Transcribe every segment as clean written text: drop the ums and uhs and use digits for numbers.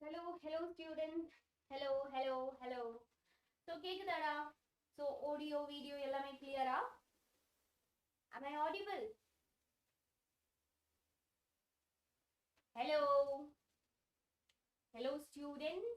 Hello students. Hello. So கேக்குதாடா? So audio, video எல்லாமே clear-ஆ? Am I audible? Hello students.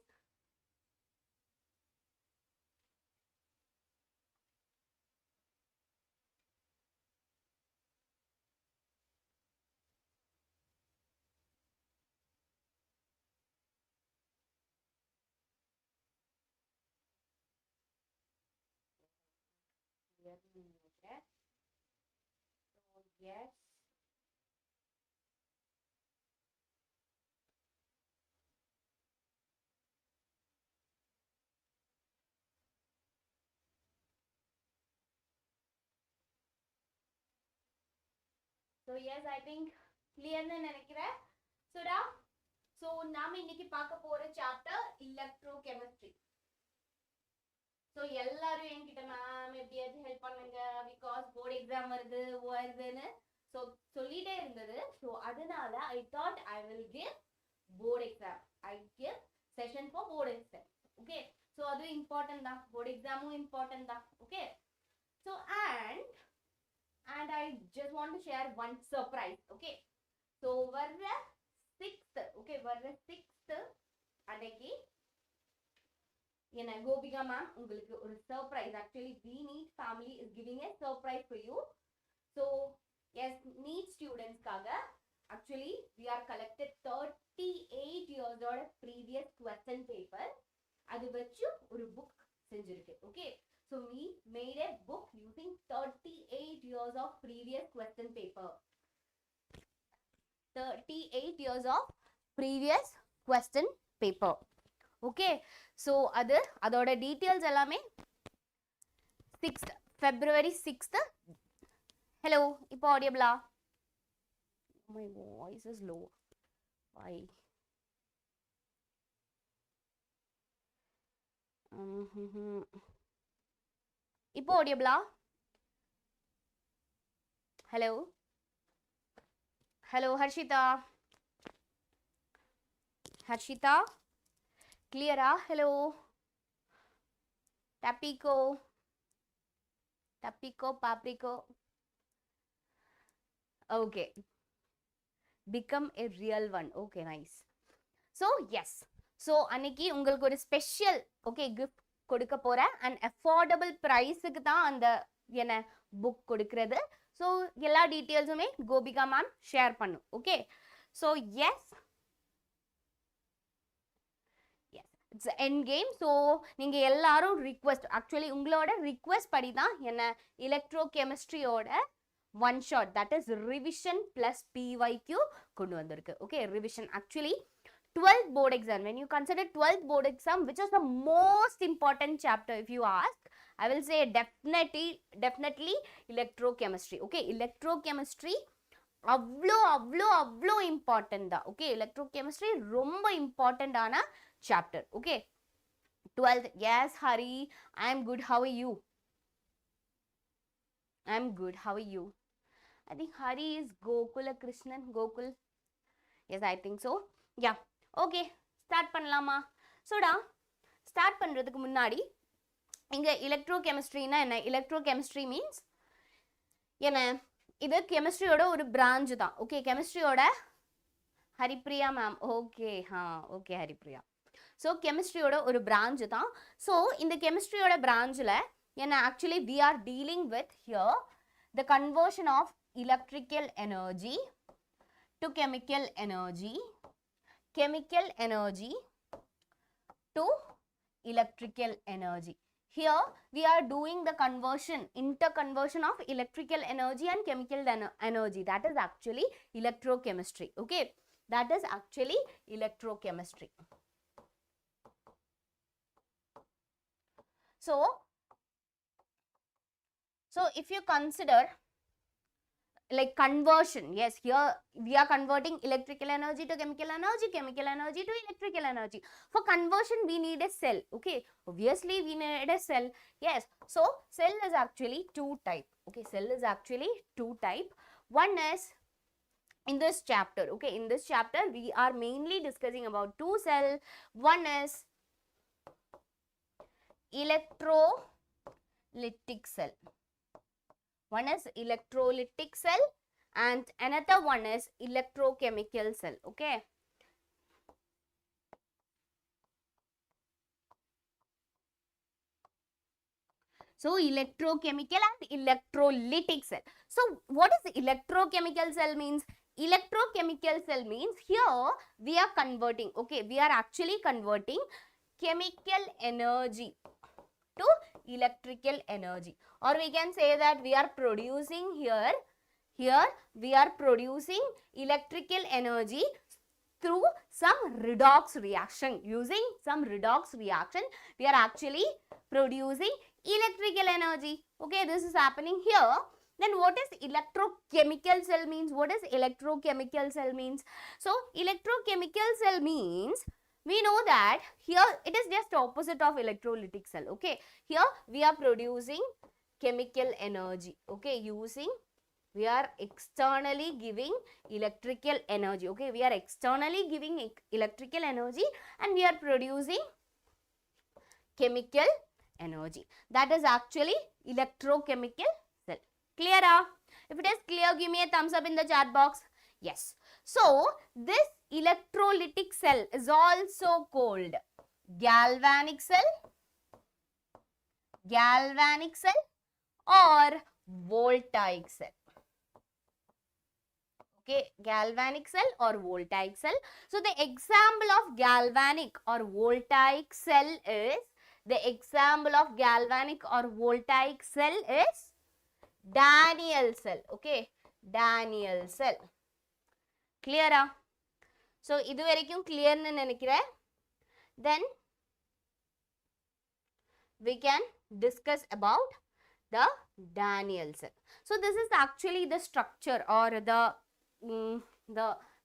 Okay. So yes. So yes, I think clear ன்னு நினைக்கிறேன். So நாம இன்னைக்கு பார்க்க போற chapter electrochemistry. So எல்லாரும் என்கிட்ட மேம் எப்படியாவது ஹெல்ப் பண்ணுங்க because board exam வருதுன்னு so சொல்லிட்டே இருந்தது. So அதனால I thought I will give board exam. I give session for board exam. Okay. So அது important தான். Board exam important தான். Okay. So and I just want to share one surprise. Okay. So வர்ற 6th. Okay. வர்ற 6th அன்னைக்கு Gopika ma'am உங்களுக்கு ஒரு surprise. Actually Neet family is giving a surprise for you. So yes, Neet students காக actually we are collected 38 years old previous question paper. அது வச்சு ஒரு book செஞ்சிருக்கு. Okay. So we made a book using 38 years of previous question paper. 38 years of previous question paper. Okay. So அதோட details எல்லாமே 6th February 6th. Hello, இப்போ audible-ஆ? My voice is low. Why? இப்போ audible-ஆ? Hello Harshita. Clear-ஆ? Hello. Tapico, Paprico. Okay. Become a real one. Okay, nice. So, yes. So, அன்னைக்கு உங்களுக்கு ஒரு special gift கொடுக்க போறேன் and affordable price-க்கு தான் அந்த book கொடுக்கிறது. So, எல்லா டீடைல்ஸுமே கோபிகா மேம் ஷேர் பண்ணும். Okay. So, yes. It's end game. So நீங்க எல்லாரும் request actually உங்களோட request படி தான் electrochemistry ஓட one shot, that is revision plus PYQ கொண்டு வந்திருக்கு. Okay, revision actually 12th board exam. When you consider 12th board exam, which is the most important chapter if you ask, I will say definitely electrochemistry. Okay, electrochemistry அவ்வளோ important தான். Okay, electrochemistry ரொம்ப important ஆன chapter. Okay, 12th. Yes, Hari, I am good. How are you? I am good. How are you? I think Hari is Gokula Krishnan. Gokul. Yes, I think so. Yeah. Okay, start பண்ணலாமா? So start பண்றதுக்கு முன்னாடி இங்க electrochemistry-னா என்ன? Electrochemistry means இது கெமிஸ்ட்ரியோட ஒரு branch தான். Okay, கெமிஸ்ட்ரியோட Haripriya ma'am. Okay, okay Haripriya. So கெமிஸ்ட்ரியோட ஒரு பிரான்ச் தான். ஸோ இந்த கெமிஸ்ட்ரியோட பிரான்ச்சில் actually we are dealing with here the conversion of electrical energy to chemical energy to electrical energy. Here we are doing the interconversion of electrical energy and chemical energy. That is actually electrochemistry. Okay, that is actually electrochemistry. So if you consider like conversion, yes, here we are converting electrical energy to chemical energy to electrical energy. For conversion we need a cell. Okay, obviously we need a cell. Yes, so cell is actually two type. Okay, cell is actually two type. One is in this chapter. Okay, in this chapter we are mainly discussing about two cells. One is electrolytic cell. One is electrolytic cell and another one is electrochemical cell. Okay. So electrochemical and electrolytic cell. So what is electrochemical cell means? Electrochemical cell means here we are converting, okay, we are actually converting chemical energy to electrical energy, or we can say that we are producing here we are producing electrical energy through some redox reaction. Using some redox reaction we are actually producing electrical energy. Okay, this is happening here. Then what is electrochemical cell means? What is electrochemical cell means? So electrochemical cell means, we know that here it is just opposite of electrolytic cell. Okay, here we are producing chemical energy. Okay, we are externally giving electrical energy. Okay, we are externally giving electrical energy and we are producing chemical energy. That is actually electrochemical cell. Clear? If it is clear, give me a thumbs up in the chat box. Yes. So this electrolytic cell is also called galvanic cell or voltaic cell. Okay, galvanic cell or voltaic cell. So the example of galvanic or voltaic cell is, Daniell cell. Okay, Daniell cell. Clear? So idu varaikum clear nu nenikiren. Then we can discuss about the Daniell cell. So this is actually the structure or the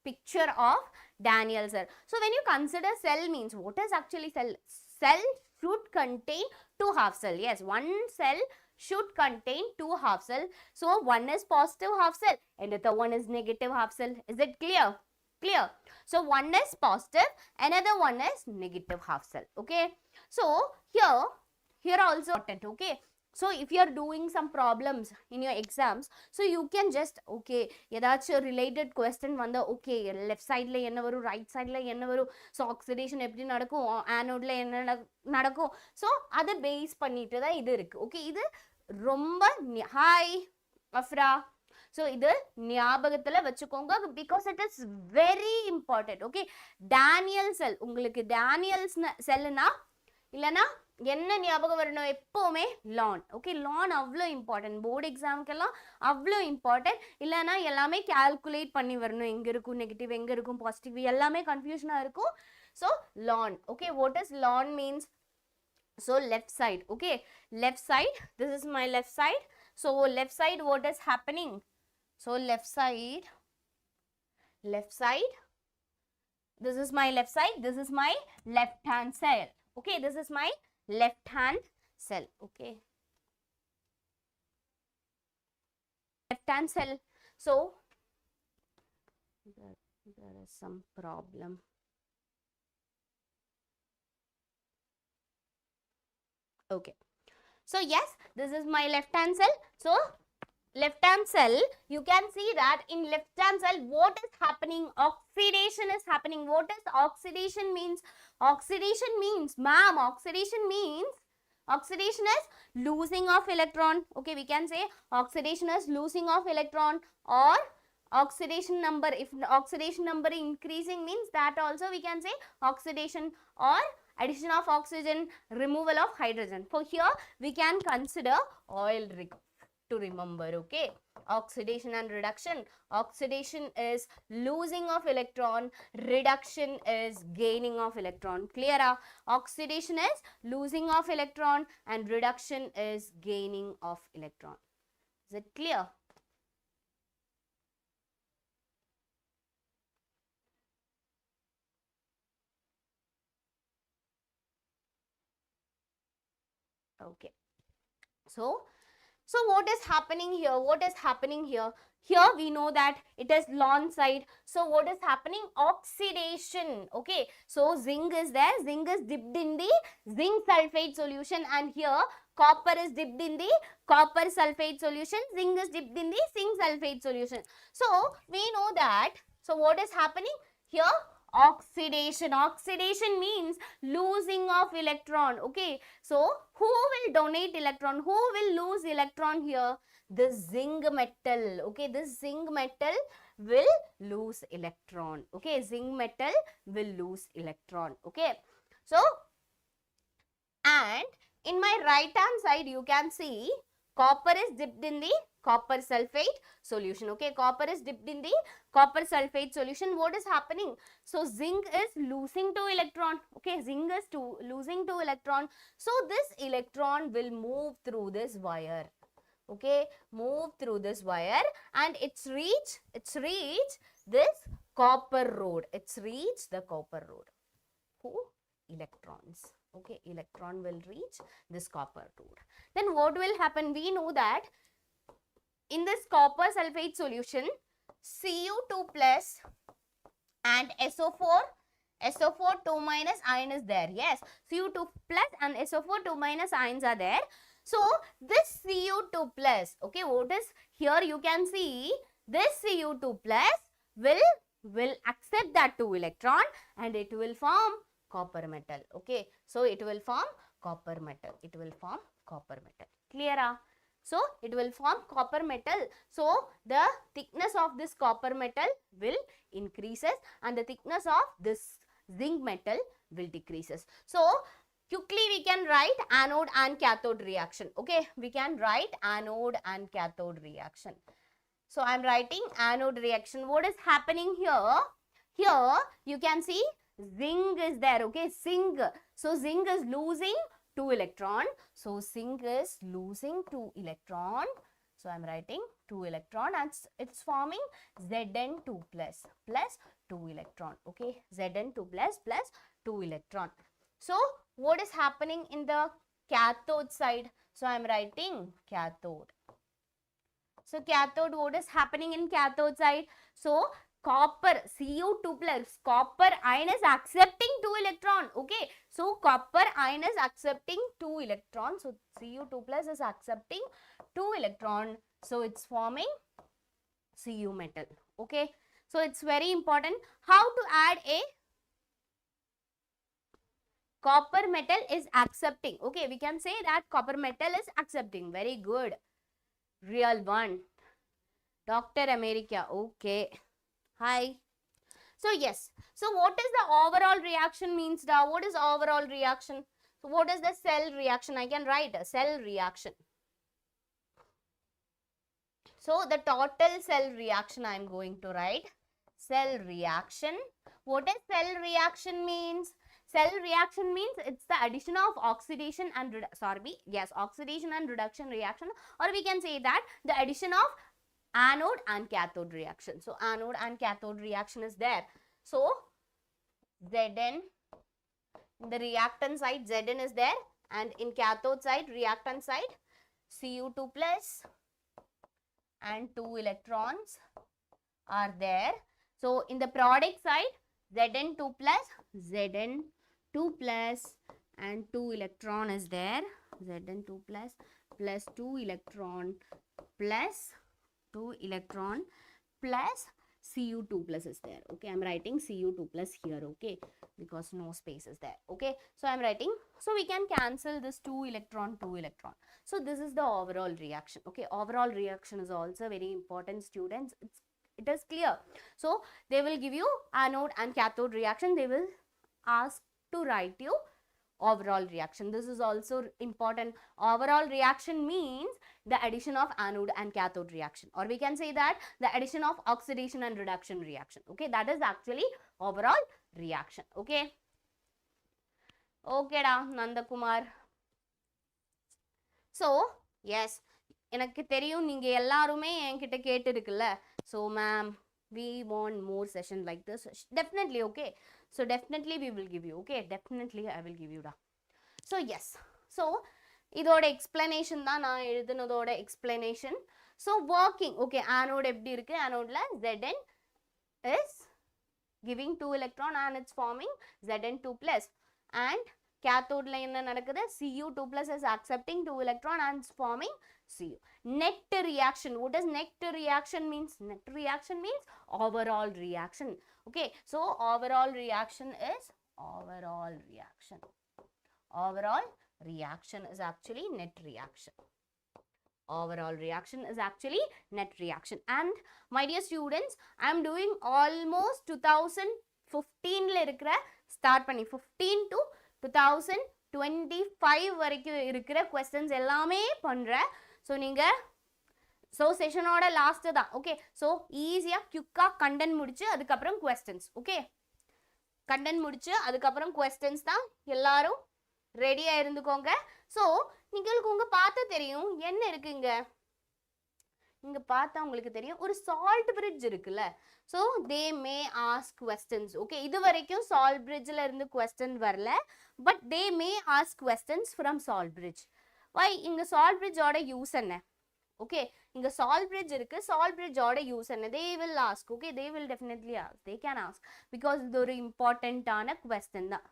picture of Daniell cell. So when you consider cell means, what is actually cell? Cell should contain two half cell. Yes, one cell should contain two half cell. So one is positive half cell and the other one is negative half cell. Is it clear? Clear. So one is positive, another one is negative half cell. Okay. So here also important. Okay. So if you are doing some problems in your exams, so you can just, okay, yadachu related question vanda, okay, left side la enna varu, right side la enna varu, so oxidation eppadi nadakkum, anode la enna nadakkum, so adha base pannittu da idu irukku. Okay, idu romba hi Afra. So idu ஞாபகத்துல வச்சுக்கோங்க because it is very important. Okay, Daniell cell, உங்களுக்கு Daniell cell na இல்லனா என்ன ஞாபகம் வரணும் எப்பவுமே ln. Okay, ln அவ்வளோ important, board எக்ஸாமுக்கெல்லாம் அவ்வளோ இம்பார்ட்டன்ட். இல்லைனா எல்லாமே கால்குலேட் பண்ணி வரணும், எங்கே இருக்கும் நெகட்டிவ், எங்கே இருக்கும் பாசிட்டிவ், எல்லாமே கன்ஃபியூஷனாக இருக்கும். So ln. Okay, what is ln means? So left side. Okay, left side, this is my left side. So left side what is happening? So left side, this is my left side, this is my left hand cell. Okay, this is my left hand cell. Okay, left hand cell. So there is some problem. Okay, so yes, this is my left hand cell. So left hand cell, you can see that in left hand cell what is happening? Oxidation is happening. What is oxidation means? Oxidation means, ma'am, oxidation is losing of electron. Okay, we can say oxidation is losing of electron or oxidation number. If oxidation number increasing means that also we can say oxidation, or addition of oxygen, removal of hydrogen. For here we can consider oil rig to remember. Okay, oxidation and reduction. Oxidation is losing of electron, reduction is gaining of electron. Clear? Oxidation is losing of electron and reduction is gaining of electron. Is it clear? Okay, so So what is happening here? What is happening here? Here we know that it is lawn side. So what is happening? Oxidation. Okay. So zinc is there. Zinc is dipped in the zinc sulfate solution, and here copper is dipped in the copper sulfate solution. Zinc is dipped in the zinc sulfate solution. So we know that. So what is happening here? Oxidation. Oxidation means losing of electron. Okay. So who will donate electron? Who will lose electron here? The zinc metal. Okay. This zinc metal will lose electron. Okay. Zinc metal will lose electron. Okay. So, and in my right hand side you can see copper is dipped in the copper sulfate solution. Okay. Copper is dipped in the copper sulfate solution. What is happening? So zinc is losing 2 electron. Okay. Zinc is losing 2 electron. So this electron will move through this wire. Okay. Move through this wire, and it's reached this copper rod. It's reached the copper rod. Who? Electrons. Okay. Electron will reach this copper rod. Then what will happen? We know that in this copper sulfate solution, Cu2 plus and SO4 2 minus ion is there. Yes, Cu2 plus and SO4 2 minus ions are there. So this Cu2 plus, okay, what is here? You can see this Cu2 plus will accept that 2 electron, and it will form copper metal. Okay, so it will form copper metal. It will form copper metal. Clear? So it will form copper metal. So the thickness of this copper metal will increases, and the thickness of this zinc metal will decreases. So quickly we can write anode and cathode reaction. Okay, we can write anode and cathode reaction. So I am writing anode reaction. What is happening here? Here you can see zinc is there. Okay, zinc. So zinc is losing 2 electron. So zinc is losing 2 electron. So I am writing 2 electron, and it's forming Zn2 plus 2 electron. Okay, Zn2 plus 2 electron. So what is happening in the cathode side? So I am writing cathode. So cathode, what is happening in cathode side? So copper, Cu2 plus, copper ion is accepting 2 electron. Okay, so copper ion is accepting 2 electrons. So Cu2 plus is accepting 2 electron. So it's forming Cu metal. Okay, so it's very important how to add a copper metal is accepting. Okay, we can say that copper metal is accepting. Very good. Real one. Dr. America. Okay. Hi. So yes. So what is the overall reaction means now? What is overall reaction? So what is the cell reaction? I can write a cell reaction. So the total cell reaction I am going to write. Cell reaction. What is cell reaction means? Cell reaction means it's the addition of oxidation and oxidation and reduction reaction, or we can say that the addition of anode and cathode reaction. So anode and cathode reaction is there. So Zn, in the reactant side Zn is there, and in cathode side, reactant side, Cu2 plus and 2 electrons are there. So in the product side, Zn2 plus and 2 electron is there. Zn2 plus 2 electron plus 2 electron plus Cu2 plus is there. Okay, I am writing Cu2 plus here. Okay, because no space is there. Okay, so I am writing. So we can cancel this 2 electron. So this is the overall reaction. Okay, overall reaction is also very important, students. It is clear. So they will give you anode and cathode reaction. They will ask to write you overall reaction. This is also important. Overall reaction means the addition of anode and cathode reaction, or we can say that the addition of oxidation and reduction reaction. Okay, that is actually overall reaction. Okay. Okay da, Nandakumar. So yes, எனக்கு தெரியும் நீங்க எல்லாரும் என்கிட்ட கேட்டிருக்குல்ல. So ma'am, we want more session like this. Definitely. Okay, so definitely we will give you. Okay, definitely I will give you da. So yes, so இதோட explanation தான் நான் எழுதுனதோட explanation. So working okay, anode எப்படி இருக்கு, ஆனோட்ல Zn is giving 2 electron and it's forming Zn2 plus, and cathode ல என்ன நடக்குது, Cu2 plus is accepting 2 electron and it's forming Cu. Net reaction, what does net reaction means? Net reaction means overall reaction. Okay, so overall reaction is overall reaction is actually net reaction. Overall reaction is actually net reaction. And my dear students, I am doing almost 2015 ல இருக்கிற start பண்ணி 15 to 2025 வரைக்கும் இருக்கிற questions எல்லாமே பண்றேன். So நீங்க so செஷனோட last தான். Okay, so ஈஸியா குயிக்கா கண்டென்ட் முடிச்சு அதுக்கப்புறம் questions. ஓகே, கண்டென்ட் முடிச்சு அதுக்கப்புறம் questions தான். எல்லாரும் ரெடியா இருந்துக்கோங்க. ஸோ உங்களுக்கு உங்க பார்த்தா தெரியும் என்ன இருக்குங்க, இங்க பார்த்தா உங்களுக்கு தெரியும் ஒரு சால்ட் பிரிட்ஜ் இருக்குல்ல. So they may ask questions. Okay, இது வரைக்கும் சால்ட் பிரிட்ஜ்ல இருந்து question வரல, but they may ask questions from salt bridge. Why, இங்க சால்ட் பிரிட்ஜோட யூஸ் என்ன? ஓகே, இங்க சால்ட் பிரிட்ஜ் இருக்கு, சால்ட் பிரிட்ஜோட யூஸ் என்ன? they will ask. Okay, they will definitely ask, they can ask, because இது ஒரு இம்பார்ட்டன்டான question தான்.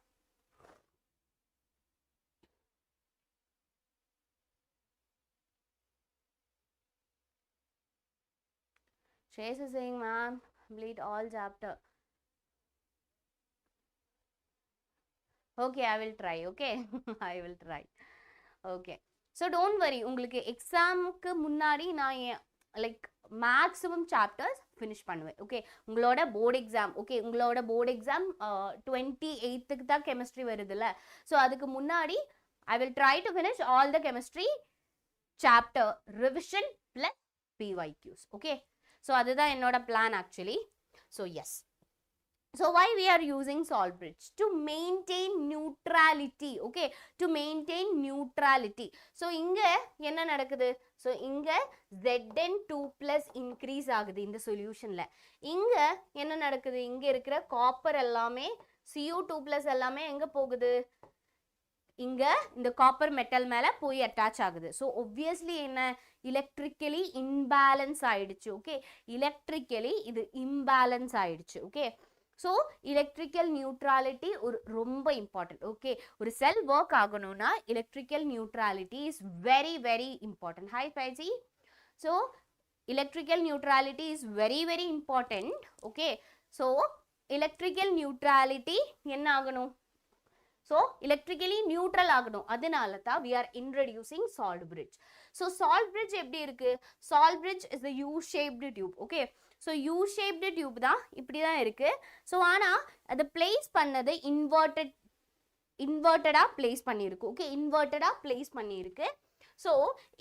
Chase is saying, ma'am, complete all chapter. Okay, I will try. Okay, I will try. Okay, so don't worry. உங்களுக்கு எக்ஸாமுக்கு முன்னாடி நான் like maximum chapters finish பண்ணுவேன். Okay, உங்களோட போர்டு எக்ஸாம், ஓகே, உங்களோட போர்டு எக்ஸாம் 28க்கு தான் கெமிஸ்ட்ரி வருதுல்ல. ஸோ அதுக்கு முன்னாடி I will try to finish all the chemistry chapter revision plus PYQs. Okay, so அதுதான் என்னோட plan actually. So yes, so why we are using salt bridge? To maintain neutrality. Okay, to maintain neutrality. So இங்க என்ன நடக்குது, so இங்க Zn2 plus increase ஆகுது இந்த சொல்யூஷன்ல. இங்க என்ன நடக்குது, இங்க இருக்கிற காப்பர் எல்லாமே Cu2 plus எல்லாமே எங்க போகுது, இங்க இந்த காப்பர் மெட்டல் மேல போய் அட்டாச் ஆகுது. ஸோ ஒப்வியஸ்லி என்ன, எலக்ட்ரிக்கலி இம்பேலன்ஸ் ஆயிடுச்சு. ஓகே, எலக்ட்ரிக்கலி இது இம்பேலன்ஸ் ஆயிடுச்சு. ஓகே, ஸோ எலக்ட்ரிக்கல் நியூட்ராலிட்டி ஒரு ரொம்ப இம்பார்ட்டன்ட். ஓகே, ஒரு செல் ஒர்க் ஆகணும்னா electrical neutrality is very very important. Hi பைஜி, so electrical neutrality is very very important. Okay, so electrical neutrality என்ன ஆகணும், ஸோ எலக்ட்ரிக்கலி நியூட்ரல் ஆகணும். அதனால தான் we are introducing salt bridge. So salt bridge எப்படி இருக்கு, salt bridge is a U-shaped tube. Okay, so U-shaped tube தான் இப்படி தான் இருக்கு. ஸோ ஆனால் அதை பிளேஸ் பண்ணது இன்வெர்ட்டடாக பிளேஸ் பண்ணியிருக்கு. ஓகே, இன்வெர்ட்டடாக பிளேஸ் பண்ணியிருக்கு. ஸோ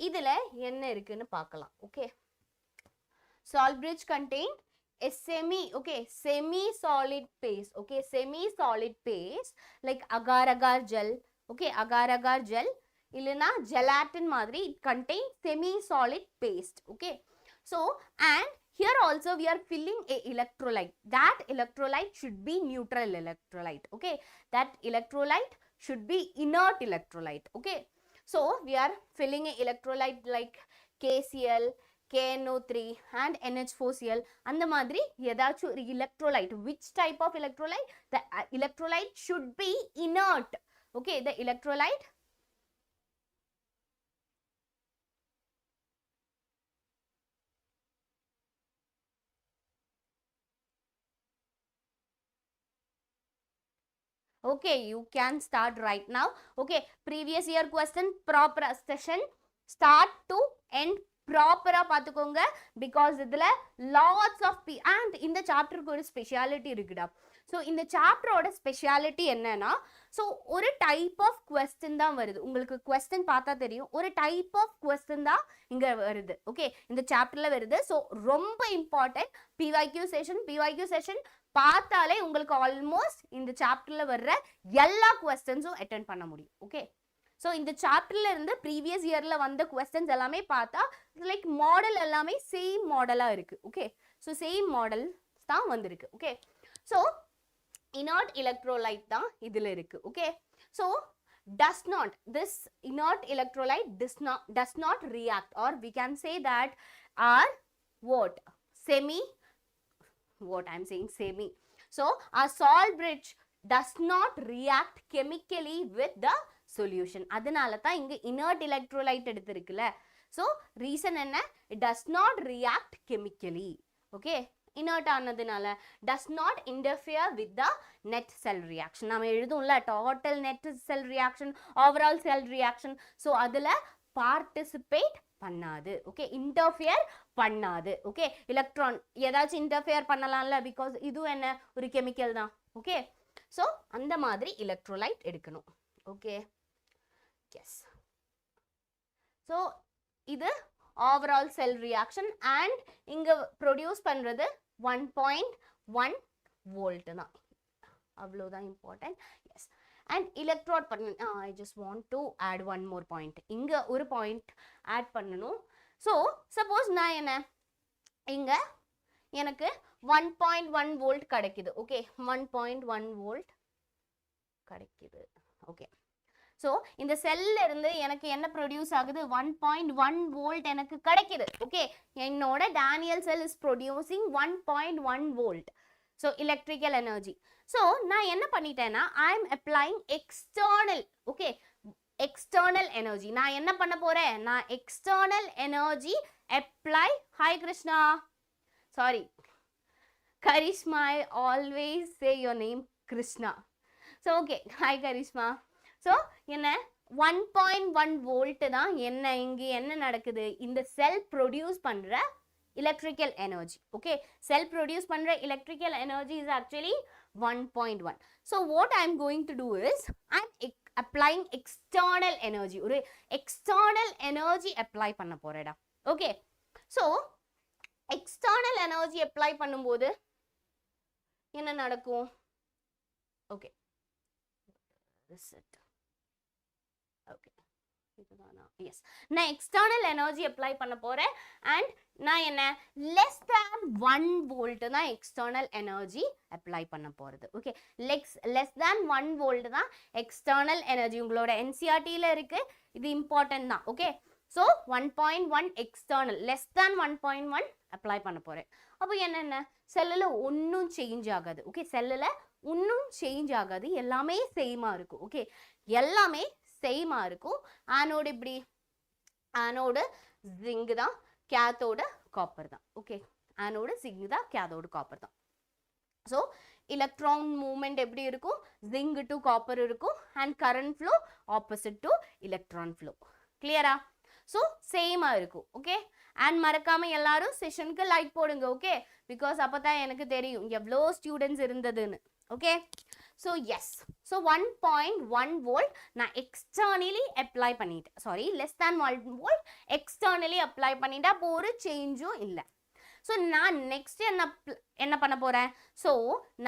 இதில் என்ன இருக்குன்னு பார்க்கலாம். Okay, salt bridge contain a semi solid paste. Okay, semi solid paste like agar agar gel. Okay, agar agar gel illana gelatin madri, it contains semi solid paste. Okay, so and here also we are filling a electrolyte. That electrolyte should be neutral electrolyte. Okay, that electrolyte should be inert electrolyte. Okay, so we are filling a electrolyte like KCl, KNO3 and NH4Cl. அந்த மாதிரி ஏதாச்சும் ஒரு electrolyte. Which type of electrolyte? The electrolyte should be inert. Okay, the electrolyte okay, you can start right now. Okay, previous year question proper session start to end ப்ராப்பராக பார்த்துக்கோங்க. Because இதில் lots of and இந்த சாப்டருக்கு ஒரு speciality இருக்குடா. So இந்த சாப்டரோட speciality என்னன்னா, so ஒரு type of question தான் வருது. உங்களுக்கு கொஸ்டின் பார்த்தா தெரியும், ஒரு டைப் ஆஃப் கொஸ்டின் தான் இங்கே வருது. ஓகே, இந்த சாப்டரில் வருது. ஸோ ரொம்ப இம்பார்ட்டன்ட். பிஒய்க்யூ செஷன் பார்த்தாலே உங்களுக்கு ஆல்மோஸ்ட் இந்த சாப்டரில் வர்ற எல்லா கொஸ்டின்ஸும் அட்டென்ட் பண்ண முடியும். ஓகே, ஸோ இந்த சாப்டர்ல இருந்து ப்ரீவியஸ் இயர்ல வந்த கொஸ்டின்ஸ் எல்லாமே பார்த்தா லைக் மாடல் எல்லாமே சேம் மாடலாக இருக்கு. ஓகே, ஸோ சேம் மாடல் தான் வந்திருக்கு. ஓகே, ஸோ இனர்ட் எலக்ட்ரோலைட் தான் இதில் இருக்கு. Okay, so does not, this inert electrolyte does not react, or we can say that are what? Semi, what I'm saying, semi. So our salt bridge does not react chemically with the solution. அதனால தான் இங்க inert electrolyte எடுத்திருக்குல. So reason என்ன? It does not react chemically. Okay, inert ஆனதுனால does not interfere with the net cell reaction. நாம எழுதும்ல total net cell reaction, overall cell reaction. So அதுல participate பண்ணாது. Okay, interfere பண்ணாது. Okay, electron ஏதாச்சும் interfere பண்ணலாம்ல, because இது என்ன ஒரு chemical தான். Okay, so அந்த மாதிரி electrolyte எடுக்கணும். Okay, yes. So இது overall cell reaction and இங்க produce பண்றது 1.1 volt தான். அவ்வளவுதான் important. Yes. And electrode I just want to add one more point. இங்க ஒரு point add பண்ணணும். So suppose நான் என்ன இங்க எனக்கு 1.1 volt கிடைக்குது. Okay, 1.1 volt கிடைக்குது. Okay, so இந்த செல்ல இருந்து எனக்கு என்ன ப்ரொடியூஸ் ஆகுது? 1.1 volt எனக்கு கிடைக்குது. Okay, என்னோட Daniel sell is producing 1.1 volt. So electrical energy. So நான் என்ன பண்ணிட்டேன்னா I am applying external, okay, external energy. நான் என்ன பண்ண போறேன்? நான் external energy apply. Hi Krishna, sorry Karishma, I always say your name Krishna. So okay, hi Karishma. So என்ன 1.1 volt தான் என்ன இங்க என்ன நடக்குது? இந்த செல் ப்ரொடியூஸ் பண்ற electrical energy. Okay, cell produce பண்ற electrical energy is actually 1.1. So what I am going to do is I am applying external energy. ஒரு external energy apply பண்ண போறேடா. Okay, so external energy apply பண்ணும்போது என்ன நடக்கும்? Okay, this is it. Okay, yes, நான் external energy apply பண்ண போறேன் and நான் என்ன less than 1 volt தான் external energy apply பண்ண போறது. Okay, less than 1 volt தான் external energy. உங்களோட NCERT ல இருக்கு, இது important தான். Okay, so 1.1 external, less than 1.1 apply பண்ண போறேன். அப்போ என்னென்ன செல்லுல ஒன்னும் சேஞ்ச் ஆகாது. ஓகே, செல்லுல ஒன்னும் சேஞ்ச் ஆகாது, எல்லாமே சேமா இருக்கும். ஓகே, எல்லாமே சேமா இருக்கும். ஆனோடு இப்படி, ஆனோடு ஜிங்க் தான், கேத்தோடு காப்பர் தான். ஓகே, ஆனோடு ஜிங்க் தான், கேத்தோடு காப்பர் தான். ஸோ எலக்ட்ரான் மூவ்மெண்ட் எப்படி இருக்கும்? ஜிங்க் டு காப்பர் இருக்கும் and current flow opposite to electron flow. கிளியரா? ஸோ சேமா இருக்கும். ஓகே, அண்ட் மறக்காம எல்லாரும் செஷனுக்கு லைக் போடுங்க. ஓகே, பிகாஸ் அப்போ தான் எனக்கு தெரியும் எவ்வளோ ஸ்டூடெண்ட்ஸ் இருந்ததுன்னு. Okay, so yes, so 1.1 volt நான் எக்ஸ்டர்னலி அப்ளை பண்ணிட்டேன். Sorry, less than 1 volt externally apply பண்ணிட்டேன். அப்போ ஒரு சேஞ்சும் இல்லை. ஸோ நான் நெக்ஸ்ட் என்ன பண்ண போறேன்? ஸோ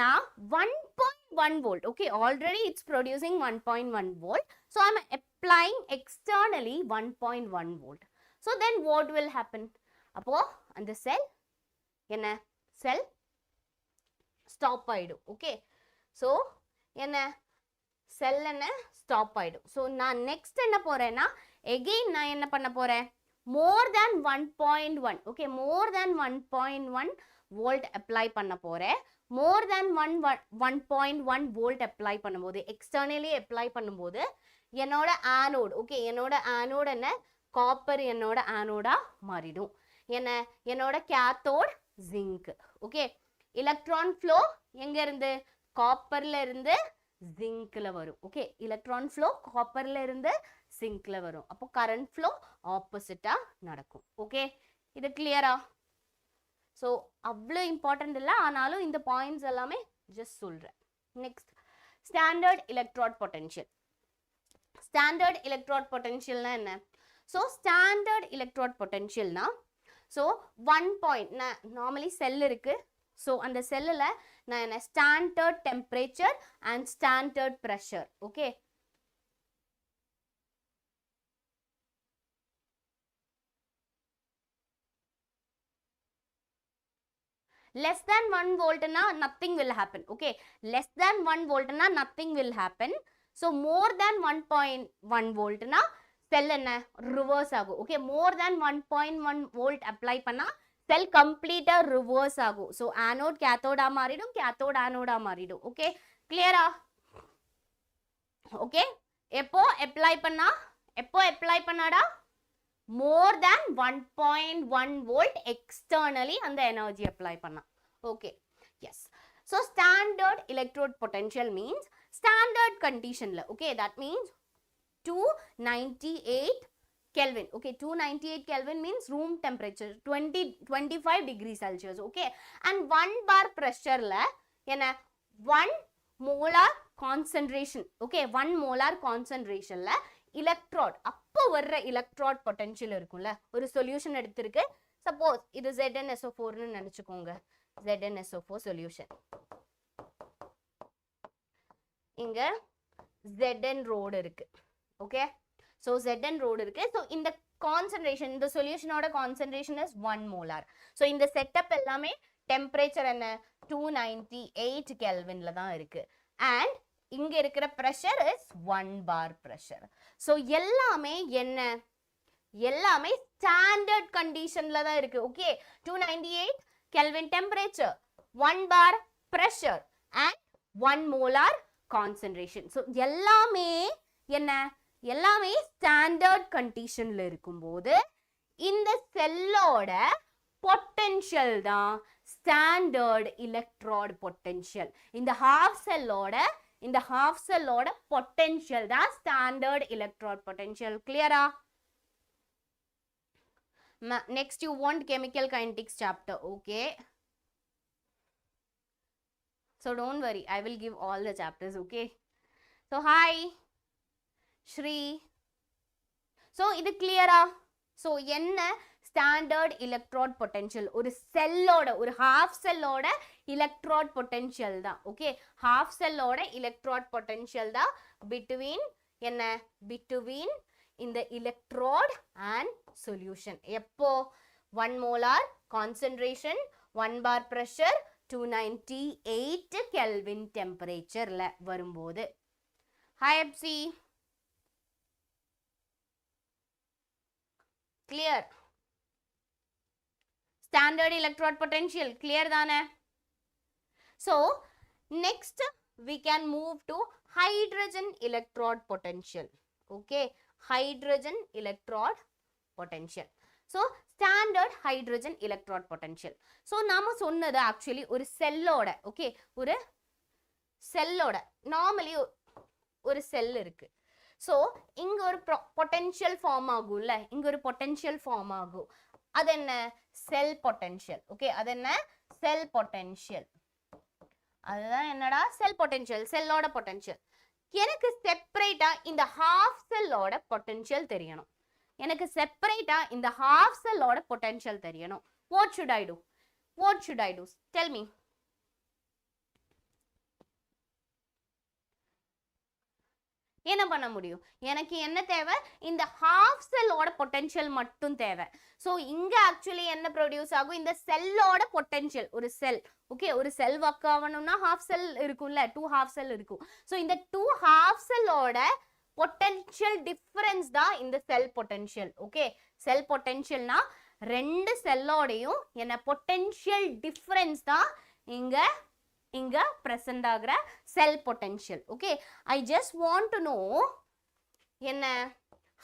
நான் 1.1 volt, okay, already it's producing 1.1 volt. So I am applying externally 1.1 volt. So then what will happen? அப்போ அந்த செல் என்ன, செல் ஸ்டாப் ஆயிடும். ஓகே, ஸோ என்ன, செல் என்ன ஸ்டாப் ஆயிடும். ஸோ நான் நெக்ஸ்ட் என்ன போறேன்னா, எகெயின் நான் என்ன பண்ண போறேன்? more than 1.1, okay, more than 1.1 volt apply பண்ண போறேன். more than 1.1 volt apply பண்ணும்போது, externally apply பண்ணும்போது என்னோட ஆனோட், ஓகே, என்னோட ஆனோட் என்ன, காப்பர் என்னோட ஆனோடா மாறிடும். என்னோட cathode zinc. Okay, electron flow எங்க இருந்து? காப்பர்ல இருந்து ஜிங்க்ல வரும். ஓகே, எலக்ட்ரான் ஃப்ளோ காப்பர்ல இருந்து ஜிங்க்ல வரும். அப்போ கரண்ட் ஃப்ளோ ஆப்போசிட்டா நடக்கும். ஓகே, இது கிளியரா? ஸோ அவ்வளோ இம்பார்ட்டன்ட் இல்லை, ஆனாலும் இந்த பாயிண்ட்ஸ் எல்லாமே ஜஸ்ட் சொல்றேன். Next, standard electrode potential. Standard electrode பொட்டன்ஷியல்னா என்ன? ஸோ ஸ்டாண்டர்ட் எலக்ட்ரோட் பொட்டன்ஷியல்னா, ஸோ 1 பாயிண்ட், நார்மலி செல் இருக்கு. ஸோ அந்த செல்லில் நான் என்ன, standard temperature and standard pressure. Okay, less than 1 volt na nothing will happen. Okay, less than 1 volt na nothing will happen. So more than 1.1 volt na cell enna reverse ஆகும். Okay, more than 1.1 volt apply பண்ணா cell complete reverse ஆகும். So anode cathode மாறிடும், cathode anode மாறிடும். Okay, clear ஆ? Okay, எப்போ apply பண்ணாடா more than 1.1 volt externally and the energy apply panna. Okay, yes. So standard electrode potential means standard condition la. Okay, that means 298 Kelvin. Okay, 298 Kelvin means room temperature 25 degrees Celsius. Okay, and 1 bar pressure la enna 1 molar concentration. Okay, 1 molar concentration la electrode அப்போ வர்ற electrode potential இருக்கும்ல, ஒரு solution எடுத்திருக்கு. Suppose இது ZnSO4 ன்னு நினைச்சுக்கோங்க. ZnSO4 solution. இங்க Zn road இருக்கு. ஓகே, ஸோ Zn ரோடு இருக்கு. ஸோ இந்த கான்சன்ட்ரேஷன், இந்த சொல்யூஷனோட கான்சன்ட்ரேஷன் இஸ் 1 மோலார். ஸோ இந்த செட்டப் எல்லாமே டெம்பரேச்சர் என்ன 298 கெல்வின்ல தான் இருக்கு. அண்ட் இங்க இருக்கிற pressure is 1 bar pressure. So எல்லாமே என்ன, எல்லாமே standard conditionல தான் இருக்கு. Okay, 298 Kelvin temperature, 1 bar pressure and 1 molar concentration. So எல்லாமே என்ன, எல்லாமே standard conditionல இருக்கும்போது இந்த செல்லோட potential தான் standard electrode potential. இந்த half cellோட potential தான் standard electrode potential. Clear ah? Next you want chemical kinetics chapter. Okay, so don't worry, I will give all the chapters. Okay, so hi Shri. So இது clear ah? So என்ன standard electrode potential, ஒரு செல்லோட, ஒரு half cellோட electrode potential தான். Okay, half cellோட electrode potential தான் between என்ன, between இந்த electrode and solution. எப்போ 1 molar concentration, 1 bar pressure, 298 Kelvin temperature ல வரும்போது. Hi Epsi. Clear? Standard electrode potential clear தானே? So next we can move to hydrogen electrode potential. Okay, hydrogen electrode potential. So standard hydrogen electrode potential. So நாம சொன்னது actually ஒரு செல்லோட, okay, ஒரு செல்லோட normally ஒரு cell இருக்கு. So இங்க ஒரு potential form ஆகும்ல, இங்க ஒரு potential form ஆகும். அது என்ன, செல் பொட்டன்ஷியல். ஓகே, அது என்ன, செல் பொட்டன்ஷியல். அதுதான் என்னடா, செல் பொட்டன்ஷியல், செல்லோட பொட்டன்ஷியல். எனக்கு செப்பரேட்டா இந்த ஹாஃப் செல்லோட பொட்டன்ஷியல் தெரியணும். எனக்கு செப்பரேட்டா இந்த ஹாஃப் செல்லோட பொட்டன்ஷியல் தெரியணும். What should I to, what should I to, tell me. என்ன பண்ண முடியும், எனக்கு என்ன தேவை, இந்த ஹாஃப் செல்லோட பொட்டன்ஷியல் மட்டும் தேவை. ஸோ இங்க ஆக்சுவலி என்ன ப்ரொடியூஸ் ஆகும், இந்த செல்லோட பொட்டன்ஷியல், ஒரு செல், ஓகே, ஒரு செல் ஒர்க் ஆகணும்னா ஹாஃப் செல் இருக்கும்ல, 2 ஹாஃப் செல் இருக்கும். ஸோ இந்த 2 ஹாஃப் செல்லோட பொட்டன்ஷியல் டிஃபரன்ஸ் தான் இந்த செல் பொட்டன்ஷியல். ஓகே, செல் பொட்டன்ஷியல்னா 2 செல்லோடையும் என்ன பொட்டன்ஷியல் டிஃபரன்ஸ் தான் இங்க present ஆகிற செல் potential. Okay, I just want to know என்ன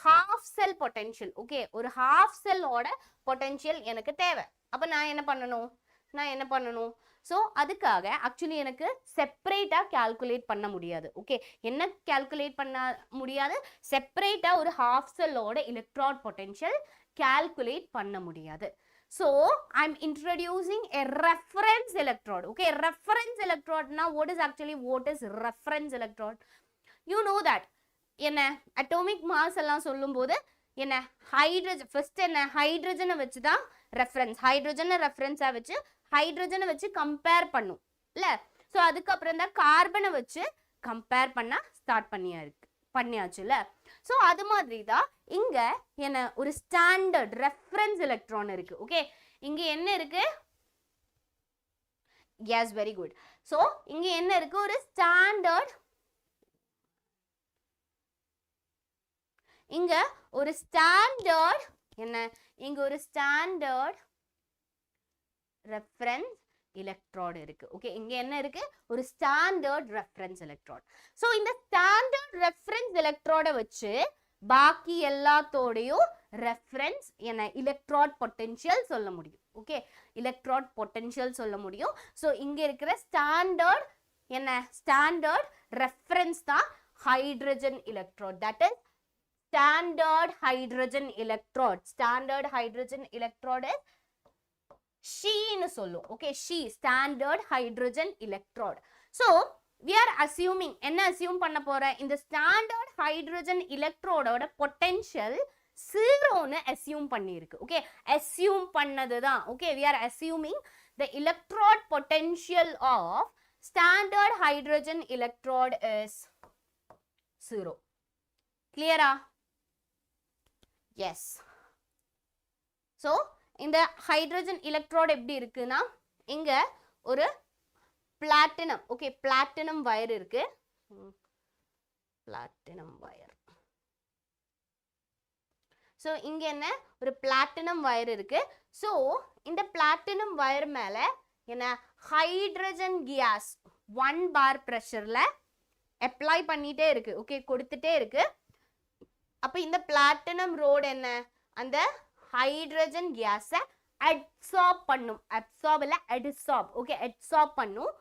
half cell potential. ஓகே, ஒரு half செல்லோட பொட்டன்ஷியல் எனக்கு தேவை. அப்ப நான் என்ன பண்ணணும், ஸோ அதுக்காக ஆக்சுவலி எனக்கு செப்பரேட்டா கால்குலேட் பண்ண முடியாது. ஓகே, என்ன கால்குலேட் பண்ண முடியாது, செப்பரேட்டா ஒரு half செல்லோட எலக்ட்ரான் பொட்டன்ஷியல் கால்குலேட் பண்ண முடியாது. So I'm introducing a reference electrode. Okay, reference electrode. Now what is reference electrode? You know that என்ன atomic mass எல்லாம் சொல்லும்போது என்ன ஹைட்ரஜன், ஃபர்ஸ்ட் என்ன ஹைட்ரஜனை வச்சு தான் ரெஃபரன்ஸ், ஹைட்ரஜனை ரெஃபரன்ஸா வச்சு ஹைட்ரஜனை வச்சு கம்பேர் பண்ணும் இல்ல. ஸோ அதுக்கப்புறம் தான் கார்பனை வச்சு கம்பேர் பண்ண ஸ்டார்ட் பண்ணியாச்சுல. ஸோ அது மாதிரி தான் இங்க என்ன ஒரு ஸ்டாண்டர்ட் ரெஃபரன்ஸ் எலக்ட்ரான் இருக்கு. ஓகே, இங்க என்ன இருக்கு, எஸ் வெரி குட். ஸோ இங்க என்ன இருக்கு, ஒரு ஸ்டாண்டர்ட் இங்க ஒரு ஸ்டாண்டர்ட் என்ன இங்க ஒரு ஸ்டாண்டர்ட் ரெஃபரன்ஸ் எலக்ட்ரோடு இருக்கு. ஓகே, இங்க என்ன இருக்கு? ஒரு ஸ்டாண்டர்ட் ரெஃபரன்ஸ் எலக்ட்ரோட். சோ இந்த ஸ்டாண்டர்ட் ரெஃபரன்ஸ் எலக்ட்ரோட வச்சு பாக்கி எல்லாத்தோடையும் ரெஃபரன்ஸ் என்ன எலக்ட்ரோட் பொட்டன்ஷியல் சொல்ல முடியும். ஓகே, எலக்ட்ரோட் பொட்டன்ஷியல் சொல்ல முடியும். சோ இங்க இருக்கிற ஸ்டாண்டர்ட் என்ன ஸ்டாண்டர்ட் ரெஃபரன்ஸ் தான் hydrogen electrode. That is standard hydrogen electrode. Standard hydrogen electrode is she னு சொல்லும். Okay, she standard hydrogen electrode. So we are assuming என்ன assume பண்ண போறேன்? இந்த standard hydrogen electrode ஓட potential 0 னு assume பண்ணிருக்கு. Okay, assume பண்ணதுதான். Okay, we are assuming the electrode potential of standard hydrogen electrode is 0. Clear ஆ? Yes. So இந்த hydrogen electrode எப்படி இருக்குன்னா இங்க ஒரு பிளாட்டினம். ஓகே, பிளாட்டினம் வயர் இருக்கு. Platinum wire. சோ இங்க என்ன ஒரு பிளாட்டினம் வயர் இருக்கு. சோ இந்த பிளாட்டினம் வயர் மேல என்ன ஹைட்ரஜன் கேஸ் 1 bar பிரஷர்ல அப்ளை பண்ணிட்டே இருக்கு. ஓகே, கொடுத்துட்டே இருக்கு. அப்ப இந்த பிளாட்டினம் ரோட் என்ன அந்த ஹைட்ரஜன் கேஸை அட்சார்ப் பண்ணும். அப்சார்ப் இல்ல அட்சார்ப். ஓகே, அட்சார்ப் பண்ணும்.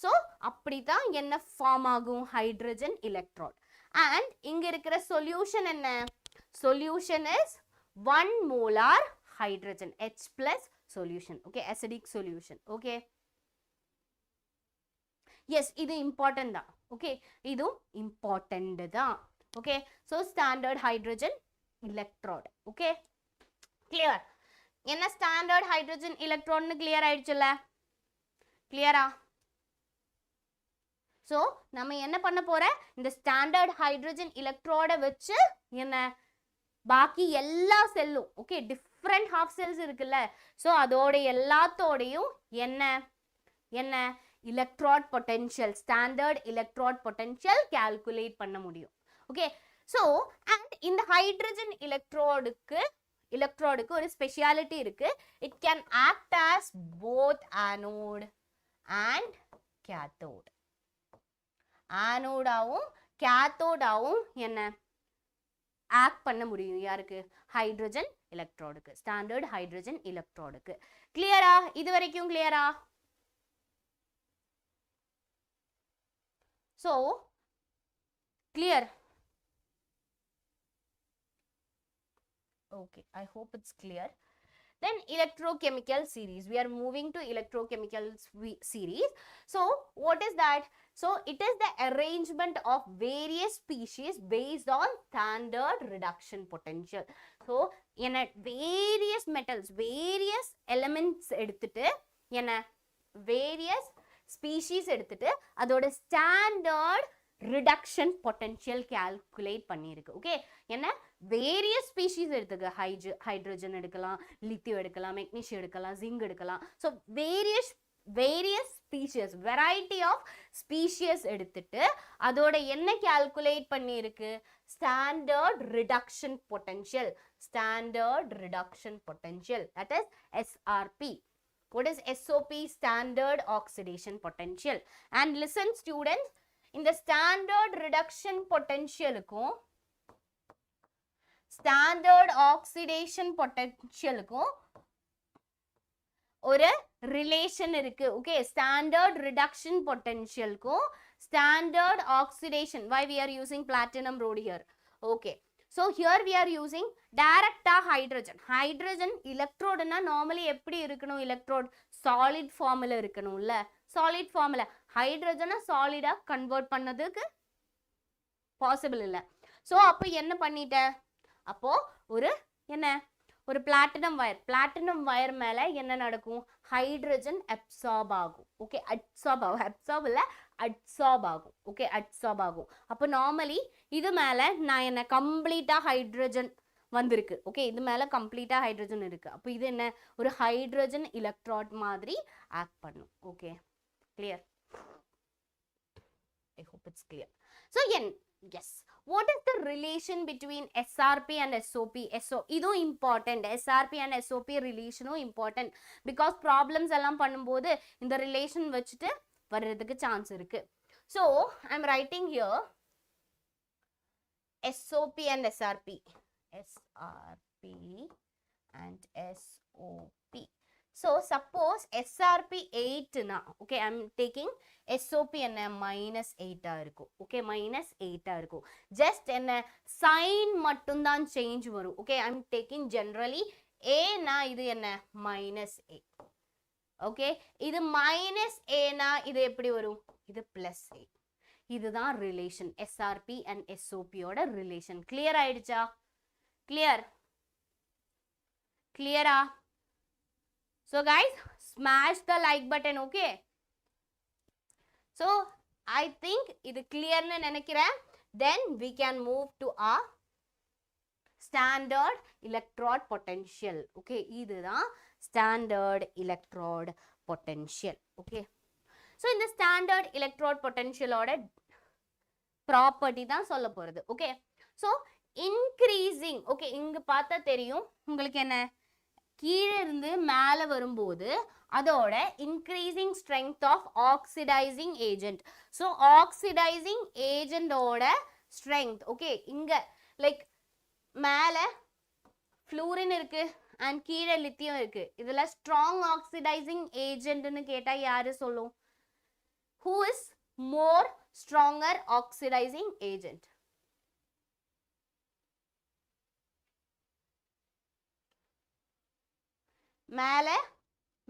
சோ அப்படிதான் என்ன ஃபார்ம் ஆகும்? Hydrogen electrode. அண்ட் இங்க இருக்கிற சொல்யூஷன் என்ன? Solution is 1 molar hydrogen H plus solution. Okay, acidic solution. Okay, yes, இது இம்பார்ட்டன்ட் தான். ஓகே, இதுவும் இம்பார்ட்டன்ட் தான். Okay, so standard hydrogen electrode. Okay, clear? என்ன standard hydrogen electrode னு clear ஆயிடுச்சுல? clear ஆ? so நம்ம என்ன பண்ண போறோம்? இந்த standard hydrogen electrode வச்சு என்ன பாக்கி எல்லா செல்லும் ஓகே டிஃபரண்ட் half cells இருக்குல்ல, so அதோட எல்லாத்தோடையும் என்ன என்ன electrode potential, standard electrode potential calculate பண்ண முடியும். Okay, so and in the hydrogen electrode ஒரு speciality இருக்கு. It can act as both anode and cathode. Anode ஆவும் cathode ஆவும் என்ன act பண்ண முடியும் யாருக்கு? hydrogen electrode க்கு, standard hydrogen electrode க்கு. clear ஆ? இது வரைக்கும் clear ah? so clear. Okay, I hope it's clear. Then electrochemical series. We are moving to electrochemical series. So what is that? So it is the arrangement of various species based on standard reduction potential. So என்ன various metals, various elements எடுத்துட்டு என்ன various species எடுத்துட்டு அதோட standard reduction potential calculate பண்ணிருக்கு. Okay, என்ன various species எடுத்துக்க, hydrogen எடுக்கலாம், lithium எடுக்கலாம், மெக்னீசியம் எடுக்கலாம், ஜிங்க் எடுக்கலாம். So various species, variety of species எடுத்துட்டு அதோட என்ன கால்குலேட் பண்ணியிருக்கு? Standard reduction potential. Standard reduction potential, that is SRP. What is SOP? Standard oxidation potential. And listen students, இந்த ஸ்டாண்டர்ட் ரிடக்ஷன் பொட்டன்ஷியலுக்கும் ஸ்டாண்டர்ட் ஆக்சிடேஷன் பொட்டன்ஷியலுக்கும் ஒரு ரிலேஷன் இருக்கு. ஓகே, ஸ்டாண்டர்ட் ரிடக்ஷன் பொட்டன்ஷியலுக்கும் standard oxidation. why we are using platinum rod here? okay, so here we are using direct hydrogen electrode-னா normally எப்படி இருக்கணும்? electrode solid formula இருக்கணும்ல, solid formula. ஹைட்ரஜனை சாலிடா convert பண்ணதுக்கு பாசிபிள் இல்லை. ஸோ அப்போ என்ன பண்ணிட்ட? அப்போ ஒரு என்ன ஒரு பிளாட்டினம் வயர் மேல என்ன நடக்கும்? ஹைட்ரஜன் அப்சார்ப் ஆகும். ஓகே, அப்சார்ப் ஆகும். ஓகே, அப்சார்ப் ஆகும். அப்போ நார்மலி இது மேல நான் என்ன கம்ப்ளீட்டா ஹைட்ரஜன் வந்திருக்கு. ஓகே, இது மேல கம்ப்ளீட்டா ஹைட்ரஜன் இருக்கு. அப்போ இது என்ன ஒரு ஹைட்ரஜன் எலக்ட்ரோட் மாதிரி ஆக்ட் பண்ணும். Okay, clear? I hope it's clear. So, yes. What is the relation between SRP and SOP? This is important. SRP and SOP relation is important because problems allam பண்ணும்போது இந்த relation வச்சிட்டு வரதுக்கு chance இருக்கு. So, I am writing here SOP and SRP. SRP and SOP. So, suppose SRP 8 na, okay, I am taking SOP and minus 8 irukku, okay, minus 8 irukku. Just enna sign mattundan change varu, okay, I am taking generally A na idu enna minus A, okay, idu minus A na idu eppadi varum, idu plus A. Idu dhaan relation SRP and SOP oda relation. Clear aiducha? Clear? Clear ah? So guys, smash the like button, okay? So, I think இது clear னு நினைக்கிறேன். Then we can move to our standard electrode potential. Okay, இதுதான் standard electrode potential. Okay. So, இந்த standard electrode potential ஓட property தான் சொல்ல போறது. Okay. So, increasing. Okay, இங்க பார்த்தா தெரியும் உங்களுக்கு என்ன கீழ இருந்து மேல வரும்போது அதோட increasing strength of oxidizing agent. So, oxidizing agent ஓட strength. Okay, இங்க like மேல fluorine இருக்கு and கீழ lithium இருக்கு. இதுல strong oxidizing agent னு கேட்டா யாரு சொல்லும்? Who is more stronger oxidizing agent?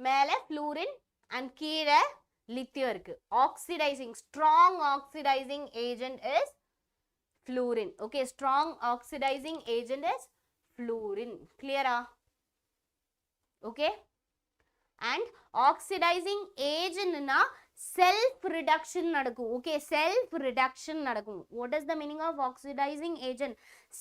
மேல fluorine and கீழ lithium இருக்கு. Oxidizing, strong oxidizing agent is fluorine. Okay, strong oxidizing agent is fluorine. Clear ah? Okay. And oxidizing agent na self reduction nadakum. Okay, self reduction nadakum. What is the meaning of oxidizing agent?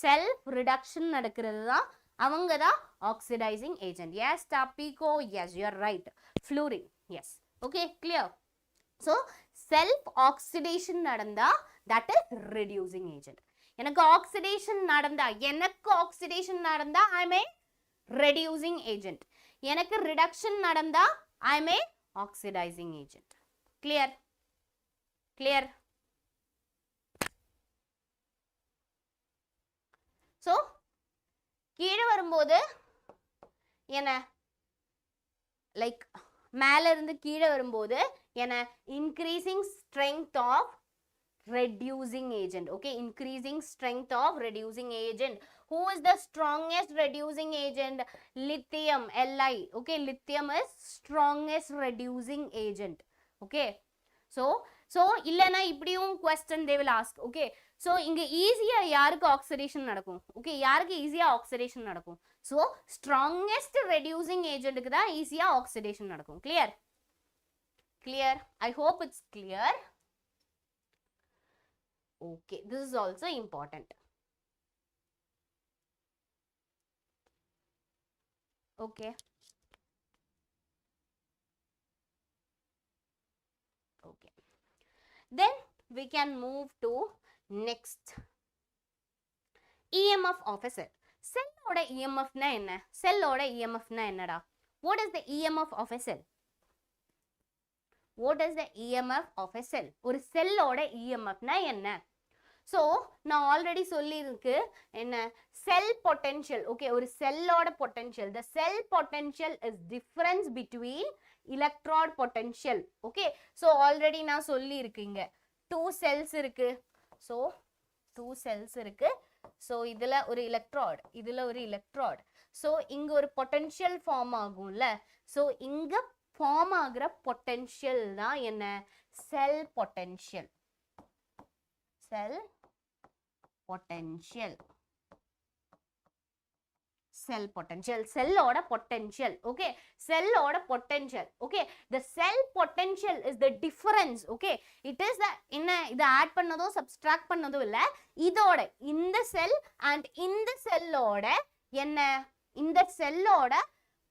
Self reduction nadakkiradhu da avanga oxidizing agent. Yes, Tapiko, yes, you are right. Fluorine, yes. Okay, clear. So, self oxidation nadanda, that is reducing agent. எனக்கு oxidation நடந்தா I am a reducing agent. எனக்கு reduction நடந்தா I am a oxidizing agent. Clear? Clear? So, கீழ வரும்போது என்ன like மேல இருந்து கீழ வரும்போது என்ன increasing strength of reducing agent. Okay, increasing strength of reducing agent. Who is the strongest reducing agent? Lithium, Li. Okay, lithium is strongest reducing agent. Okay, so இல்லனா இப்படியும் question they will ask. Okay, so இங்க ஈஸியா யாருக்கு oxidation நடக்கும்? Okay, யாருக்கு ஈஸியா oxidation நடக்கும்? So strongest reducing agent க்கு தான் ஈஸியா ஆக்சிடேஷன் நடக்கும். Clear? Clear? I hope it's clear. Okay, this is also important. Okay. Okay. Then we can move to next. EMF of a cell. Cell oda EMF na enna? Cell oda EMF na enna da? What is the EMF of a cell? What is the EMF of a cell? ஒரு cell ஓட EMF na enna? So, நான் already சொல்லிருக்கு என்ன cell potential. Okay, ஒரு cell ஓட potential. The cell potential is difference between electrode potential. Okay, so already நான் சொல்லிருக்கீங்க 2 cells இருக்கு. So, 2 cells இருக்கு. So, இதுல ஒரு electrode, இதுல ஒரு electrode. So, இங்க ஒரு potential form ஆகும்ல. So, இங்க form ஆகுற potential தான் என்ன cell potential. Cell potential. Cell potential. Cell oda potential. Okay. Cell oda potential. Okay. The cell potential is the difference. Okay. It is the inna idu add pannadho subtract pannadho illa. Idoda in the cell and in the cell oda enna in the cell oda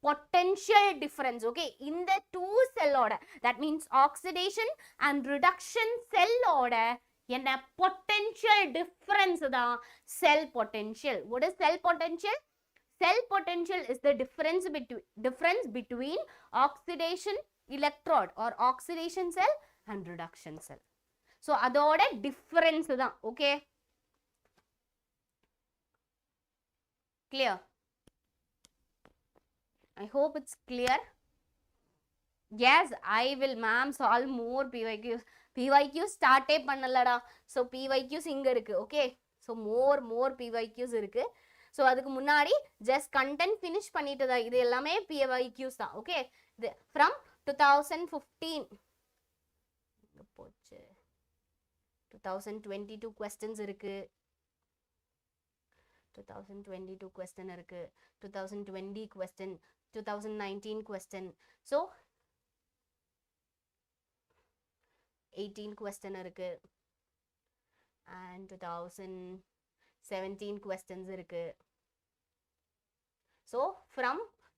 potential difference. Okay, in the two cell order, that means oxidation and reduction cell order, என்ன potential difference தான் cell potential. What is cell potential? Cell potential is the difference between oxidation electrode or oxidation cell and reduction cell. So அதோட difference தான். Okay, clear? I hope it's clear. Yes, I will ma'am solve more PYQs. PYQs start பண்ணலடா. So PYQs இங்க இருக்கு. Okay, so more PYQs இருக்கு. So அதுக்கு முன்னாடி just content finish பண்ணிட்டு தான். இது எல்லாமே PYQs தான். Okay, from 2015 போச்சு 2022 questions இருக்கு. 2022 question இருக்கு, 2020 question, 2019 question. So 18 question இருக்கு and 2017 questions இருக்கு. So from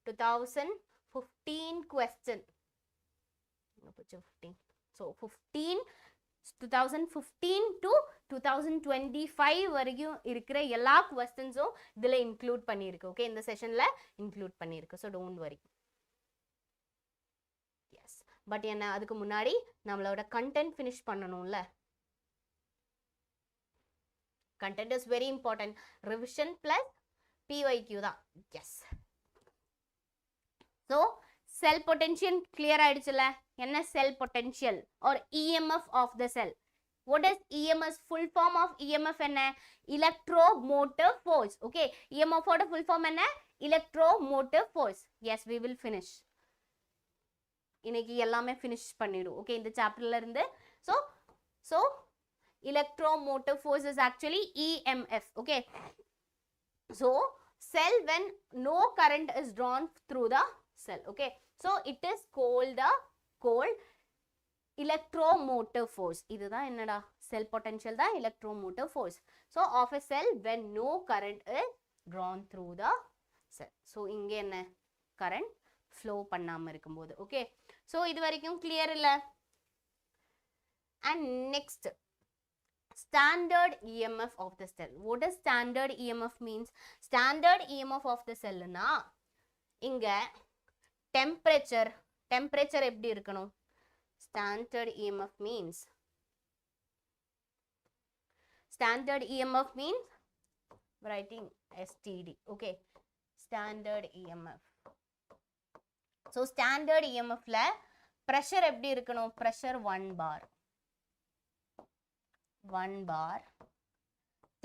2015 question, so 2015 to 2025 வரைக்கும் இருக்கிற எல்லா questions-உம் இதில் include பண்ணியிருக்கு. Okay, இந்த செஷனில் include பண்ணியிருக்கு. So don't worry. Yes, but என்ன அதுக்கு முன்னாடி நம்மளோட content finish பண்ணணும்ல. Content is very important. Revision plus PYQ தான். Yes. So cell potential clear ஆயிடுச்சுல. என்ன cell potential or EMF of the cell? What is EMF? Full form of EMF என்ன? Electromotive force. Okay, EMF ஓட full form என்ன? Electromotive force. Yes, we will finish. இன்னைக்கு எல்லாமே finish பண்ணிடும். Okay, இந்த chapterல இருந்து. So electromotive force is actually EMF. Okay, so cell when no current is drawn through the cell. Okay, so it is called electromotive force. இதுதான் என்னடா cell potential தான் electromotive force. So of a cell when no current is drawn through the cell. So இங்க என்ன current flow பண்ணாம இருக்கும்போது. Okay, so இது வரைக்கும் clear இல்ல? And next, standard EMF of the cell. What does standard EMF means? Standard EMF of the cell na இங்க temperature எப்படி இருக்கணும்? Standard EMF means writing STD. Okay, standard EMF. So standard EMF ல pressure எப்படி இருக்கணும்? Pressure 1 bar.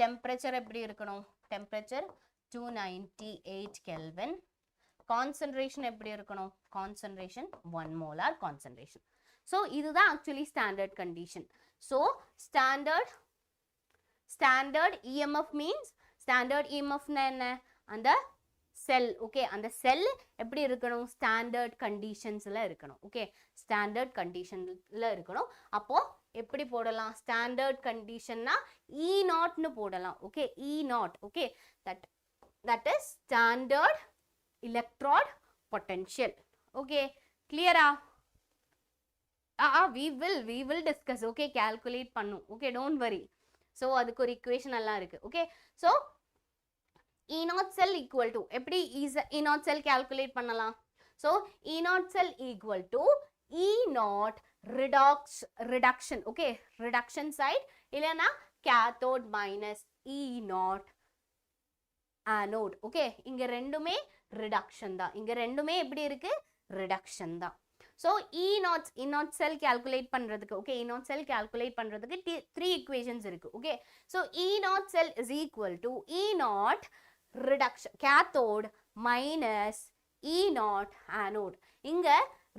Temperature எப்படி இருக்கணும்? Temperature 298 Kelvin. Concentration எப்படி இருக்கணும்? Concentration 1 molar concentration. So இதுதான் actually standard condition. So standard EMF means, standard EMF னா என்ன? அந்த cell. Okay, அந்த cell எப்படி இருக்கணும்? Standard conditionsல இருக்கணும். Okay, standard conditionல இருக்கணும். அப்போ எப்படி போடலாம்? Standard conditionனா E0 னு போடலாம். Okay, E0. Okay, that is standard electrode potential. Okay, clear ah? We will discuss. Okay, calculate பண்ணும். Okay, don't worry. So அதுக்கு ஒரு equation எல்லாம் இருக்கு. Okay, so E0 cell equal to, எப்படி E0 cell calculate பண்ணலாம்? So E0 cell equal to E0 reduction. Okay, reduction side இல்லனா cathode minus E0 anode. Okay, இங்க ரெண்டுமே reduction தான். இங்க ரெண்டுமே எப்படி இருக்கு? reduction தான். So E0 cell calculate பண்றதுக்கு, okay, E0 cell calculate பண்றதுக்கு 3 equations இருக்கு. Okay, so E0 cell is equal to E0 reduction cathode minus E0 anode. இங்க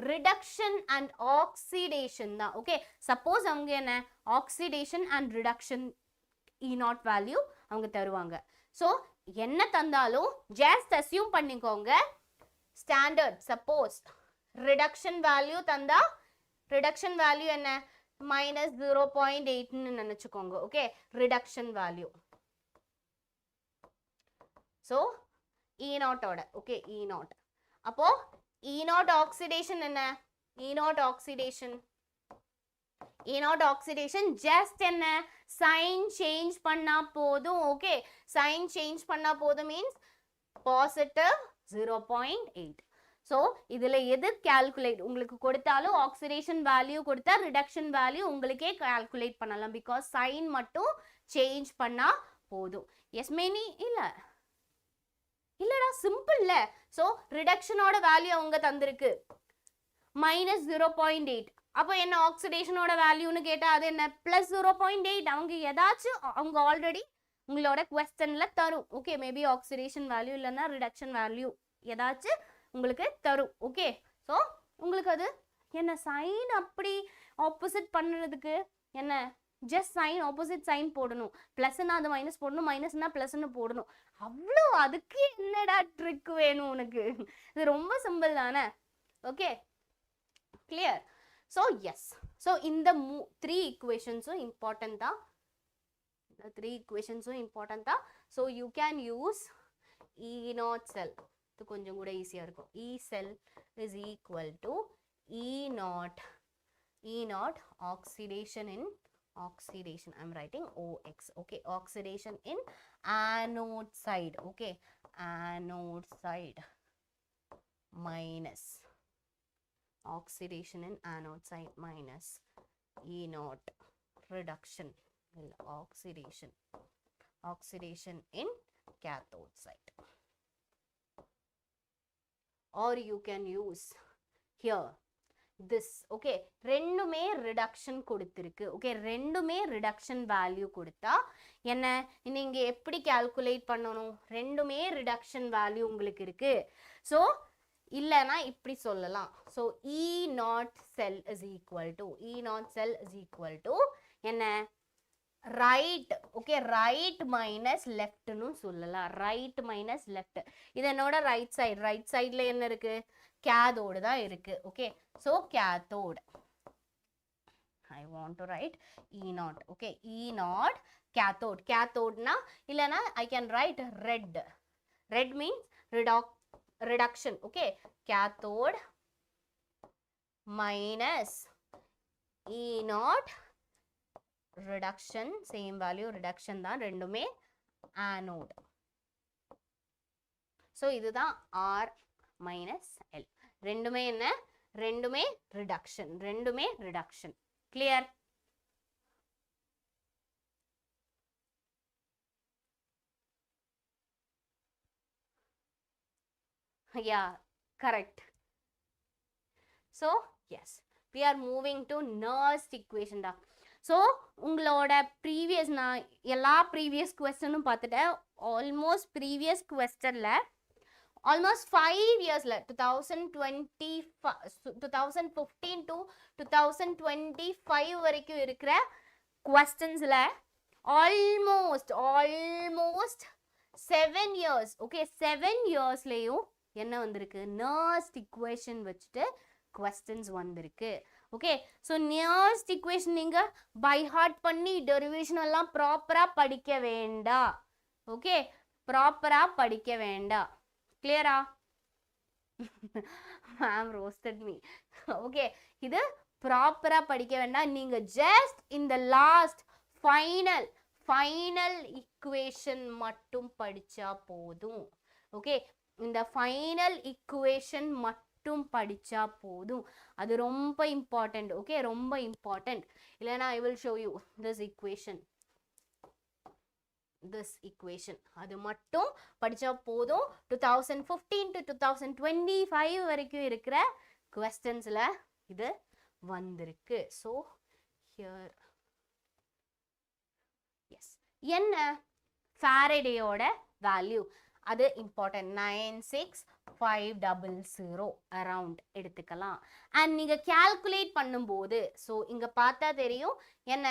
reduction and oxidation தான். Okay, suppose அவங்க என்ன oxidation and reduction E0 value அவங்க தருவாங்க. So என்ன தந்தாலும் just assume பண்ணிக்கோங்க standard. Suppose reduction value தந்தா reduction value என்ன minus 0.8 ன்னு நினைச்சுக்கோங்க. Okay, reduction value. So E0 ஓட, okay, E0. அப்போ E0 ஆக்சிடேஷன் என்ன? E0 ஆக்சிடேஷன் just என்ன? சைன் சேஞ்ச் பண்ணா போதும். ஓகே, சைன் சேஞ்ச் பண்ணா போதும் மீன்ஸ் பாசிட்டிவ் 0.8. ஸோ இதில் எது கால்குலேட் உங்களுக்கு கொடுத்தாலும் ஆக்சிடேஷன் வேல்யூ கொடுத்தா ரிடக்ஷன் வேல்யூ உங்களுக்கே கால்குலேட் பண்ணலாம். பிகாஸ் சைன் மட்டும் சேஞ்ச் பண்ணா போதும். எஸ் மேனி இல்லடா சிம்பிள்ல. ஸோ ரிடக்ஷனோட வேல்யூ அவங்க தந்திருக்கு -0.8. அப்போ என்ன ஆக்சிடேஷனோட வேல்யூன்னு கேட்டால் அது என்ன +0.8. அவங்க ஏதாச்சும் அவங்க ஆல்ரெடி உங்களோட குவெஸ்டன்ல தரும். ஓகே, மேபி ஆக்சிடேஷன் வேல்யூ இல்லைன்னா ரிடக்ஷன் வேல்யூ ஏதாச்சும் உங்களுக்கு தரும். ஓகே, ஸோ உங்களுக்கு அது என்ன சைன் அப்படி ஆப்போசிட் பண்ணுறதுக்கு என்ன ஜஸ்ட் சைன் ஆப்போசிட் சைன் போடணும். ப்ளஸ்னா அது மைனஸ் போடணும், மைனஸ்னா ப்ளஸ்ன்னு போடணும். அவ்வளோ, அதுக்கு என்னடா ட்ரிக் வேணும் உனக்கு? இது ரொம்ப சிம்பிள் தானே. Okay, clear? So yes, so இந்த 3 ஈக்குவேஷன்ஸும் இம்பார்ட்டன்ட் தான். இந்த 3 ஈக்குவேஷன்ஸும் இம்பார்ட்டன்ட் தான். So you can use E0 cell. இது கொஞ்சம் கூட ஈஸியாக இருக்கும். E cell is equal to E0 oxidation in oxidation. I'm writing OX. Okay, oxidation in anode side. Okay, anode side minus oxidation in anode side minus E0 reduction will oxidation in cathode side. Or you can use here this. Okay, ரெண்டுமே reduction கொடுத்திருக்கு. Okay, ரெண்டுமே reduction value கொடுத்தா என்ன நீங்க எப்படி calculate பண்ணணும்? ரெண்டுமே reduction value உங்களுக்கு இருக்கு. ஸோ இல்லைன்னா இப்படி சொல்லலாம். So E0 cell is equal to என்ன ரைட். ஓகே, ரைட் மைனஸ் லெஃப்ட்னு சொல்லலாம். Right minus left. இதனோட ரைட் சைடில் என்ன இருக்கு? கேத்தோடு தான் இருக்கு. Okay, so cathode. I want to write E0. Okay, E0 cathode. Cathodeனா இல்லைனா I can write red. Red means reduction. Okay, cathode minus E0 reduction, same value reduction தான் ரெண்டுமே anode. So இதுதான் R minus L. ரெண்டுமே என்ன? ரெண்டுமே reduction. Clear? Yeah, correct. So yes, we are moving to Nernst equation da. So உங்களோட previous நான் எல்லா previous questionும் பார்த்துட்டேன். almost previous questionல almost 5 yearsல 2015 to 2025 வரைக்கும் இருக்கிற questionsல almost 7 years. Okay, 7 yearsலயும் என்ன வந்திருக்கு? Nernst equation வச்சுட்டு questions வந்திருக்கு. ஓகே, ஸோ Nernst equation நீங்க பை ஹார்ட் பண்ணி டெரிவேஷன் எல்லாம் ப்ராப்பரா படிக்க வேண்டாம். ஓகே, ப்ராப்பரா படிக்க வேண்டாம். கிளியரா? Ma'am roasted me. ஓகே, இது ப்ராப்பரா படிக்க வேண்டாம். நீங்க ஜஸ்ட் இந்த லாஸ்ட் ஃபைனல் ஈக்குவேஷன் மட்டும் படிச்சா போதும். ஓகே, இந்த ஃபைனல் ஈக்குவேஷன் மட்டும் படிச்சா போதும். அது ரொம்ப இம்பார்ட்டன்ட். ஓகே, ரொம்ப இம்பார்ட்டன்ட். இல்லைனா ஐ will show you this equation அது மட்டும் படிச்சா போதும். 2015 to 2025 வரைக்கும் இருக்கிற questions-ல இது வந்திருக்கு. ஸோ ஹியர் எஸ் என்ன ஃபாரடேயோட வேல்யூ அது இம்பார்ட்டன்ட். 96500 அரவுண்ட் எடுத்துக்கலாம். அண்ட் நீங்க கால்குலேட் பண்ணும்போது ஸோ இங்க பார்த்தா தெரியும் என்ன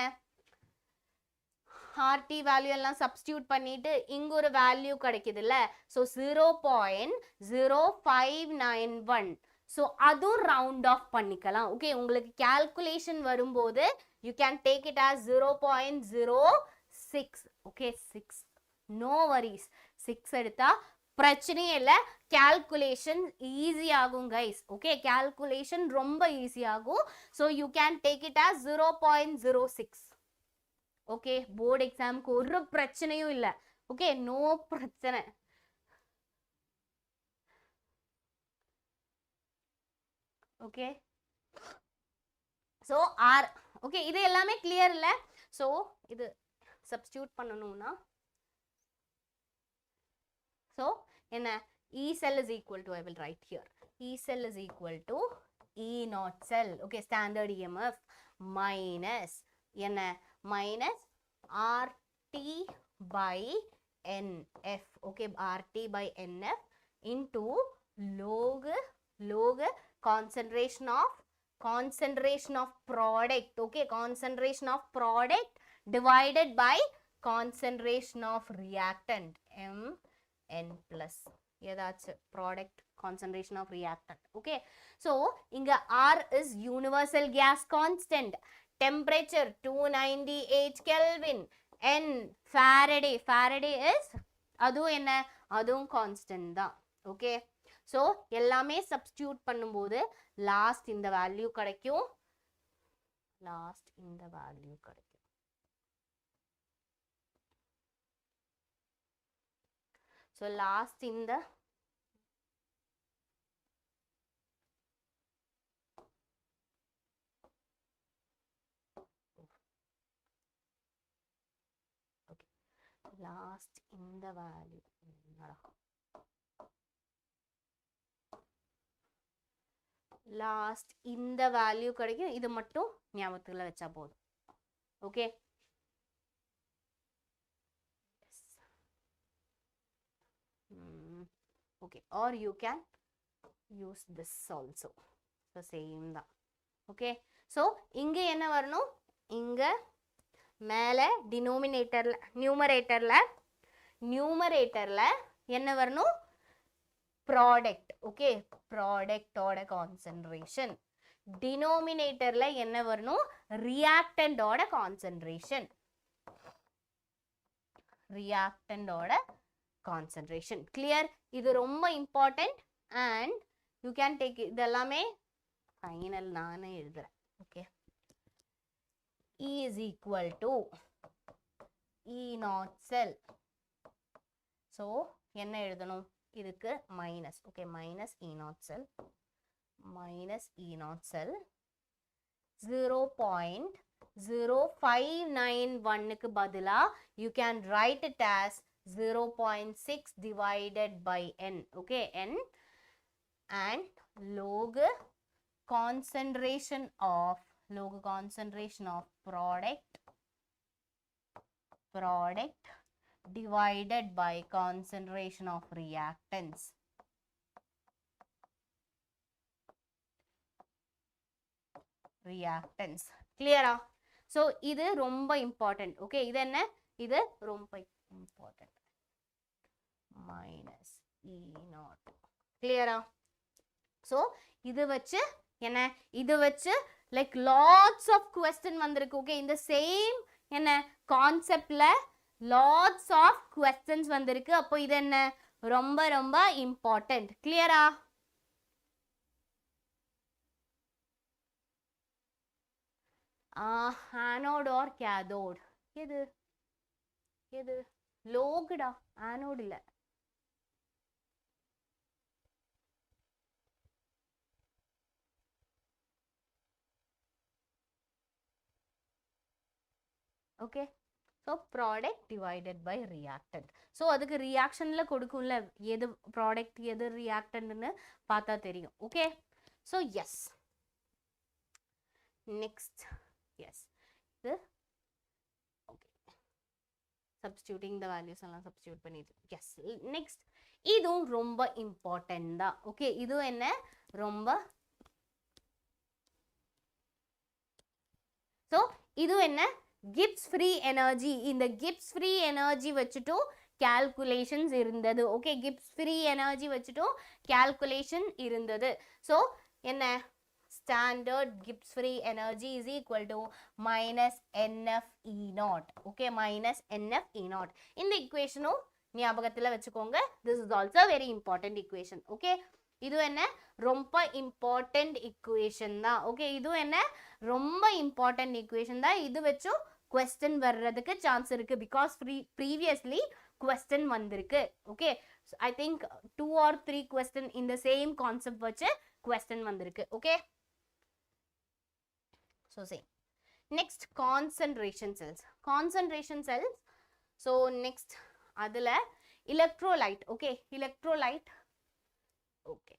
RT வேல்யூ எல்லாம் சப்ஸ்டியூட் பண்ணிட்டு இங்க ஒரு வேல்யூ கிடைக்குதுல்ல. ஸோ 0.0591. ஸோ அதுவும் ரவுண்ட் ஆஃப் பண்ணிக்கலாம். ஓகே, உங்களுக்கு கால்குலேஷன் வரும்போது you can take it as 0.06. Okay, 6 no worries. 6 எடுத்தா பிரச்சனையே இல்லை, calculation easy ஆகும் guys. Okay, calculation ரொம்ப easy ஆகும். So you can take it as 0.06. Okay, board exam க்கு ஒரு பிரச்சனையும் இல்லை. Okay, no பிரச்சனை. Okay, so R. Okay, இது எல்லாமே clear இல்லை? So இது substitute பண்ணணும்னா, so என்ன, E cell is equal to, I will write here, E cell is equal to E naught cell, okay, standard EMF minus என்ன, minus RT by NF, okay, RT by NF into log concentration of product, okay, concentration of product divided by concentration of reactant, Mn plus ஏதாச்சு product concentration of reactant. Okay, so இங்க R is universal gas constant, temperature 298 Kelvin, N Faraday is அதுவும் என்ன, அதுவும் constant தான். Okay, so எல்லாமே substitute பண்ணும்போது last இந்த value கிடைக்கும், so last இந்த last இந்த value லாஸ்ட் இந்த வேல்யூ கிடைக்கும். இது மட்டும் ஞாபகத்துல வச்சா போதும். Okay, okay, or you can use this also, so same தான். okay, so இங்க என்ன வரணும், இங்க மேல டினோமினேட்டர்ல நியூமரேட்டர்ல என்ன வரணும், ப்ராடக்ட். ஓகே, ப்ராடக்டோட கான்சென்ட்ரேஷன். டினோமினேட்டர்ல என்ன வரணும், ரியாக்டண்டோட கான்சென்ட்ரேஷன். கிளியர்? இது ரொம்ப important and you can take இது எல்லாமே ஃபைனல் நானே எழுதுறேன். Okay, E is equal to E naught cell. So என்ன எழுதணும், இதுக்கு minus. Okay, minus E naught cell 0.0591க்கு பதிலா you can write it as 0.6 divided by n. Okay, n and log concentration of product divided by concentration of reactants. Clear-ஆ? So இது ரொம்ப important. Okay, இது என்ன, இது ரொம்ப important. minus E naught. Clear-ஆ? So இது வச்சு என்ன, இது வச்சு like lots of question வந்திருக்கு. Okay, இந்த same என்ன கான்செப்ட்ல lots of questions வந்திருக்கு. அப்போ இது என்ன, ரொம்ப ரொம்ப important. Clear-ஆ? anode or cathode, எது லோகுடா, anode இல்ல. Okay, so product divided by reactant. So அதுக்கு ரியாக்ஷனில் கொடுக்கும்ல, எது ப்ராடக்ட் எது ரியாக்டன்ட்னு பார்த்தா தெரியும். Okay, so yes, next yes இது ஓகே, சப்ஸ்டியூட்டிங் த வேல்யூஸ் எல்லாம் சப்ஸ்டியூட் பண்ணிட்டு எஸ். நெக்ஸ்ட் இதுவும் ரொம்ப இம்பார்ட்டன்ட் தான். ஓகே, இதுவும் என்ன ரொம்ப, ஸோ இதுவும் என்ன, Gibbs free energy. இந்த Gibbs free energy வச்சுட்டும் calculations இருந்தது. Okay, Gibbs free energy வச்சுட்டும் calculation இருந்தது. ஸோ என்ன, standard Gibbs free energy is equal to minus NF E naught. Okay, minus NF E naught. இந்த equationும் ஞாபகத்துல வச்சுக்கோங்க. This is also very important equation. Okay, இது என்ன ரொம்ப important equation தான். Okay, இது என்ன ரொம்ப important equation தான். இது வச்சும் question வர்றதுக்கு chance இருக்கு because previously question வந்திருக்கு. Okay, so I think 2 or 3 question in the same concept வச்சு question வந்திருக்கு. Okay, so say next concentration cells. Concentration cells, so next அதுல electrolyte. Okay, electrolyte. Okay,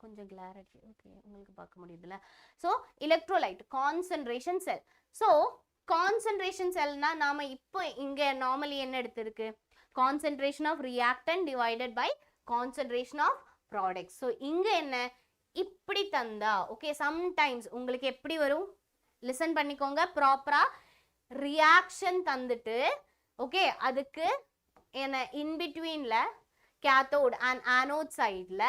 கொஞ்சம் clarity. Okay, உங்களுக்கு பார்க்க முடியுதுல. So electrolyte concentration cell. So concentration cell னா நாம இப்போ இங்க normally என்ன எடுத்திருக்கு, concentration of reactant divided by concentration of products. So இங்க என்ன இப்படி தந்தா, okay, sometimes உங்களுக்கு எப்படி வரும், listen பண்ணிக்கோங்க ப்ராப்பரா. reaction தந்துட்டு okay, அதுக்கு என்ன in betweenல cathode and anode sideல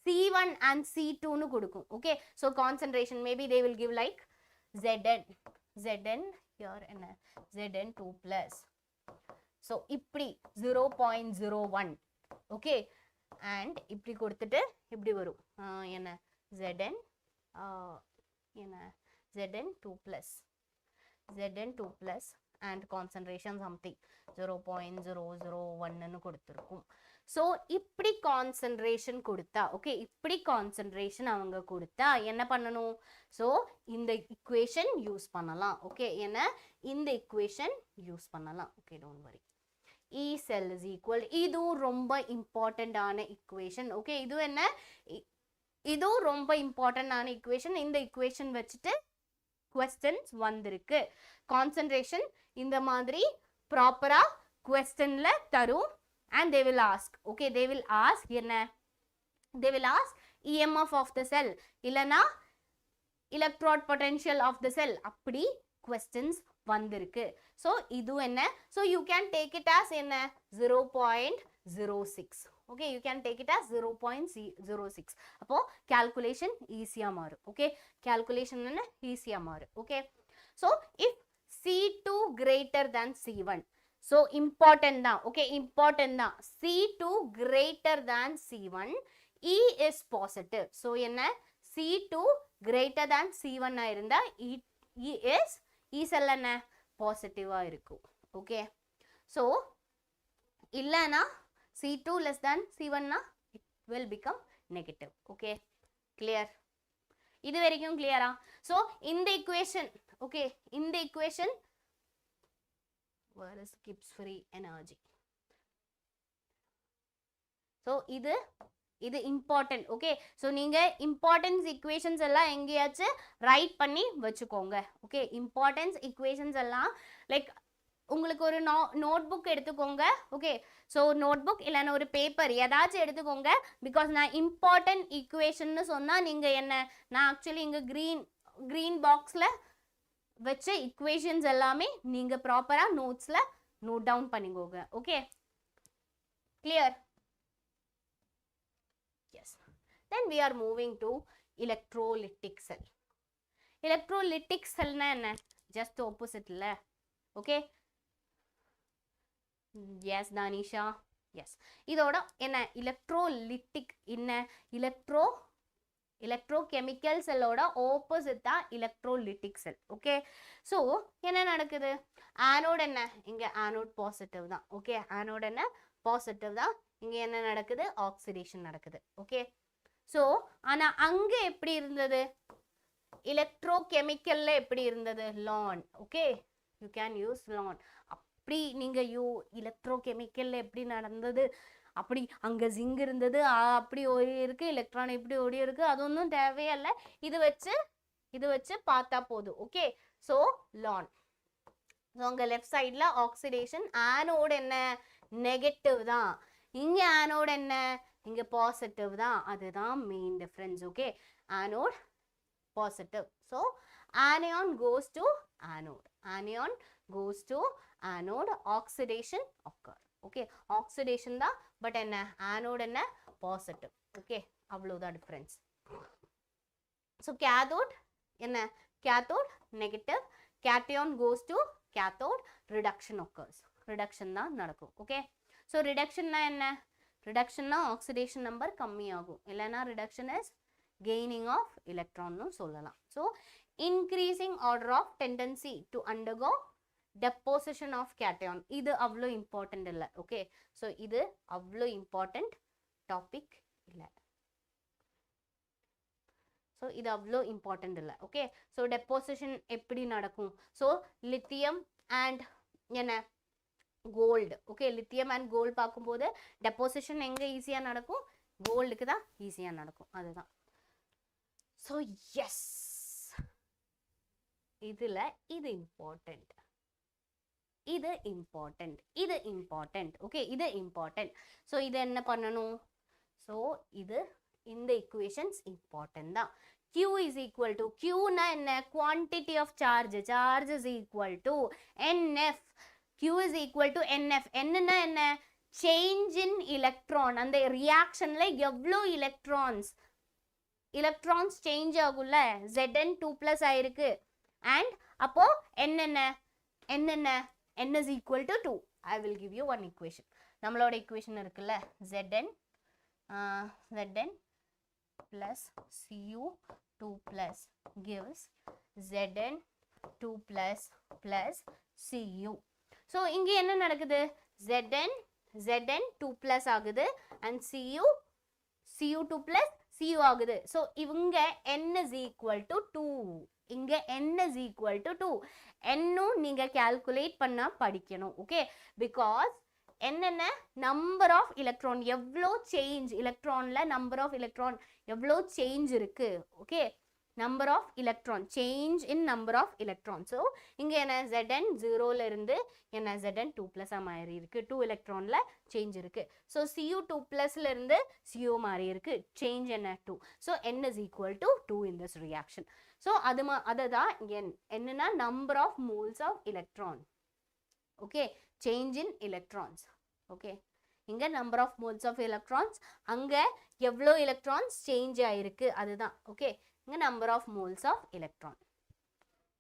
C1 and C2 னு கொடுக்கும். Okay, so concentration maybe they will give like Zn here என்ன Zn2 plus. So இப்படி 0.01. okay, and இப்படி கொடுத்துட்டு இப்படி வரும் என்ன Zn என்ன Zn2 plus and concentration something 0.001 னு கொடுத்திருக்கும். so இப்படி concentration கொடுத்தா, okay, இப்படி concentration அவங்க கொடுத்தா என்ன பண்ணணும், so இந்த equation யூஸ் பண்ணலாம். okay, என்ன இந்த equation யூஸ் பண்ணலாம். okay, don't worry. E cell is equal, இது ரொம்ப important ஆன equation. okay, இது என்ன, இது ரொம்ப important ஆன equation. இந்த equation வச்சுட்டு questions வந்திருக்கு. concentration இந்த மாதிரி ப்ராப்பரா questionல தரும் and they will ask. okay, they will ask என்ன, they will ask EMF of the cell இல்லனா electrode potential of the cell. அப்படி questions வந்திருக்கு. so இது என்ன, so you can take it as என்ன 0.06. okay, you can take it as 0.06. அப்போ calculation ஈஸியா மாறும். okay, calculation என்ன ஈஸியா மாறும். okay, so if C2 greater than C1, so important தான். okay, important தான். C2 greater than C1, E is positive. so என்ன C2 greater than C1 ஆ இருந்தா E is E cell என்ன பாசிட்டிவா இருக்கும். okay, so இல்லனா C2 less than C1 na it will become negative. okay, clear, இது வரைக்கும் clear ஆ. so இந்த equation, okay, இந்த equation where is Gibbs free energy. so இது important. okay, so நீங்க importance equations எல்லாம் எங்கயாச்சு write பண்ணி வச்சுக்கோங்க. okay, importance equations எல்லாம் like உங்களுக்கு ஒரு நோட்புக் எடுத்துக்கோங்க. ஓகே, ஸோ நோட்புக் இல்லைன்னா ஒரு பேப்பர் ஏதாச்சும் எடுத்துக்கோங்க. பிகாஸ் நான் இம்பார்ட்டன்ட் ஈக்குவேஷன்னு சொன்னால் நீங்கள் என்ன, நான் ஆக்சுவலி இங்கே க்ரீன் பாக்ஸில் வச்ச ஈக்குவேஷன்ஸ் எல்லாமே நீங்கள் ப்ராப்பராக நோட்ஸில் நோட் டவுன் பண்ணிக்கோங்க. Okay, clear? Yes. Then we are moving to electrolytic cell. Electrolytic செல்னா என்ன? ஜஸ்ட் ஆப்போசிட் இல்லை. Okay, yes Danisha, yes. இதோட என்ன எலக்ட்ரோலிட்டிக், என்ன electrochemical செல்லோட ஆப்போசிட் தான் எலக்ட்ரோலிட்டிக் செல். ஓகே, ஸோ என்ன நடக்குது, ஆனோட் என்ன, இங்கே ஆனோட் பாசிட்டிவ் தான். ஓகே, ஆனோட் என்ன பாசிட்டிவ் தான், இங்கே என்ன நடக்குது, ஆக்சிடேஷன் நடக்குது. ஓகே, ஸோ ஆனால் அங்கே எப்படி இருந்தது, எலக்ட்ரோகெமிக்கல்ல எப்படி இருந்தது, லான். ஓகே, யூ கேன் யூஸ் லான். அப்படி நீங்கள் எலக்ட்ரோகெமிக்கல்ல எப்படி நடந்தது, அப்படி அங்கே ஜிங்க் இருந்தது, அப்படி ஓடி இருக்கு, எலக்ட்ரான் இப்படி ஓடி இருக்கு, அது ஒன்றும் தேவையில்லை. இது வச்சு பார்த்தா போதும். ஓகே, ஸோ லான். ஸோ அங்கே லெஃப்ட் சைடில் ஆக்சிடேஷன், ஆனோடு என்ன நெகட்டிவ் தான், இங்கே ஆனோடு என்ன இங்கே பாசிட்டிவ் தான். அதுதான் main difference. Okay, anode positive. So anion goes to anode, anion goes to anode, oxidation occur. Okay, oxidation தான், பட் என்ன anode என்ன பாசிட்டிவ். ஓகே, அவ்வளவுதான் டிஃபரன்ஸ். ஸோ கேத்தோட் என்ன, cathode negative, cation goes to cathode, reduction occurs, reduction தான் நடக்கும். Okay, So reduction na enna? Reduction na oxidation number kammi agum. Illana reduction is gaining of electron nu sollalam. So increasing order of tendency to undergo deposition of cation. Idu avlo important illa. Okay. So idu avlo important topic illa. So இது அவ்வளோ important இல்லை. Okay, so deposition எப்படி நடக்கும்? So lithium and என்ன gold. Okay, lithium and gold பார்க்கும்போது deposition எங்கே ஈஸியாக நடக்கும்? கோல்டுக்கு தான் ஈஸியாக நடக்கும். அதுதான். ஸோ எஸ், இதில் இது இம்பார்ட்டன்ட், இது இம்பார்ட்டன்ட், இது இம்பார்ட்டன்ட். ஓகே, இது இம்பார்ட்டன்ட். ஸோ இது என்ன பண்ணணும்? ஸோ இது இந்த equations important தான். Q is equal to, Q na enna? Quantity of charge. Charge is equal to NF. Q is equal to NF. N na enna? Change in electron. And the reaction la evlo electrons change agulla. Zn 2 plus ஆயிருக்கு. And அப்போ N enna? N enna? N is equal to 2. I will give you one equation. நம்மளோட equation இருக்குல்ல, Zn plus Cu2 plus gives Zn 2 plus Cu. So இங்கே என்ன நடக்குது? Zn 2 plus ஆகுது and Cu2 plus Cu ஆகுது. So இவங்க N is equal to 2. இங்க N is equal to 2. N-ம் நீங்க calculate பண்ணா படிக்கணும். Okay, because என்னென்ன நம்பர் ஆஃப் எலக்ட்ரான், எவ்வளோ சேஞ்ச் எலக்ட்ரான்ல நம்பர் ஆஃப் எலக்ட்ரான் எவ்வளோ சேஞ்ச் இருக்கு. Okay, number of electron, change in number of electron. So இங்கே என்ன Zn 0ல இருந்து என்ன Zn 2 plus மாறி இருக்கு, 2 எலக்ட்ரான்ல சேஞ்ச் இருக்கு. ஸோ Cu2 plusல இருந்து Cu மாறி இருக்கு, சேஞ்ச் என்ன 2. So N is equal to 2 in this reaction. So அதுதான் என்னன்னா number of moles of electron. Okay, change in electrons. Okay, இங்க number of moles of electrons, அங்க எவ்வளோ electrons change ஆயிருக்கு அதுதான். Okay, இங்க number of moles of electron.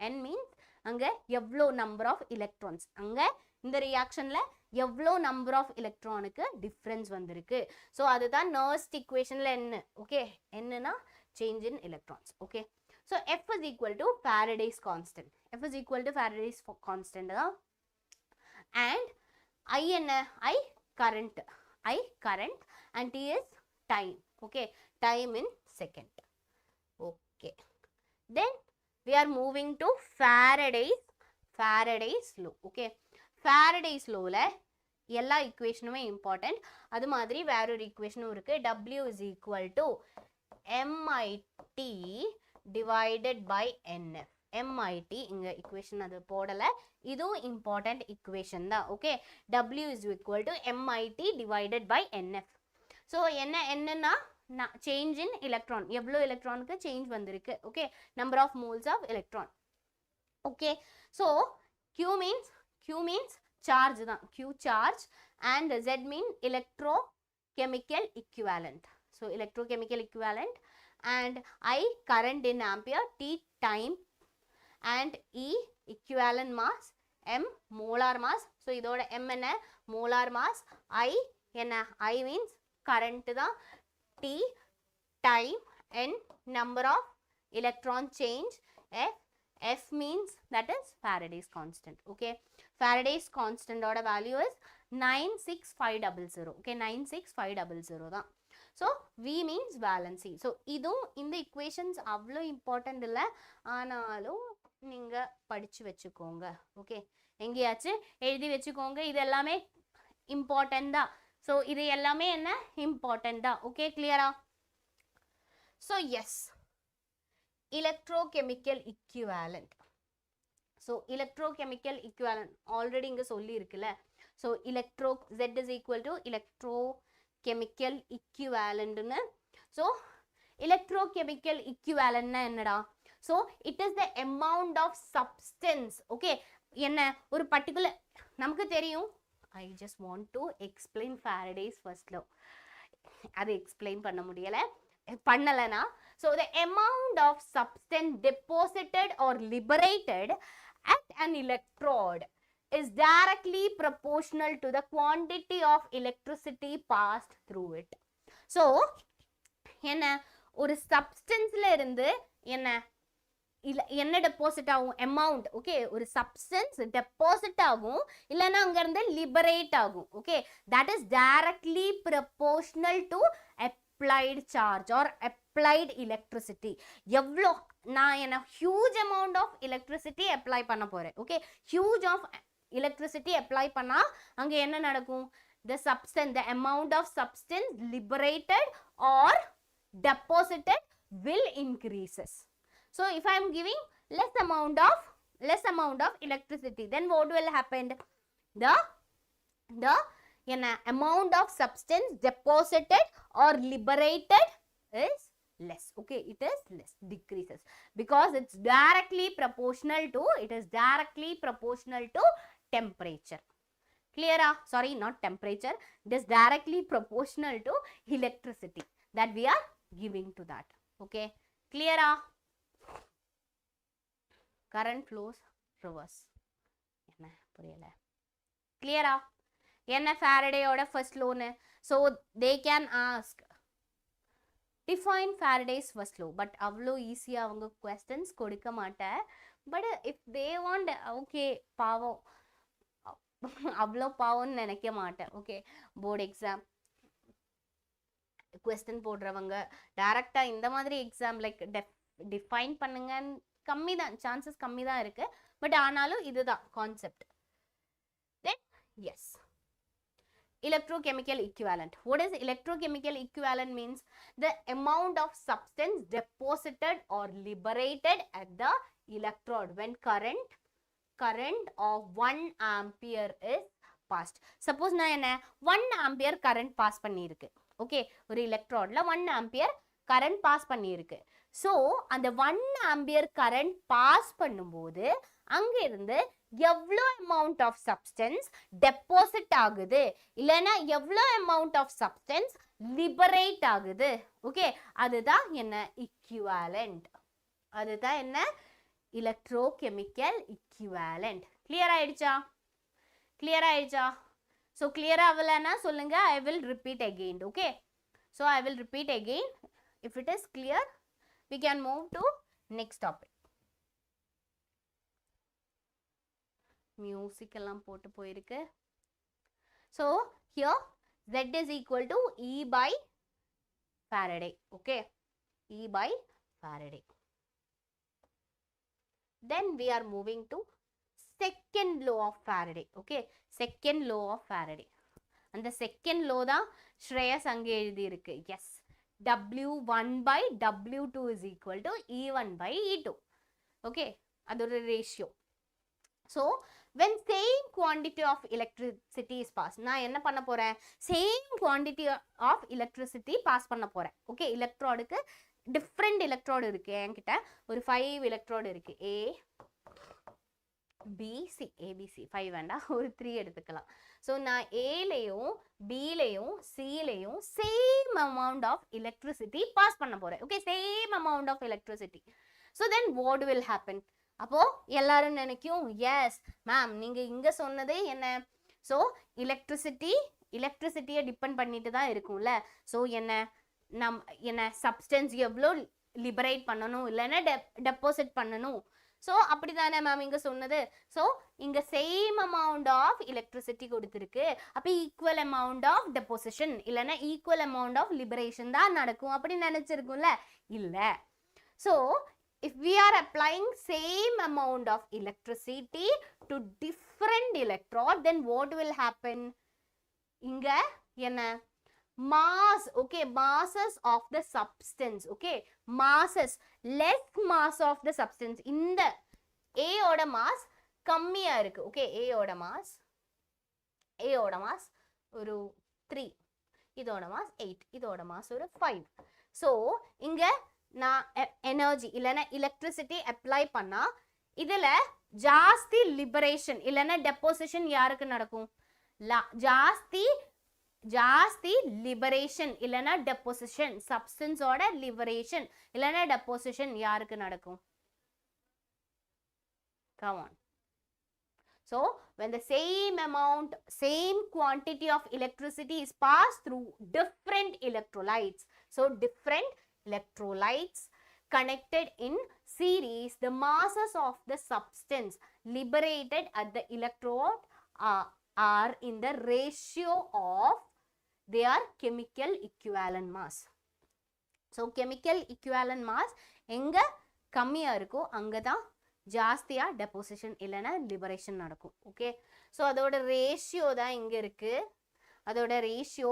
N means அங்க எவ்வளோ number of electrons, அங்க இந்த reactionல எவ்வளோ number of electronக்கு difference வந்திருக்கு. So அதுதான் Nernst equationல N. Okay, N னா change in electrons. Okay, so F is equal to Faraday's constant. F is equal to Faraday's constant தான். And I என்ன? I current and T is time. Okay, time in second. Okay, then we are moving to Faraday's law. Okay, Faraday's law ல எல்லா equationுமே important. அது மாதிரி வேற ஒரு equationும் இருக்கு. W is equal to MIT divided by NF. MIT இங்க equation அது போடல, இதுவும் important equation தான். Okay, W is equal to MIT divided by NF. So என்னன்னா change in electron, எவ்வளோ electronக்கு change வந்திருக்கு. Okay, number of moles of electron. Okay, so Q means charge தான், Q charge, and Z mean electrochemical equivalent. So electrochemical equivalent, and I current in ampere, T time, and E equivalent mass, M molar mass. So இதோட M என்ன? molar mass. I என்ன? I means current தான், T time, and number of electron change, F means that is Faraday's constant. Okay, Faraday's constant ஓட value is 96500. Okay, 96500 தான். So V means valency. So இதுவும் இந்த equations அவ்வளோ important இல்லை, ஆனாலும் நீங்க படிச்சு வச்சுக்கோங்க. ஓகே, எங்கேயாச்சும் எழுதி வச்சுக்கோங்க, இது எல்லாமே இம்பார்ட்டன்ட் தான். ஸோ இது எல்லாமே என்ன? இம்பார்ட்டன்ட் தான். ஓகே, கிளியரா? So yes, electrochemical equivalent. So electrochemical equivalent already இங்கே சொல்லி இருக்குல்ல. So Z is equal to electrochemical equivalentன்னு. ஸோ electrochemical equivalentனா என்னடா? So it is the amount of substance. Okay, என்ன ஒரு particular நமக்கு தெரியும். I just want to explain Faraday's first law. அது explain பண்ணலனா, so the amount of substance deposited or liberated at an electrode is directly proportional to the quantity of electricity passed through it. So என்ன ஒரு சப்ஸ்டன்ஸ்ல இருந்து என்ன deposit ஆகும் amount. Okay, ஒரு substance deposit ஆகும், இல்லைன்னா அங்க இருந்து லிபரேட் ஆகும். Okay, that is directly proportional to applied charge or applied electricity. எவ்வளோ நான் huge amount of electricity apply பண்ண போறேன். Okay, huge of electricity apply பண்ணா அங்க என்ன நடக்கும்? The substance, the amount of substance liberated or deposited will increases. So if I am giving less amount of electricity, then what will happen? The amount of substance deposited or liberated is less. Okay, it is less, decreases, because it's directly proportional to temperature. Clear? Sorry, not temperature. It is directly proportional to electricity that we are giving to that. Okay, clear? Current flows reverse. என்ன புரியல? Clear? என்ன Faraday ஓட first law னு? So they can ask define Faraday's first law, but அவ்வளோ ஈஸியா அவங்க questions கொடுக்க மாட்டேன். But if they want, okay, பாவம் அவ்வளோ பாவம்னு நினைக்க மாட்டேன். ஓகே, போர்டு எக்ஸாம் கொஸ்டின் போடுறவங்க டைரக்டா இந்த மாதிரி எக்ஸாம் லைக் டிஃபைன் பண்ணுங்க கம்மி தான், சான்சஸ் கம்மி தான் இருக்கு. பட் ஆனாலும் இதுதான் concept. Then yes, electrochemical equivalent. What is electrochemical equivalent means? The amount of substance deposited or liberated at the electrode when current of 1 ampere is passed. Suppose நான் என்ன 1 ampere current pass பண்ணியிருக்கு. Okay, ஒரு electrodeல 1 ampere current pass பண்ணியிருக்கு. So அந்த 1 ampere current pass பண்ணும்போது அங்க இருந்து எவ்வளோ amount of substance deposit ஆகுது, இல்லைன்னா எவ்வளோ amount of substance liberate ஆகுது. ஓகே, அதுதான் என்ன equivalent. அதுதான் என்ன electrochemical equivalent. Clear ஆயிடுச்சா? Clear ஆயிடுச்சா? So clear ஆகலன்னா சொல்லுங்க, I will repeat again. Okay, so I will repeat again. If it is clear, we can move to next topic. Music எல்லாம் போட்டு போயிருக்கு. So here Z is equal to E by Faraday. Okay, E by Faraday. Then we are moving to second law of Faraday. Okay, second law of Faraday. And the second law தான் ஸ்ரேயஸ் அங்கே எழுதி இருக்கு. Yes, W1 by W2 is equal to E1 by E2. Okay, அது ஒரு ratio. So when same quantity of electricity is passed, நான் என்ன பண்ண போறேன்? same quantity of electricity pass பண்ண போறேன். Okay, electrodeக்கு different electrode இருக்கு என்கிட்ட. ஒரு 5 electrode இருக்கு. A B C ABC 5 வேண்டாம், ஒரு 3 எடுத்துக்கலாம். ஸோ நான் ஏலையும் பிலையும் சிலையும் same amount of electricity pass பண்ண போறேன். Okay, same amount of electricity. So then what will happen? அப்போ எல்லாரும் நினைக்கும், எஸ் மேம் நீங்க இங்க சொன்னதே என்ன? ஸோ எலக்ட்ரிசிட்டியை டிபெண்ட் பண்ணிட்டு தான் இருக்கும்ல. ஸோ என்ன சப்ஸ்டன்ஸ் எவ்வளோ லிபரேட் பண்ணணும், இல்லைன்னா டெபாசிட் பண்ணணும். ஸோ அப்படி தானே மேம் இங்கே சொன்னது. ஸோ இங்கே சேம் அமௌண்ட் ஆஃப் எலக்ட்ரிசிட்டி கொடுத்துருக்கு. அப்போ ஈக்குவல் அமௌண்ட் ஆஃப் டெபோசிஷன் இல்லைன்னா ஈக்குவல் அமௌண்ட் ஆஃப் லிபரேஷன் தான் நடக்கும் அப்படி நினச்சிருக்கும்ல. இல்லை. So if we are applying same amount of electricity to different electrode, then what will happen? இங்க என்ன mass, okay, masses of the substance, okay, masses, less mass of the substance. இந்த A ஓட mass கம்மியா இருக்கு. okay, A ஓட mass ஒரு 3, இதோட mass 8, இதோட mass ஒரு 5. so இங்க நான் எனர்ஜி இல்லைன்னா எலக்ட்ரிசிட்டி அப்ளை பண்ணா இதுல ஜாஸ்தி லிபரேஷன் இல்லைன்னா டெபோசிஷன் யாருக்கு நடக்கும்? ஜாஸ்தி லிபரேஷன் இல்லைன்னா டெபோசிஷன், சப்ஸ்டன்ஸோட லிபரேஷன் இல்லைன்னா டெபோசிஷன் யாருக்கு நடக்கும்? Come on. So when the same amount, same quantity of electricity is passed through different electrolytes, so different electrolytes connected in series, the masses of the substance liberated at the electrode are in the ratio of their chemical equivalent mass. So chemical equivalent mass enga kammiya irukko anga da ஜாஸ்தியா deposition இல்லைன்னா liberation நடக்கும். Okay, so அதோட ratio தான் இங்கே இருக்கு. அதோட ratio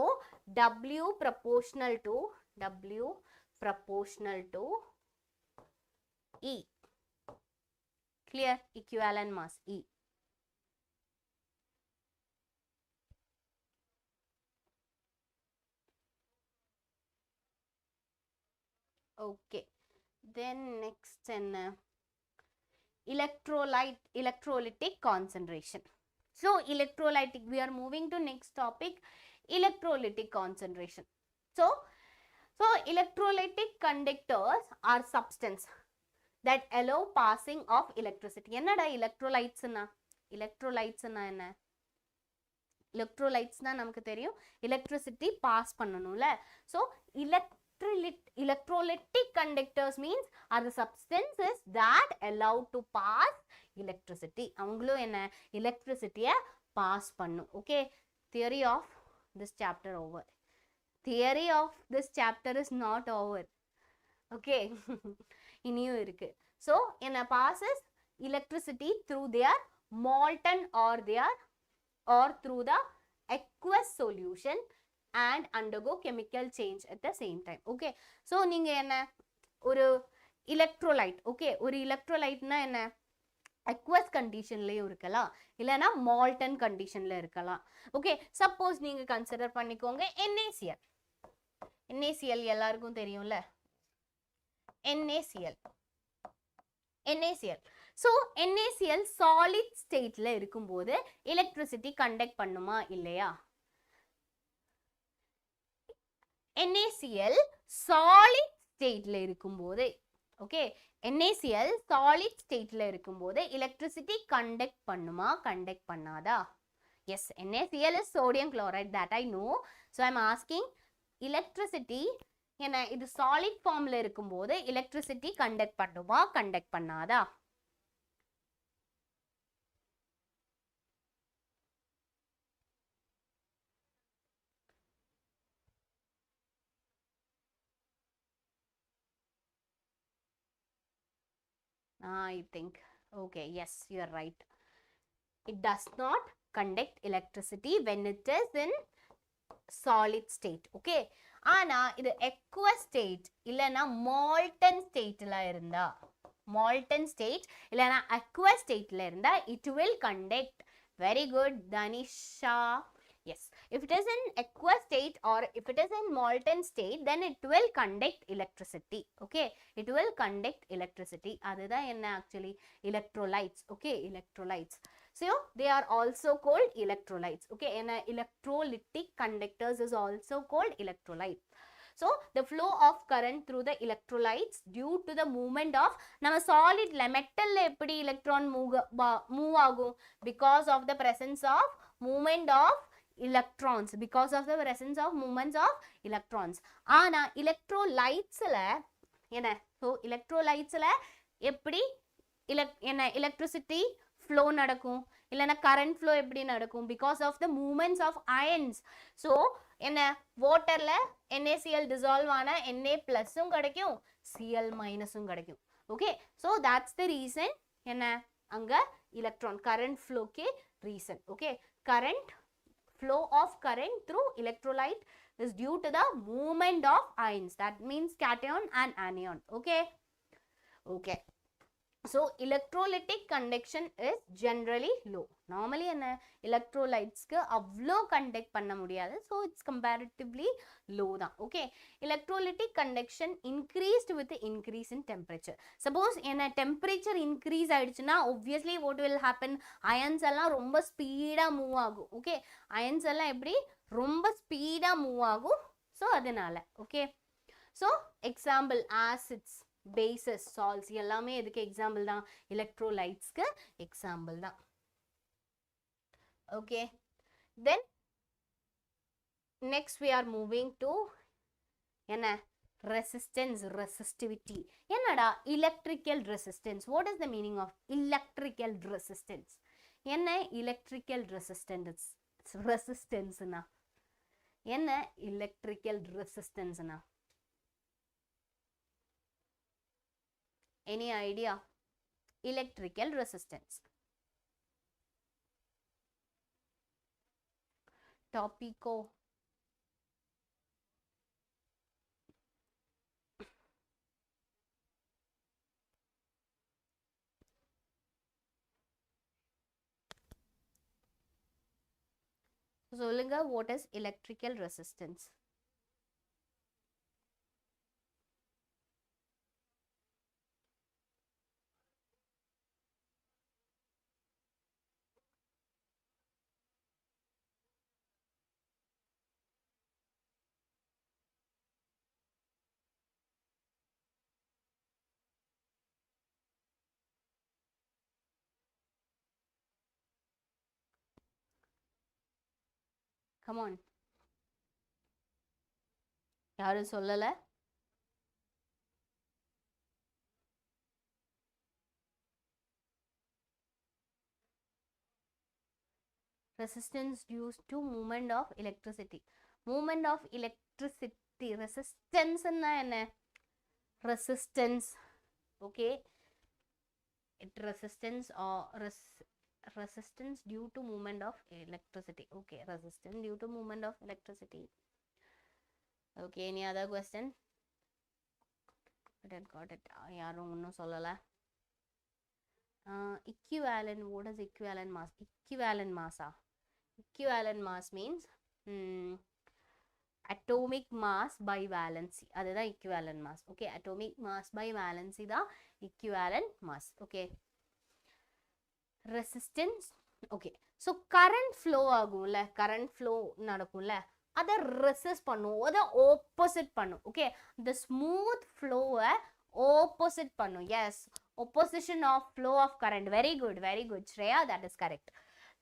W proportional to E. Clear? Equivalent mass E. Okay, then next என்ன electrolytic concentration. So electrolytic, we are moving to next topic, electrolytic concentration. So electrolytic conductors are substance that allow passing of electricity. என்னடா electrolytes னா? electrolytes னா என்ன? electrolytes னா நமக்கு தெரியும் electricity pass பண்ணனும்ல. So electrolytic conductors means are the substances that allow to pass electricity. அவங்களும் என்ன electricity-ய pass பண்ணும். Okay, theory of this chapter over. Theory of this chapter is not over. Okay, இனியும் இருக்கு. So என்ன passes electricity through their molten or through the aqueous solution and undergo chemical change at the same time. Okay, so நீங்க என்ன ஒரு electrolyte, okay, ஒரு electrolyteனா என்ன aqueous conditionலயும் இருக்கலாம் இல்லனா molten conditionல இருக்கலாம். Okay, suppose நீங்க consider பண்ணிக்கோங்க NaCl. NaCl எல்லாருக்கும் தெரியும்ல, NaCl. So NaCl solid stateல இருக்கும்போது electricity conduct பண்ணுமா இல்லையா? NaCl solid stateல இருக்கும்போது, okay, NaCl solid stateல இருக்கும்போது electricity conduct பண்ணுமா conduct பண்ணாதா? Yes, NaCl is sodium chloride, that I know. So I am asking electricity என்ன இது solid formல இருக்கும்போது electricity conduct பண்ணுமா conduct பண்ணாதா? I think, okay, yes, you are right. It does not conduct electricity when it is in solid state. Okay, ஆனா இது aqueous state இல்லனா molten stateல இருந்தா, molten state இல்லனா aqueous stateல இருந்தா it will conduct. Very good, Danisha. Yes, if it is in aqueous state or if it is in molten state, then it will conduct electricity. Okay, it will conduct electricity. அதுதான் என்ன actually electrolytes. Okay, electrolytes. So they are also called electrolytes. Okay, and electrolytic conductors is also called electrolyte. So the flow of current through the electrolytes due to the movement of நம்ம solidல metalல எப்படி electron move ஆகும்? Because of the presence of movement of electrons, because of the presence of movements of electrons. ஆனா electrolytesல என்ன? So electrolytesல எப்படி என்ன electricity flow நடக்கும் இல்லனா current flow எப்படி நடக்கும்? Because of the movements of ions. So என்ன waterல NaCl dissolve ஆனா Na+ம் கிடைக்கும், Cl- ம் கிடைக்கும். Okay, so that's the reason என்ன அங்க electron current flow க்கு reason. Okay, flow of current through electrolyte is due to the movement of ions, that means cation and anion. Okay, so electrolytic conduction is generally low. Normally என்ன electrolytes க்கு அவ்ளோ conduct பண்ண முடியாது, so it's comparatively low தான். Okay, electrolytic conduction increased with the increase in temperature. Suppose என்ன temperature increase ஆயிடுச்சுன்னா obviously what will happen? ions எல்லாம் ரொம்ப ஸ்பீடா மூவ் ஆகும். Okay, ions எல்லாம் எப்படி ரொம்ப ஸ்பீடா மூவ் ஆகும், so அதனால. Okay, so example acids, bases, salts எல்லாமே எதுக்கு எக்ஸாம்பிள் தான்? எலக்ட்ரோலைட்ஸ்க்கு எக்ஸாம்பிள் தான். Okay, then next we are moving to resistance, resistivity. Electrical resistance. What is the meaning of electrical resistance? Electrical resistance. Resistance na. Electrical resistance na. Any idea? Electrical resistance. Topico. சொல்லுங்க, what is electrical resistance? Come on. யாரும் சொல்லல? Resistance due to movement of electricity. Movement of electricity. Resistance na enna? Resistance. Okay. Resistance or resistance due to movement of electricity. Okay. Resistance due to movement of electricity. Okay. Any other question? Got it. யாரும் ஒன்னும் சொல்லல. Equivalent. What is equivalent mass? Equivalent mass. Equivalent mass means atomic mass by valency. That is equivalent mass. Okay, atomic mass by valency the equivalent mass. Okay, resistance. Okay, so current flow agumla, current flow nadakumla, adha resist pannu, adha opposite pannu. Okay, the smooth flow opposite pannu. Yes, opposition of flow of current. Very good, Shreya, that is correct.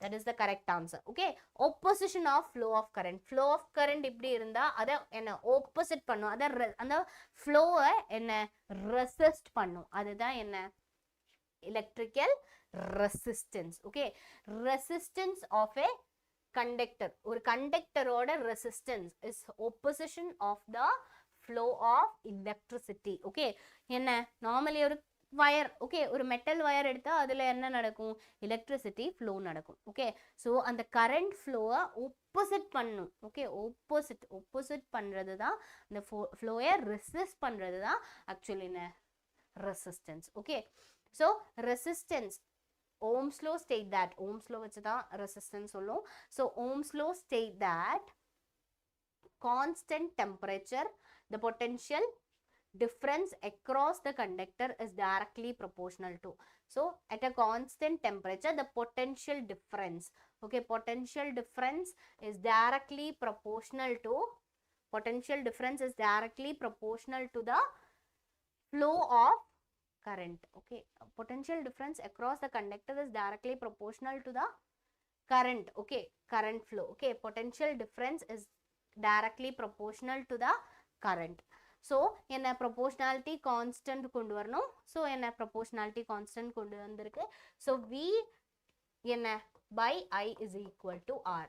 That is the correct answer. Okay, opposition of flow of current. Flow of current இப்படி இருந்தா அத என்ன opposite பண்ணும், அத அந்த flow என்ன resist பண்ணும், அதுதான் என்ன electrical resistance. Okay, resistance of a conductor. ஒரு conductorோட resistance is opposition of the flow of electricity. Okay, என்ன normally ஒரு wire. Okay, ஒரு metal wire எடுத்தா அதுல என்ன நடக்கும், electricity flow நடக்கும். Okay, so அந்த current flow opposite பண்ணும். Okay, opposite பண்றது தான் இந்த flow resist பண்றது தான் actually resistance. Okay, so resistance, Ohm's law state that, Ohm's law வச்சு தான் resistance சொல்லும். So Ohm's law state that constant temperature, the potential difference across the conductor is directly proportional to. So at a constant temperature the potential difference, okay, potential difference is directly proportional to, potential difference is directly proportional to the flow of current. Okay, potential difference across the conductor is directly proportional to the current. Okay, current flow. Okay, potential difference is directly proportional to the current. So என்ன proportionality constant கொண்டு வரணும். So என்ன proportionality constant கொண்டு வந்திருக்கு. So V என்ன by I is equal to R.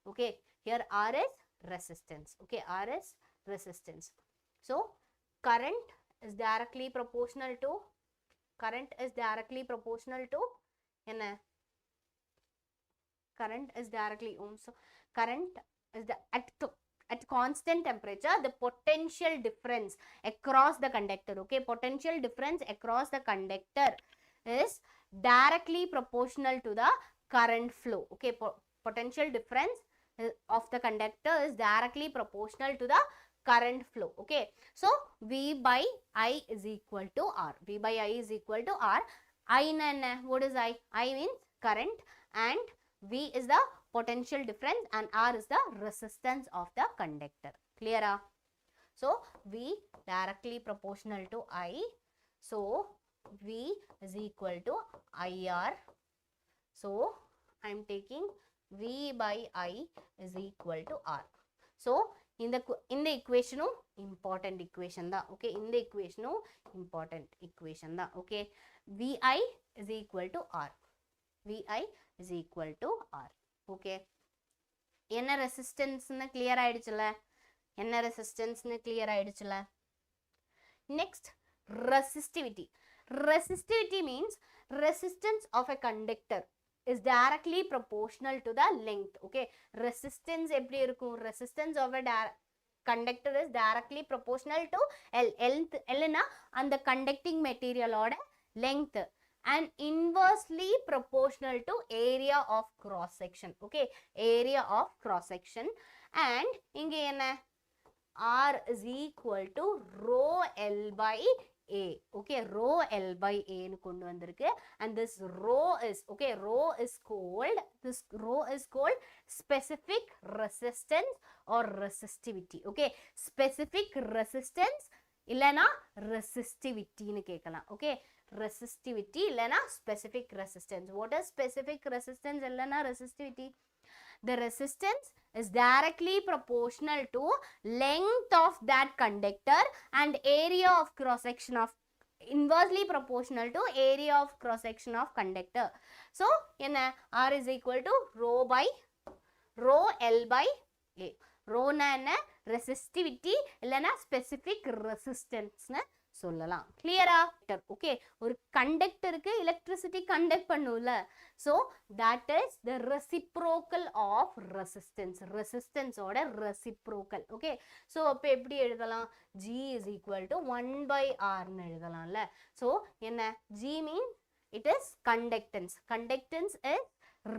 Okay, here R is resistance. Okay, R is resistance. So current is directly proportional to, current is directly proportional to என்ன, current is directly, so current is the at constant temperature the potential difference across the conductor. Okay, potential difference across the conductor is directly proportional to the current flow. Okay, potential difference of the conductor is directly proportional to the current flow. Okay, so V by I is equal to R. V by I is equal to R. I na, what is I? I means current and V is the potential difference and R is the resistance of the conductor. Clear? So V directly proportional to I. So V is equal to IR. So I am taking V by I is equal to R. So, in the equation, important equation da. Okay, in the equation, important equation da. Okay, VI is equal to R. VI is equal to R. Okay. என்ன ரெசிஸ்டன்ஸ்னு clear ஆயிடுச்சுல? என்ன ரெசிஸ்டன்ஸ்னு clear ஆயிடுச்சுல? Next, resistivity. Resistivity means resistance of a conductor is directly proportional to the length. Okay, resistance எப்படி இருக்கும்? Resistance of a conductor is directly proportional to L. L na and the conducting material oda length and inversely proportional to area of cross section. Okay, area of cross section. And inge enna R is equal to rho L by A. Okay, rho L by A nu kondu vandirukku, and this rho is, okay, rho is called specific resistance or resistivity. Okay, specific resistance illana resistivity nu kekala. Okay, resistivity illana specific resistance. What is specific resistance illana resistivity? The resistance is directly proportional to length of that conductor and area of cross section of, inversely proportional to area of cross section of conductor. So, R is equal to rho L by A. Rho na enna resistivity illana specific resistance na சொல்லலாம். கிளியரா? Okay, ஒரு கண்டக்டருக்கு electricity conduct பண்ணும்ல, so that is the reciprocal of resistance. ரெசிஸ்டன்ஸோட reciprocal. Okay, so அப்போ எப்படி எழுதலாம்? G is equal to 1/Rன்னு எழுதலாம்ல. ஸோ என்ன? G mean it is conductance. Conductance is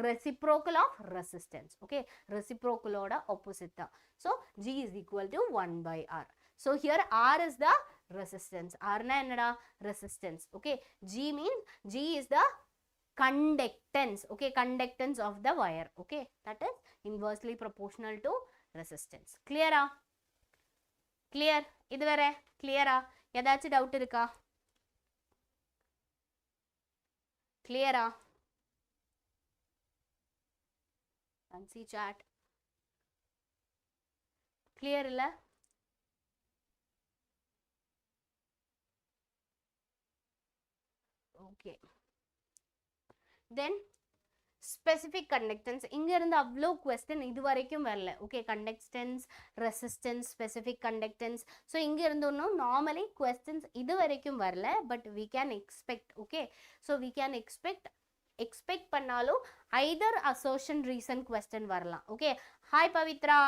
reciprocal of resistance. Okay, reciprocal oda opposite da. So G is equal to 1/R. So here R is the resistance. R na enna da? Resistance. Okay, G means G is the conductance. Okay, conductance of the wire. Okay, that is inversely proportional to resistance. Clear ah? Clear? Idu vare clear ah? Yadachu doubt iruka? Clear ah? Fancy chat. Clear illa? Okay. Then specific conductance. இங்க இருந்து அவ்ளோ question இது வரைக்கும் வரல. Okay, conductance, resistance, specific conductance. So இங்க இருந்து ஒன்னும் normally questions இது வரைக்கும் வரல, but we can expect. Okay, so we can expect பண்ணாலும் either assertion reason question வரலாம். Okay, hi Pavitra.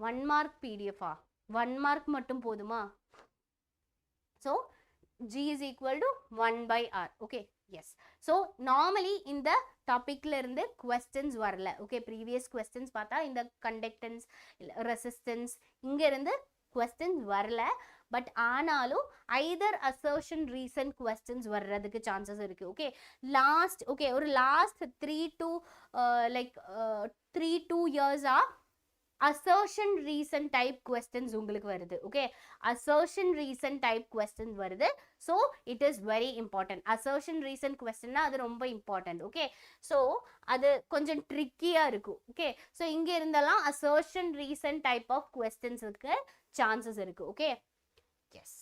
One mark PDF ah? 1 mark மட்டும் போதுமா? So G is equal to 1/R. Okay, yes. So normally இந்த டாபிக்ல இருந்து questions வரல. Okay, previous questions பார்த்தா இந்த conductance, resistance இங்க இருந்து questions வரல, பட் ஆனாலும் either assertion reason questions வர்றதுக்கு chances இருக்கு. Okay, ஒரு last 3-2 years assertion reason type questions உங்களுக்கு வருது. Okay, assertion reason type questions வருது. So it is very important. Assertion reason question na அது ரொம்ப important. Okay, so அது கொஞ்சம் trickyயா இருக்கும். Okay, so இங்க இருந்தாலும் assertion reason type of questions இருக்கு chances இருக்கு. Okay, yes.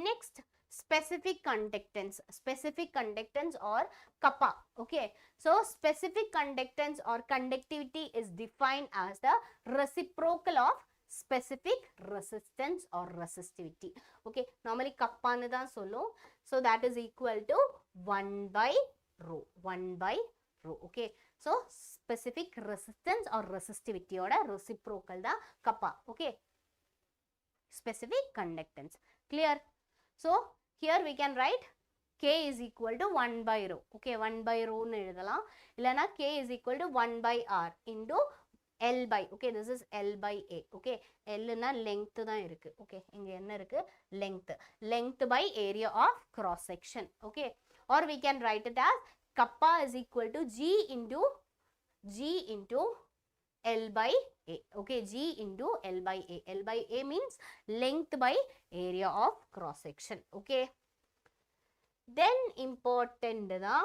Next, specific conductance or kappa. Okay, so specific conductance or conductivity is defined as the reciprocal of specific resistance or resistivity. Okay, normally kappa nu dhaan sollum, so that is equal to 1/rho. Okay, so specific resistance or resistivity oda reciprocal da kappa. Okay, specific conductance. Clear? So here we can write K is equal to 1/rho. Okay, 1/rho nu எழுதலாம், இல்லனா K is equal to 1/R into L by, okay, this is L by A. Okay, L na length தான் இருக்கு. Okay, இங்க என்ன இருக்கு? Length by area of cross section. Okay, or we can write it as kappa is equal to G into L by A. Okay, G into L by A. L by A means length by area of cross section. Okay. Then important da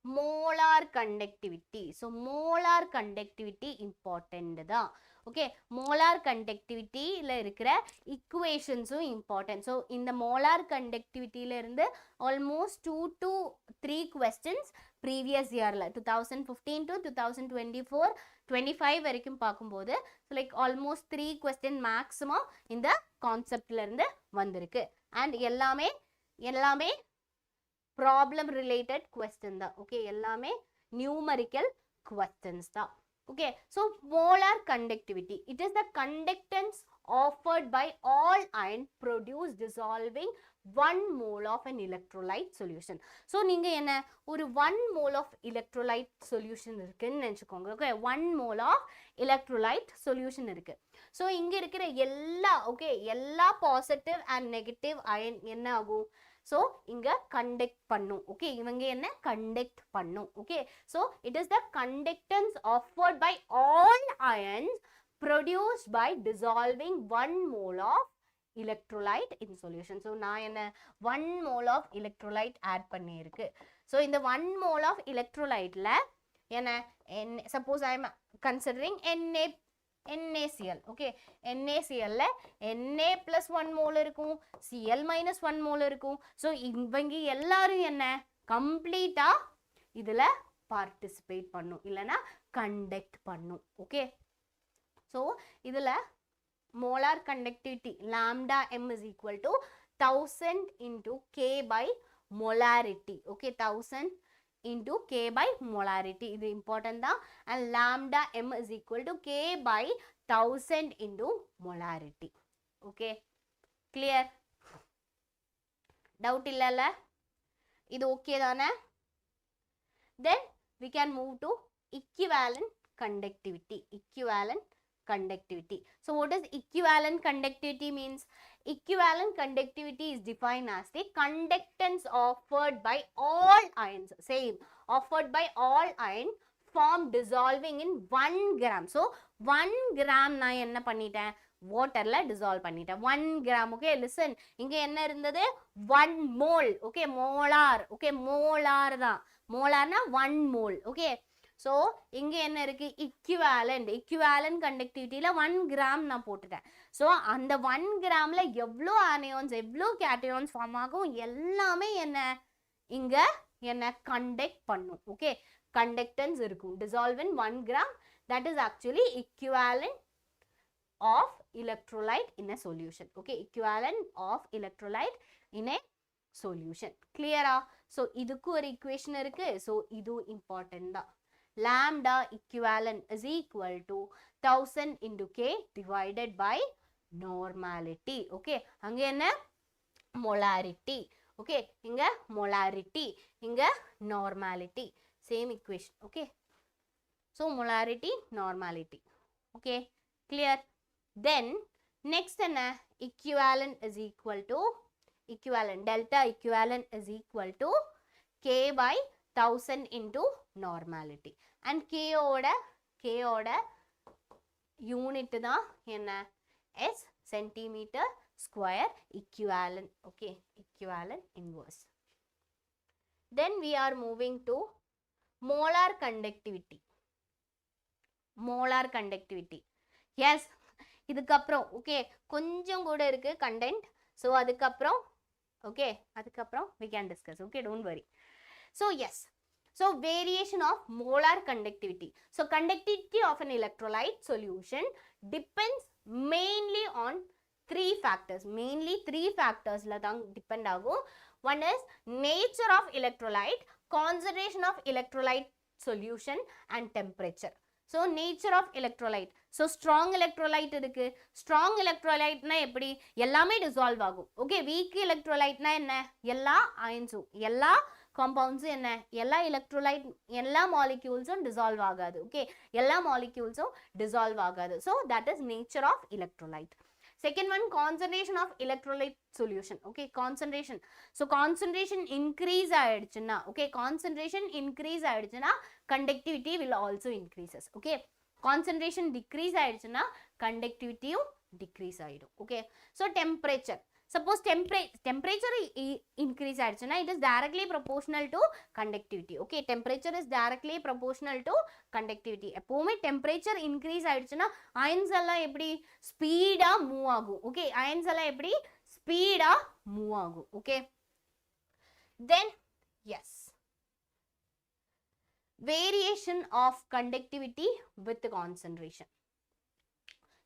molar conductivity. So molar conductivity important da. Okay, molar conductivity la irukra equations important. So in the molar conductivity la irundhu almost 2 to 3 questions previous year la 2015 to 2024 25 வரைக்கும் பாக்கும்போது so like almost 3 question maximum இந்த concept la irundhu வந்திருக்கு and எல்லாமே problem related question da. Okay, எல்லாமே numerical questions da. Okay, so molar conductivity, it is the conductance offered by all ion produced dissolving 1 mole of an electrolyte solution. So நீங்க என்ன ஒரு 1 mole of electrolyte solution இருக்குன்னு நினைச்சுக்கோங்க. Okay, 1 mole of electrolyte solution இருக்கு. So இங்க இருக்கிற எல்லா positive and negative ion என்ன ஆகும்? So inga conduct pannum. Okay, ivanga enna conduct pannum. Okay, so it is the conductance offered by all ions produced by dissolving 1 mole of electrolyte in solution. So na enna 1 mole of electrolyte add pannirukku. So in the 1 mole of electrolyte la enna suppose I am considering NaCl. Okay, NaCl la Na plus 1 mole இருக்கும், Cl minus 1 mole இருக்கும். So இவங்க எல்லாரும் என்ன complete இதுல participate பண்ணும், இல்லனா conduct பண்ணும். Okay, so இதுல molar conductivity lambda m is equal to 1000 into K by molarity. Okay, 1000 into K by molarity. This is important da. And lambda m is equal to K by 1000 into molarity. Okay, clear? Doubt illala? This okay dana? Then we can move to equivalent conductivity. Equivalent conductivity. So what does equivalent conductivity means? Equivalent conductivity is defined as the conductance offered by all ions. Same. Offered by all ions form dissolving in 1 gram. So 1 gram na enna panniten? Water la dissolve panniten. 1 gram. Okay, listen. Inga enna irundhathu? 1 mole. Okay, molar. Okay, molar da. Molar na 1 mole. Okay. So இங்க என்ன இருக்கு equivalent conductivity ல 1 gram நான் போட்டுட்டேன். So அந்த 1 gramல எவ்வளோ anions எவ்வளோ cations form ஆகும் எல்லாமே என்ன இங்க என்ன conduct பண்ணும். Okay, conductance இருக்கும். Dissolve in 1 gram, that is actually equivalent of electrolyte in a solution. Okay, equivalent of electrolyte in a solution. Clear? So இதுக்கு ஒரு equation இருக்கு. So இது important தான். Lambda equivalent is equal to 1000 into K divided by normality. Okay, அங்க என்ன molarity. Okay, இங்க molarity, இங்க normality, same equation. Okay, so molarity, normality. Okay, clear? Then next என்ன equivalent is equal to delta equivalent is equal to K by 1000 into normality. And K oda unit தான் என்ன S centimeter square equivalent. Okay, equivalent inverse. Then we are moving to molar conductivity. Molar conductivity. Yes, இதுக்கப்புறம் okay கொஞ்சம் கூட இருக்கு content. So அதுக்கப்புறம் okay அதுக்கப்புறம் we can discuss. Okay, don't worry. So yes, so variation of molar conductivity. So conductivity of an electrolyte solution depends mainly on 3 factors. Mainly 3 factors la dang depend agum. One is nature of electrolyte, concentration of electrolyte solution and temperature. So nature of electrolyte. So strong electrolyte இருக்கு. Strong electrolyte na எப்படி எல்லாமே dissolve ஆகும். Okay, weak electrolyte na என்ன எல்லா ionsum எல்லா compounds என்ன எல்லா electrolyte எல்லா molecules dissolve ஆகாது. Okay, எல்லா molecules dissolve ஆகாது. So that is nature of electrolyte. Second one, concentration of electrolyte solution. Okay, concentration. So concentration increase ஆயிடுச்சுன்னா okay, concentration increase ஆயிடுச்சுன்னா conductivity will also increases. Okay, concentration decrease ஆயிடுச்சுன்னா கண்டக்டிவிட்டியும் decrease ஆயிடும். Okay, so temperature, suppose temperature increase ஆயிடுச்சுன்னா it is directly proportional to conductivity. okay, temperature is directly proportional to conductivity. எப்பவுமே temperature increase ஆயிடுச்சுன்னா ions எல்லாம் எப்படி speedo move ஆகும். Okay, ions எல்லாம் எப்படி ஸ்பீடா மூவ் ஆகும். Okay, then yes, variation of conductivity with concentration.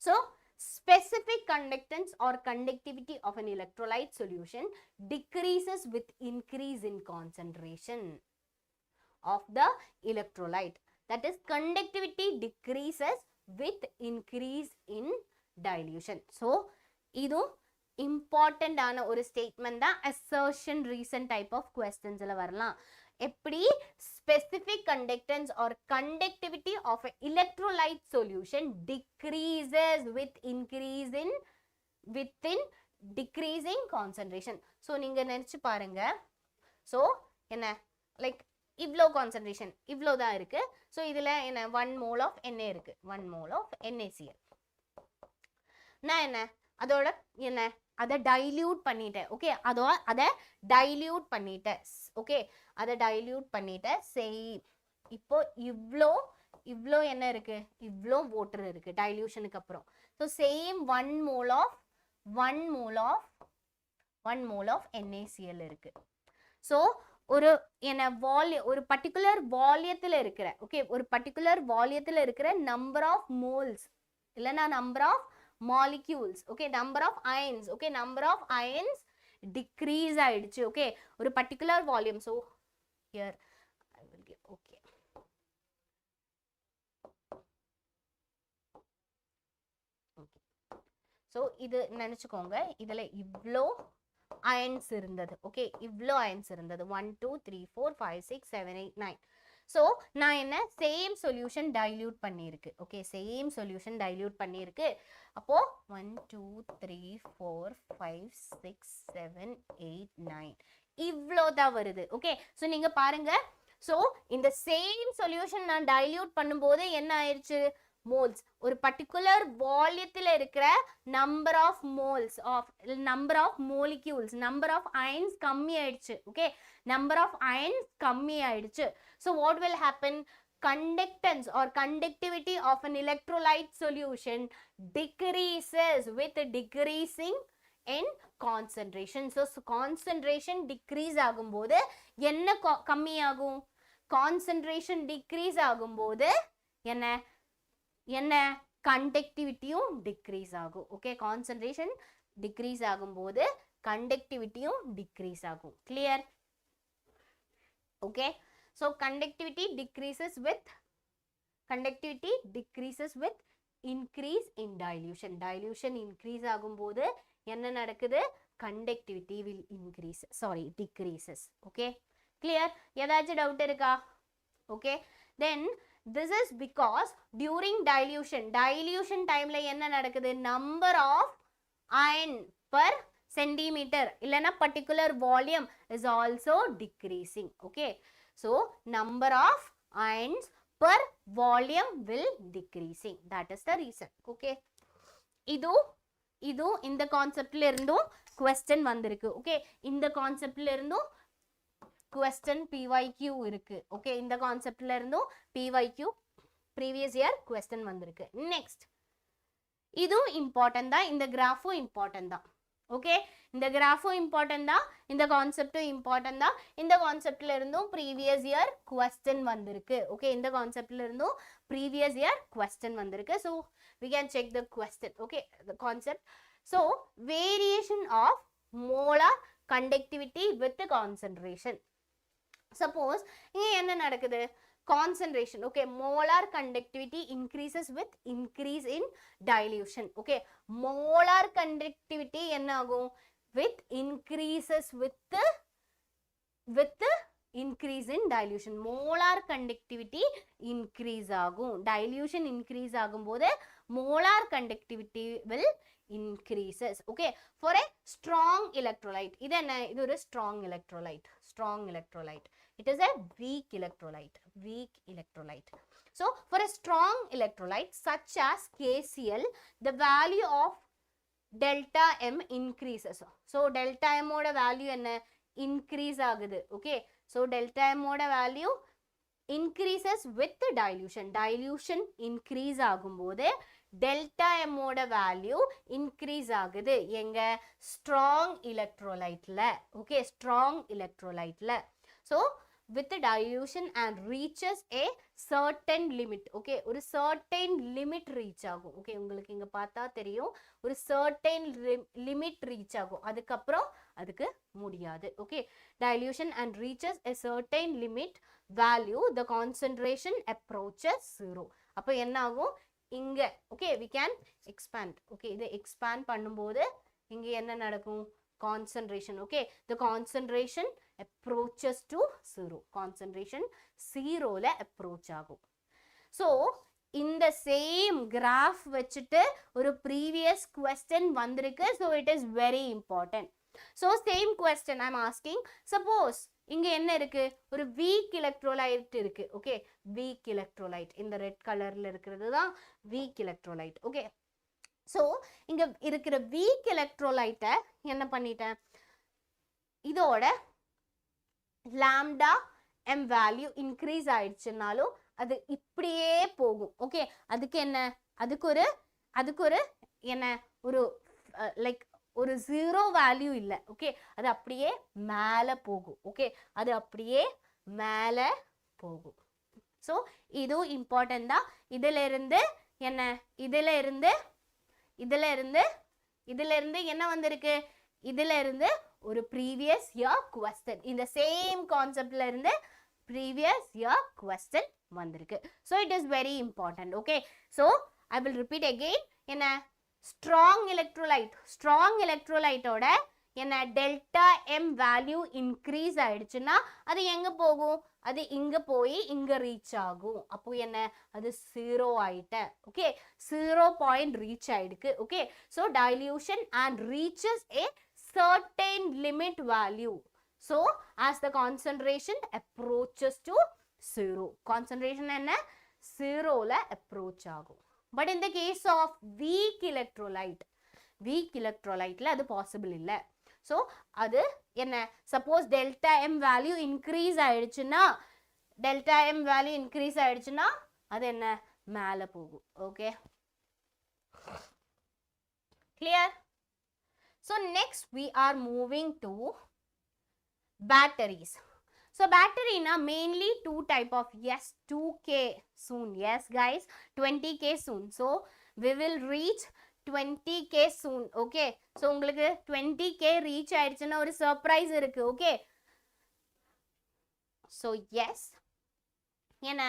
So specific conductance or conductivity of an electrolyte solution decreases with increase in concentration of the electrolyte. That is, conductivity decreases with increase in dilution. So, idu important ஆன ஒரு statement தான் assertion reason type of questions ல வரலாம். எப்படி specific conductance or conductivity of an electrolyte solution decreases with increase in decreasing concentration. So நீங்க நினைச்சு பாருங்க. So என்ன like இவ்ளோ concentration இவ்ளோ தான் இருக்கு. So இதுல என்ன 1 mole of Na இருக்கு, 1 mole of NaCl. நான் என்ன அதோட என்ன அதை டைல்யூட் பண்ணிட்டேன். ஓகே, அதை டைல்யூட் பண்ணிட்டேன். ஓகே, அதை டைல்யூட் பண்ணிட்டேன். சரி, இப்போ இவ்ளோ என்ன இருக்கு, இவ்ளோ வாட்டர் இருக்கு டைல்யூஷனுக்கு அப்புறம். So same 1 mole of NaCl இருக்கு. ஸோ ஒரு என்ன ஒரு பர்டிகுலர் வால்யத்தில் இருக்கிற, ஓகே, ஒரு பர்டிகுலர் வால்யத்தில் இருக்கிற நம்பர் ஆஃப் மோல்ஸ் இல்லைன்னா number of molecules, okay, number of ions, okay, number of ions decrease ஆயிடுச்சு. okay, ஒரு particular volume. So here I will give, okay, okay, so இது நினைச்சுக்கோங்க, இதுல இவ்ளோ ions இருந்தது. okay, இவ்ளோ ions இருந்தது 1 2 3 4 5 6 7 8 9. So நான் என்ன சேம் சொல்யூஷன் டைல்யூட் பண்ணியிருக்கு. ஓகே, சேம் சொல்யூஷன் டைல்யூட் பண்ணியிருக்கு. அப்போ 1 2 3 4 5 6 7 8 9 இவ்ளோ தான் வருது. ஓகே, ஸோ நீங்க பாருங்க. ஸோ இந்த சேம் சொல்யூஷன் நான் டைல்யூட் பண்ணும்போது என்ன ஆயிடுச்சு, மோல்ஸ் ஒரு பர்டிகுலர் வால்யத்தில் இருக்கிற number of moles of number of molecules number of ions கம்மி ஆயிடுச்சு. ஓகே, நம்பர் ஆஃப் அயன்ஸ் கம்மி ஆயிடுச்சு. So what will happen, conductance or conductivity of an electrolyte solution decreases with decreasing in concentration. So concentration decrease ஆகும்போது என்ன கம்மி ஆகும், concentration decrease ஆகும்போது என்ன conductivityயும் decrease ஆகும். okay, concentration decrease ஆகும்போது conductivityயும் decrease ஆகும். clear? okay, so conductivity decreases with increase in dilution. dilution increase ஆகும்போது என்ன நடக்குது, conductivity will decreases. okay, clear? ஏதாச்சும் டவுட் இருக்கா? okay, then this is because during dilution timeல என்ன நடக்குது, number of ion per centimeter இல்லனா particular volume is also decreasing. okay, so number of ions per volume will decreasing. that is the reason. okay, இது இந்த கான்செப்ட்ல இருந்தும் question வந்திருக்கு. okay, இந்த கான்செப்ட்ல இருந்தும் question PYQ இருக்கு. okay, இந்த கான்செப்ட்ல இருந்தும் PYQ previous year question வந்திருக்கு. next, இதுவும் இம்பார்ட்டன்ட் தான், இந்த கிராஃபும் இம்பார்ட்டன்ட் தான். ஓகே, இந்த கிராஃபும் இம்பார்ட்டன்ட் தான், இந்த கான்செப்டும் இம்பார்ட்டன்ட் தான். இந்த கான்செப்ட்ல இருந்தும் ப்ரீவியஸ் இயர் கொஸ்டின் வந்திருக்கு. ஓகே, இந்த கான்செப்ட்ல இருந்தும் ப்ரீவியஸ் இயர் கொஸ்டின் வந்திருக்கு. So we can check the question. okay, the concept. so variation of molar conductivity with the concentration. suppose இங்க என்ன நடக்குது, concentration. okay, molar conductivity increases with increase in dilution. okay, molar conductivity என்ன ஆகும், with increases with increase in dilution. molar conductivity increase ஆகும், dilution increase ஆகும்போது molar conductivity will increases. okay, for a strong electrolyte. இது என்ன? இது ஒரு strong electrolyte. Strong electrolyte. It is a weak electrolyte. Weak electrolyte. So for a strong electrolyte such as KCl, the value of delta M increases. So delta M oda value enna? Increase ஆகுது. Okay. So delta M oda value increases with the dilution. Dilution increase ஆகும்போது delta M oda value increase ஆகுது. எங்க? Strong electrolyte ல. Okay. Strong electrolyte ல. So with the dilution and reaches a certain limit. Okay. ஒரு certain limit reach ஆகும். Okay. உங்களுக்கு இங்க பார்த்தா தெரியும். ஒரு certain limit reach ஆகும். அதுக்கப்புறம் அதுக்கு முடியாது. Okay. Dilution and reaches a certain limit value, the concentration approaches 0. அப்ப என்ன ஆகும்? இங்க okay, we can expand. Okay. இதை expand பண்ணும்போது இங்க என்ன நடக்கும்? Concentration. Okay. The concentration approaches to 0. Concentration 0 ல approach ஆகும். So in the same graph வச்சுட்டு ஒரு previous question வந்திருக்கு. So it is very important. So same question I am asking. Suppose இங்க என்ன இருக்கு? ஒரு weak electrolyte இருக்கு. Okay. Weak electrolyte. இந்த red colorல இருக்கிறது தான் weak electrolyte. Okay. So இங்க இருக்கிற weak electrolyte என்ன பண்ணிட்டேன்? இதோட lambda m value increase ஆயிடுச்சுனாலும் அது இப்படியே போகும். Okay. அதுக்கு என்ன? அதுக்கு ஒரு என்ன? ஒரு like ஒரு 0 வேல்யூ இல்ல. Okay. அது அப்படியே மேல போகும். Okay. அது அப்படியே மேல போகும். So இதுவும் important தான். இதில இருந்து என்ன? இதில இருந்து என்ன வந்திருக்கு? இதில இருந்து ஒரு previous year question. இந்த same conceptல இருந்து previous year question வந்திருக்கு. So it is very important. Okay. So I will repeat again. என்ன? Strong electrolyte ஓட என்ன? delta M value increase ஆயிடுச்சுன்னா அது எங்க போகும்? அது இங்க போய் இங்க ரீச் ஆகும். அப்போ என்ன? அது 0 ஆயிட்ட. Okay. 0 point reach ஆயிடுக்கு. Okay. So dilution and reaches a certain limit value. So as the concentration approaches to 0. Concentration என்ன? 0 ல approach ஆகும். But in the case of weak electrolyte ல அது possible இல்ல. So அது என்ன? Suppose delta M value increase ஆயிடுச்சுன்னா அது என்ன? மேல போகும். Okay. Clear? So next we are moving to batteries. So battery na mainly two type of 2K soon. Yes guys, 20K soon. So we will reach 20K soon. Okay. So உங்களுக்கு 20K reach ஆயிடுச்சுன்னா ஒரு surprise இருக்கு. Okay. So yes. என்ன?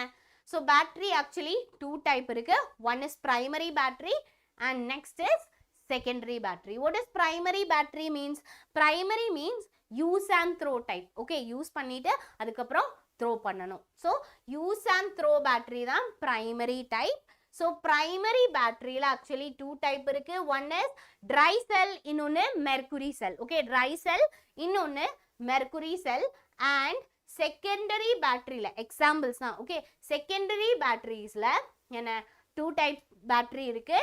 So battery actually two type இருக்கு. One is primary battery and next is secondary battery. What is primary battery means? Primary means use and throw type. Okay. Use பண்ணிட்டு அதுக்கப்புறம் throw பண்ணணும். So use and throw battery தான் primary type. So primary battery la actually two type இருக்கு. One is dry cell, இன்னொன்னு mercury cell. Okay. Dry cell, இன்னொன்னு mercury cell. And secondary battery la examples தான். Okay. Secondary batteries la என்ன? Two type battery இருக்கு.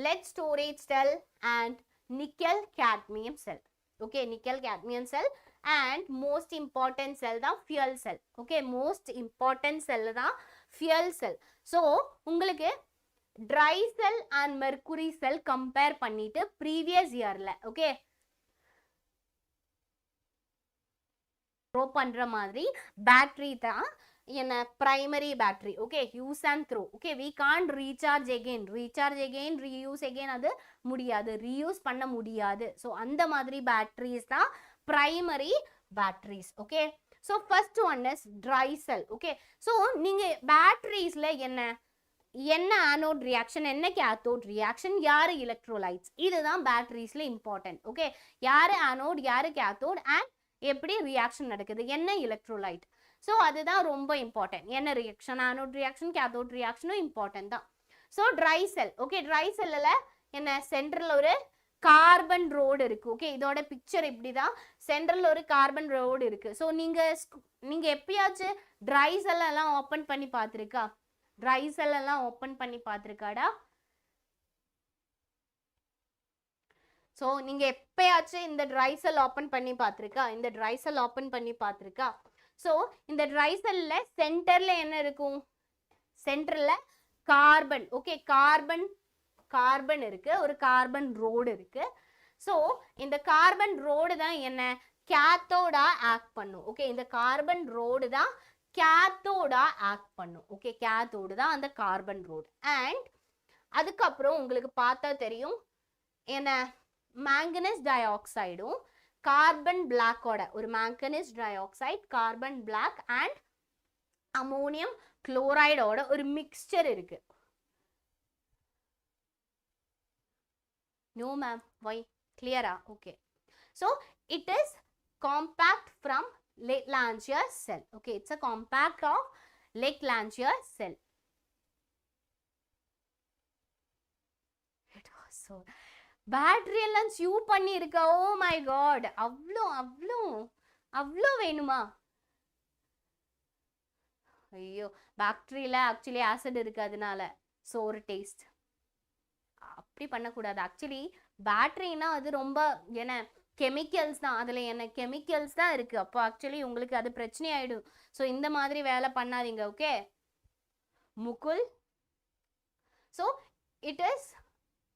Lead storage cell and nickel cadmium cell. Okay. Nickel cadmium cell and most important cell தான் fuel cell. Okay. Most important cell தான் fuel cell. So உங்களுக்கு dry cell and mercury cell compare பண்ணிட்டு previous yearல okay throw பண்ற மாதிரி battery தான் என்ன primary battery. Okay. Use and throw. Okay. We can't recharge again, reuse again அது முடியாது, reuse பண்ண முடியாது. So அந்த மாதிரி batteries தான் primary batteries. Okay. So first one is dry cell. Okay. So நீங்க batteriesல என்ன anode reaction, என்ன cathode reaction, யாரு electrolytes, இதுதான் batteriesல important. Okay. யாரு anode, யாரு cathode and எப்படி reaction நடக்குது, என்ன electrolyte. So அதுதான் ரொம்ப important. என்ன reaction, anode reaction, cathode reaction important தான். So dry cell. Okay. Dry cellல என்ன central ஒரு கார்பன் ரோடு இருக்கு. ஓகே, இதோட பிக்சர் இப்படிதான். சென்ட்ரல் ஒரு கார்பன் ரோடு இருக்கு. ஸோ நீங்க எப்பயாச்சும் ட்ரை செல் எல்லாம் ஓப்பன் பண்ணி பார்த்துருக்கா? ட்ரை செல் எல்லாம் ஓப்பன் பண்ணி பார்த்துருக்காடா? ஸோ நீங்க எப்பயாச்சும் இந்த ட்ரை செல் ஓப்பன் பண்ணி பார்த்துருக்கா? இந்த ட்ரை செல் ஓப்பன் பண்ணி பார்த்துருக்கா? ஸோ இந்த ட்ரை செல்ல சென்டர்ல என்ன இருக்கும்? சென்டர்ல கார்பன். ஓகே, கார்பன் இருக்கு, ஒரு கார்பன் ரோடு இருக்கு. ஸோ இந்த கார்பன் ரோடு தான் என்ன? கேத்தோடா ஆக்ட் பண்ணும். ஓகே, இந்த கார்பன் ரோடு தான் கேத்தோடா ஆக்ட் பண்ணும். ஓகே, கேத்தோடு தான் அந்த கார்பன் ரோடு. அண்ட் அதுக்கப்புறம் உங்களுக்கு பார்த்தா தெரியும் என்ன, மேங்கனீஸ் டை ஆக்சைடும் கார்பன் பிளாக்கோட, ஒரு manganese dioxide, carbon black and ammonium குளோரைடோட ஒரு மிக்ஸ்சர் இருக்கு. No ma'am, why? Clear? Okay. So it is compact from Lagrange cell. Okay, it's a compact of Lagrange cell. It was so. Battery எல்லாம் chew பண்ணி இருக்கா? Oh my god, அவ்ளோ வேணுமா? ஐயோ, பேக்டரியில actually acid இருக்கு, அதனால சோர் டேஸ்ட். அப்படி பண்ணக்கூடாது. ஆக்சுவலி பேட்டரினா அது ரொம்ப என்ன கெமிக்கல்ஸ் தான், அதில் என்ன கெமிக்கல்ஸ் தான் இருக்கு. அப்போ ஆக்சுவலி உங்களுக்கு அது பிரச்சனை ஆயிடும். ஸோ இந்த மாதிரி வேலை பண்ணாதீங்க. Okay Mukul. So it is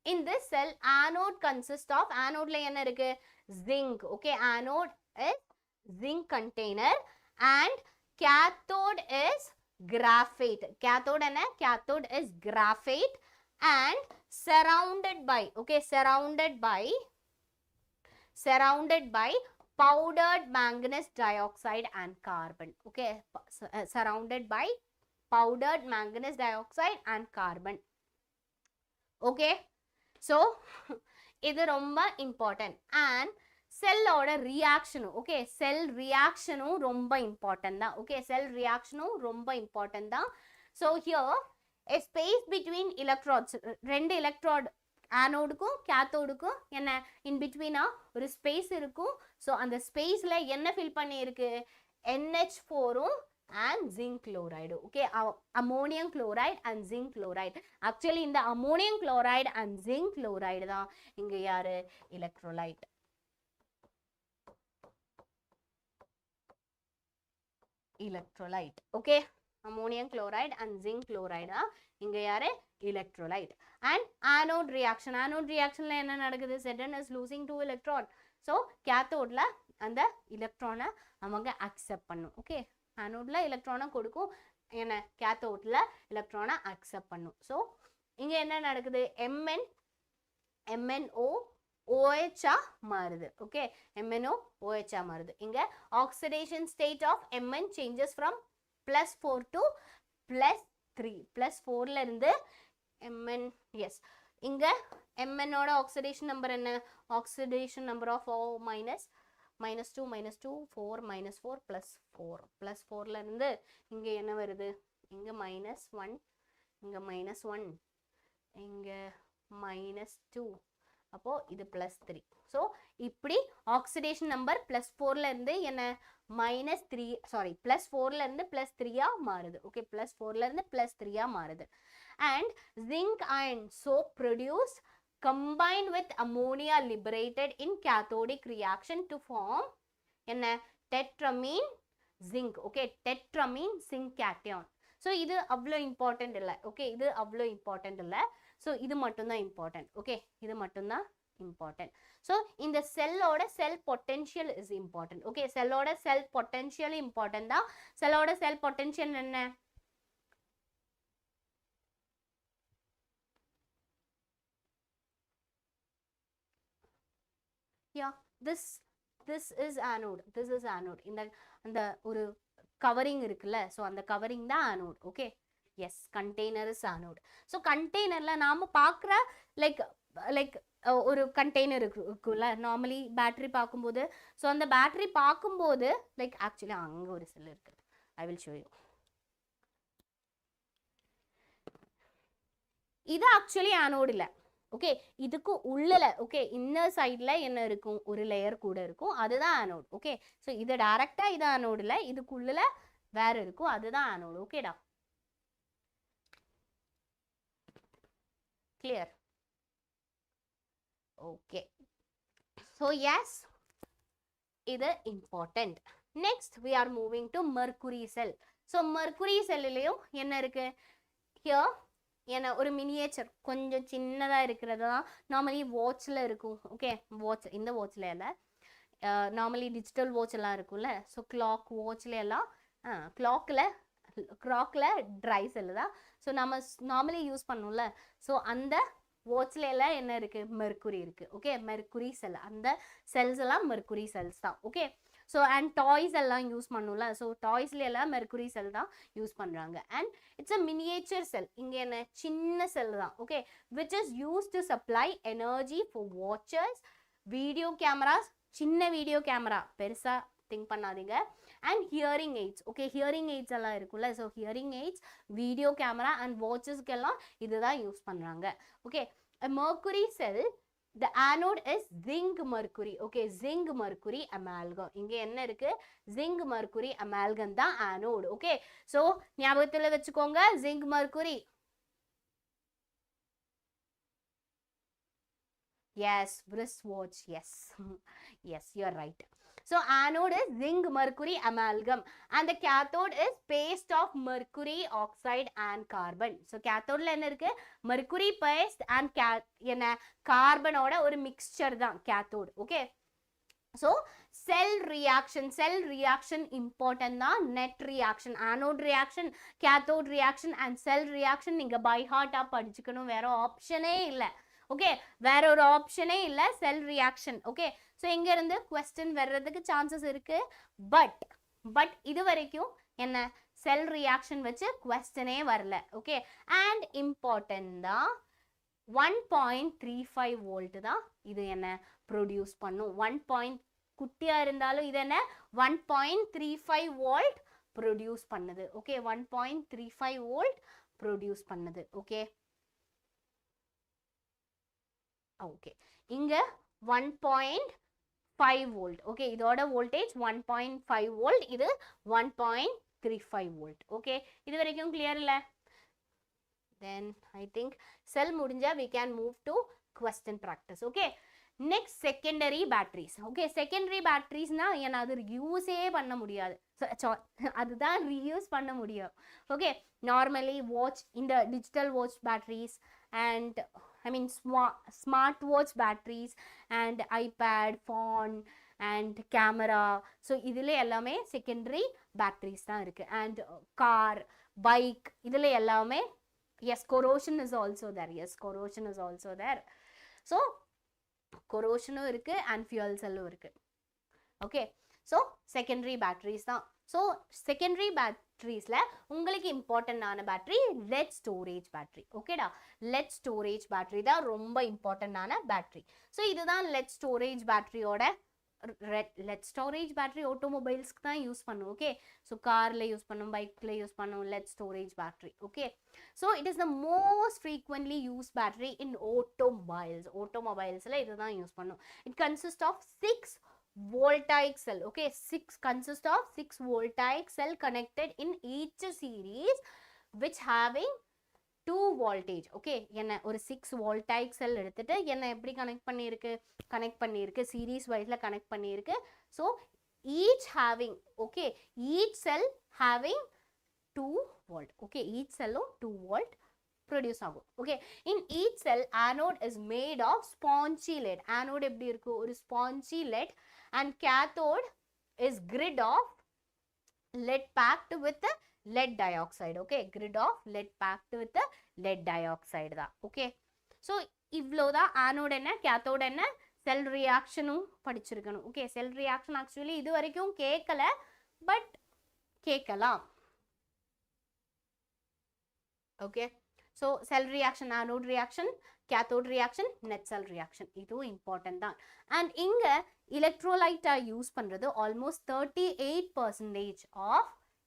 in this cell anode consist of, ஆனோட்ல என்ன இருக்கு? Zinc. Okay, anode is zinc container and cathode is graphite. Cathode என்ன? Cathode is graphite and surrounded by, okay, surrounded by powdered manganese dioxide and carbon. Okay, surrounded by powdered manganese dioxide and carbon. Okay, so இது ரொம்ப important. and செல்லோட ரியாக்ஷனும், okay, செல் ரியாக்ஷனும் ரொம்ப important தான். Okay, செல் ரியாக்ஷனும் ரொம்ப important தான். So here a space between electrodes, ரெண்டு electrode ஆனோடுக்கும் கேத்தோடுக்கும் என்ன in between ஒரு space இருக்கும். ஸோ அந்த ஸ்பேஸ்ல என்ன ஃபில் பண்ணி இருக்கு? NH4 and zinc chloride. Okay, ammonium chloride and zinc chloride. Actually இந்த ammonium chloride and zinc chloride தான் இங்க யாரு? Electrolyte. electrolyte. Okay, ammonium chloride and zinc chloride இங்க யாரு? electrolyte. and anode reaction, anode reactionல என்ன நடக்குது? Zn is losing 2 electron. so cathodeல அந்த electron அவங்க accept பண்ணும். okay, anodeல electron கொடுக்கும், என்ன cathodeல electron accept பண்ணும். so இங்க என்ன நடக்குது? MnO OH மாறுது. okay, MnO OH மாறுது. இங்க oxidation state of Mn changes from +4 to +3. +4ல இருந்து Mn, yes, இங்க Mn ஓட oxidation number என்ன? oxidation number of O minus -2 -2 4 -4 +4. +4ல இருந்து இங்க என்ன வருது? இங்க -1, இங்க -1, இங்க -2, அப்போ இது +3. ஸோ இப்படி ஆக்சிடேஷன் நம்பர் +4ல இருந்து என்ன -3, சாரி +4ல இருந்து +3 மாறுது. ஓகே, +4ல இருந்து +3 மாறுது. And zinc ion soap produced combined with ammonia liberated in cathodic reaction to form என்ன tetramine zinc. Okay, tetramine zinc cation. So இது அவ்வளோ இம்பார்ட்டன்ட் இல்லை. ஓகே, இது அவ்வளோ இம்பார்ட்டன்ட் இல்லை. ஸோ இது மட்டும்தான் இம்பார்ட்டன்ட். ஓகே, இது மட்டும்தான் இம்பார்ட்டன்ட். ஸோ இந்த செல்லோட cell potential is important. Okay, செல்லோட செல் பொட்டென்ஷியல் இம்பார்ட்டன்ட் தான். செல்லோட செல் பொட்டென்ஷியல் என்ன? Yeah, this is anode. This is anode. இந்த அந்த ஒரு கவரிங் இருக்குல்ல, ஸோ அந்த கவரிங் தான் anode. Okay, yes, container is anode. So கண்டெய்னர்ல நாம பார்க்குற லைக் ஒரு கண்டெய்னர் இருக்குல்ல, நார்மலி பேட்டரி பார்க்கும்போது, ஸோ அந்த பேட்டரி பார்க்கும்போது லைக் ஆக்சுவலி அங்கே ஒரு செல் இருக்கு. I will show you. இது ஆக்சுவலி ஆனோடு இல்லை. ஓகே இதுக்கு உள்ளல ஓகே இன்னர் சைடுல என்ன இருக்கும் ஒரு லேயர் கூட இருக்கும் அதுதான் ஆனோட் ஓகே ஸோ இது டைரக்டா இது ஆனோடுல இதுக்குள்ளல வேற இருக்கும் அதுதான் ஆனோடு ஓகேடா கிளியர் ஓகே ஸோ எஸ் இது important. Next we are moving to mercury cell. So mercury cell லையும் என்ன இருக்கு here என்ன ஒரு miniature கொஞ்சம் சின்னதா இருக்கிறது தான் நார்மலி வாட்ச்ல இருக்கும் ஓகே வாட்ச் இந்த வாட்ச்ல இல்ல நார்மலி டிஜிட்டல் வாட்ச் எல்லாம் இருக்கும்ல ஸோ கிளாக் வாட்ச்ல எல்லாம் கிளாக்ல ட்ரை செல் தான் ஸோ நம்ம நார்மலி யூஸ் பண்ணுவோம்ல ஸோ அந்த வாட்ச்ல எல்லாம் என்ன இருக்கு மெர்க்குரி இருக்கு ஓகே மெர்க்குரி செல் அந்த செல்ஸ் எல்லாம் மெர்க்குரி செல்ஸ் தான் ஓகே ஸோ அண்ட் டாய்ஸ் எல்லாம் யூஸ் பண்ணும்ல ஸோ டாய்ஸ்ல எல்லாம் மெர்க்குரி செல் தான் யூஸ் பண்றாங்க and it's a miniature cell இங்க என்ன சின்ன செல் தான் okay which is use to supply energy for watches video cameras சின்ன வீடியோ கேமரா பெருசா திங்க் பண்ணாதீங்க and hearing aids okay hearing aids எல்லாம் இருக்குல்ல so hearing aids video camera and வாட்சஸ்க்கெல்லாம் இதுதான் யூஸ் பண்ணுறாங்க okay mercury cell the anode is zinc mercury okay zinc mercury amalgam இங்க என்ன இருக்கு zinc mercury amalgam தான் anode okay so ஞாபகத்துல வெச்சுக்கோங்க zinc mercury yes wristwatch yes yes you're right so anode is zinc mercury amalgam and the cathode is paste of mercury oxide and carbon so cathode la enna irukku mercury paste and என்ன carbon oda ஒரு mixture தான் cathode okay so cell reaction important தான் net reaction anode reaction cathode reaction and cell reaction நீங்க by heart ஆ படிச்சுக்கணும் வேற ஆப்ஷனே இல்ல okay வேற ஒரு ஆப்ஷனே இல்ல செல் ரியாக்ஷன் ஓகே ஸோ இங்க இருந்து கொஸ்டின் வர்றதுக்கு சான்சஸ் இருக்கு பட் இது வரைக்கும் என்ன செல் ரியாக்ஷன் வச்சு கொஸ்டினே வரல ஓகே அண்ட் இம்பார்ட்டன்ட் தான் 1.35 வோல்ட் தான் இது என்ன ப்ரொடியூஸ் பண்ணும் 1 குட்டியா இருந்தாலும் இது என்ன 1.35 வோல்ட் ப்ரொடியூஸ் பண்ணுது ஓகே 1.35 வோல்ட் ப்ரொடியூஸ் பண்ணுது ஓகே ஓகே இங்க 1.5 வோல்ட் ஓகே இதோட வோல்டேஜ் 1.5 வோல்ட் இது 1.35 வோல்ட் ஓகே இது வரைக்கும் கிளியர் இல்ல then I think cell முடிஞ்சா we can move to question practice okay next secondary batteries okay secondary batteries னா என்ன அது யூஸே பண்ண முடியாது அதுதான் reuse பண்ண முடியும் okay normally watch இந்த digital watch batteries and I mean smartwatch batteries and iPad phone and camera so இதுல எல்லாமே secondary batteries தான் இருக்கு and car bike இதுல எல்லாமே yes corrosion is also there so corrosion இருக்கு and fuel cell இருக்கு okay so secondary batteries தான் so secondary batteriesல உங்களுக்கு இம்பார்ட்டன்ட் ஆன பேட்டரி lead storage battery ஓகேடா lead storage battery தான் ரொம்ப இம்பார்ட்டன்ட் ஆன பேட்டரி so இதுதான் lead storage batteryயோட lead storage battery automobilesக்கு தான் யூஸ் பண்ணும் ஓகே so கார்ல யூஸ் பண்ணும் பைக்ல யூஸ் பண்ணும் lead storage battery okay so it is the most frequently used battery in automobilesல இதுதான் யூஸ் பண்ணும் it consists of 6 voltaic cell okay 6 consists of 6 voltaic cell connected in each series which having 2 voltage okay என்ன ஒரு 6 voltaic cell எடுத்துட்டு என்ன எப்படி connect பண்ணிருக்கு series wiseல connect பண்ணிருக்கு so each having okay each cell having 2 volt okay each cell 2 volt produce ஆகும் okay in each cell anode is made of spongy lead anode எப்படி இருக்கு ஒரு spongy lead and cathode is grid of lead packed with the lead dioxide okay grid of lead packed with the lead dioxide தான் okay so இவ்ளோதான் anode என்ன cathode என்ன cell reactionம் படிச்சிருக்கணும் okay cell reaction actually இது வரைக்கும் கேட்கல but கேட்கலாம் okay so cell reaction anode reaction cathode reaction net cell reaction இதுவும் important தான் and இங்க electrolyte யூஸ் பண்றது almost 38% of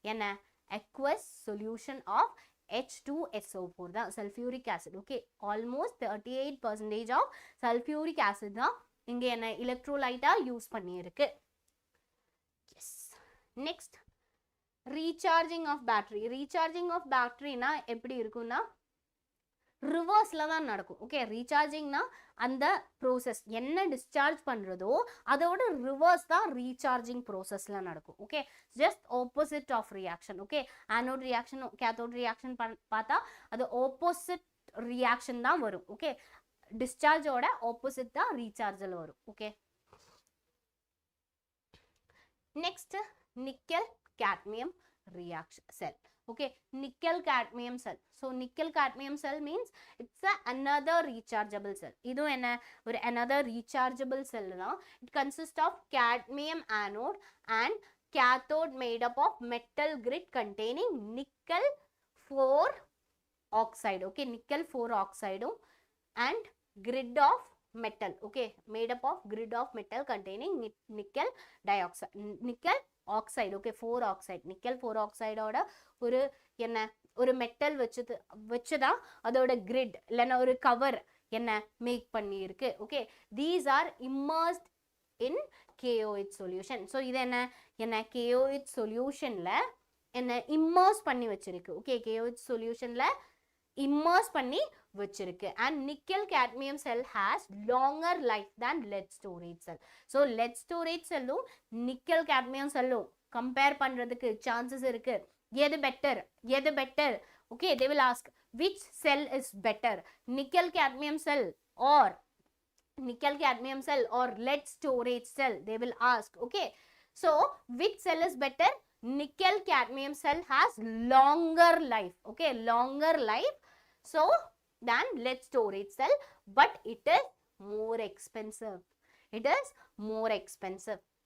என்ன aqueous solution of H2SO4 தான் sulfuric acid. Okay, almost 38% of sulfuric acid தான் இங்க என்ன electrolyte யூஸ் பண்ணியிருக்கு. Yes. Next, recharging of battery. Recharging of battery na எப்படி இருக்கும்னா ரிவர்ஸ்ல தான் நடக்கும். ஓகே, ரீசார்ஜிங்னா அந்த ப்ரோசஸ் என்ன டிஸ்சார்ஜ் பண்றதோ அதோட ரிவர்ஸ் தான் ரீசார்ஜிங் ப்ரோசஸ்ல நடக்கும். Okay, just opposite of reaction. Okay, anode reaction cathode reaction பார்த்தா அது ஆப்போசிட் ரியாக்ஷன் தான் வரும். ஓகே, டிஸ்சார்ஜோட ஆப்போசிட் தான் ரீசார்ஜில் வரும். Okay, next nickel cadmium reaction cell. Okay, nickel cadmium cell. So nickel cadmium cell means it's another rechargeable cell. Idu enna or another rechargeable cell na. It consists of cadmium anode and cathode made up of metal grid containing nickel 4 oxide. Okay, nickel 4 oxide and grid of metal. Okay, made up of grid of metal containing nickel dioxide, nickel oxide. Okay, 4 oxide, nickel 4 oxide ஓட ஒரு என்ன ஒரு metal வச்சுதான் அதோட grid இல்லைன்னா ஒரு cover என்ன make பண்ணி இருக்கு. Okay, these are immersed in KOH solution. So இது என்ன KOH சொல்யூஷன்ல என்ன இம்மர்ஸ் பண்ணி வச்சிருக்கு. ஓகே, KOH சொல்யூஷன்ல இம்மர்ஸ் பண்ணி வச்சிருக்கு. and nickel cadmium cell has longer life than lead storage cell. so lead storage cellum nickel cadmium cellum compare பண்றதுக்கு chances இருக்கு. எது better? Okay, they will ask which cell is better, nickel cadmium cell or lead storage cell, they will ask. Okay, so which cell is better? Nickel cadmium cell has longer life. Okay, longer life so than lead storage cell, but it is more expensive.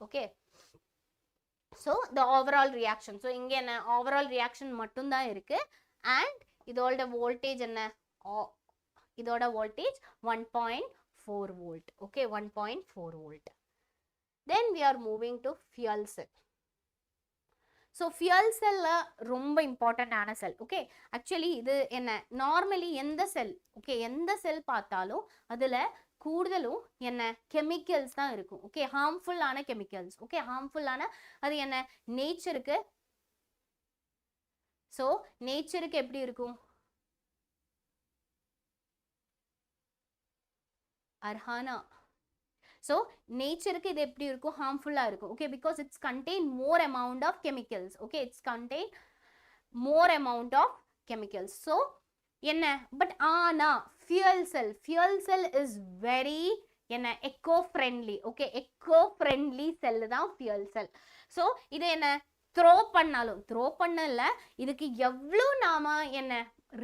Okay, so the overall reaction. So inge enna overall reaction mattum da irukku and idoda voltage enna idoda voltage 1.4 volt. Okay, 1.4 volt. Then we are moving to fuel cell. So fuel cell ரொம்ப important ஆன செல். Okay, actually இது என்ன normally எந்த செல், okay, எந்த செல் பார்த்தாலும் அதுல கூடுதலும் என்ன chemicals தான் இருக்கும். ஓகே, ஹார்ம்ஃபுல்லான கெமிக்கல்ஸ். ஓகே, ஹார்ம்ஃபுல்லான அது என்ன நேச்சருக்கு. ஸோ நேச்சருக்கு எப்படி இருக்கும்? அர்ஹானா. So நேச்சருக்கு இது எப்படி இருக்கும்? ஹார்ம்ஃபுல்லா இருக்கும். Okay, because it's contain more amount of chemicals. Okay, it's contain more amount of chemicals. So என்ன பட் ஆனா ஃபியூயல் செல் இஸ் வெரி என்ன eco friendly. Okay, eco friendly cell தான் ஃபியூயல் செல். ஸோ இது என்ன த்ரோ பண்ணல இதுக்கு எவ்வளோ நாம என்ன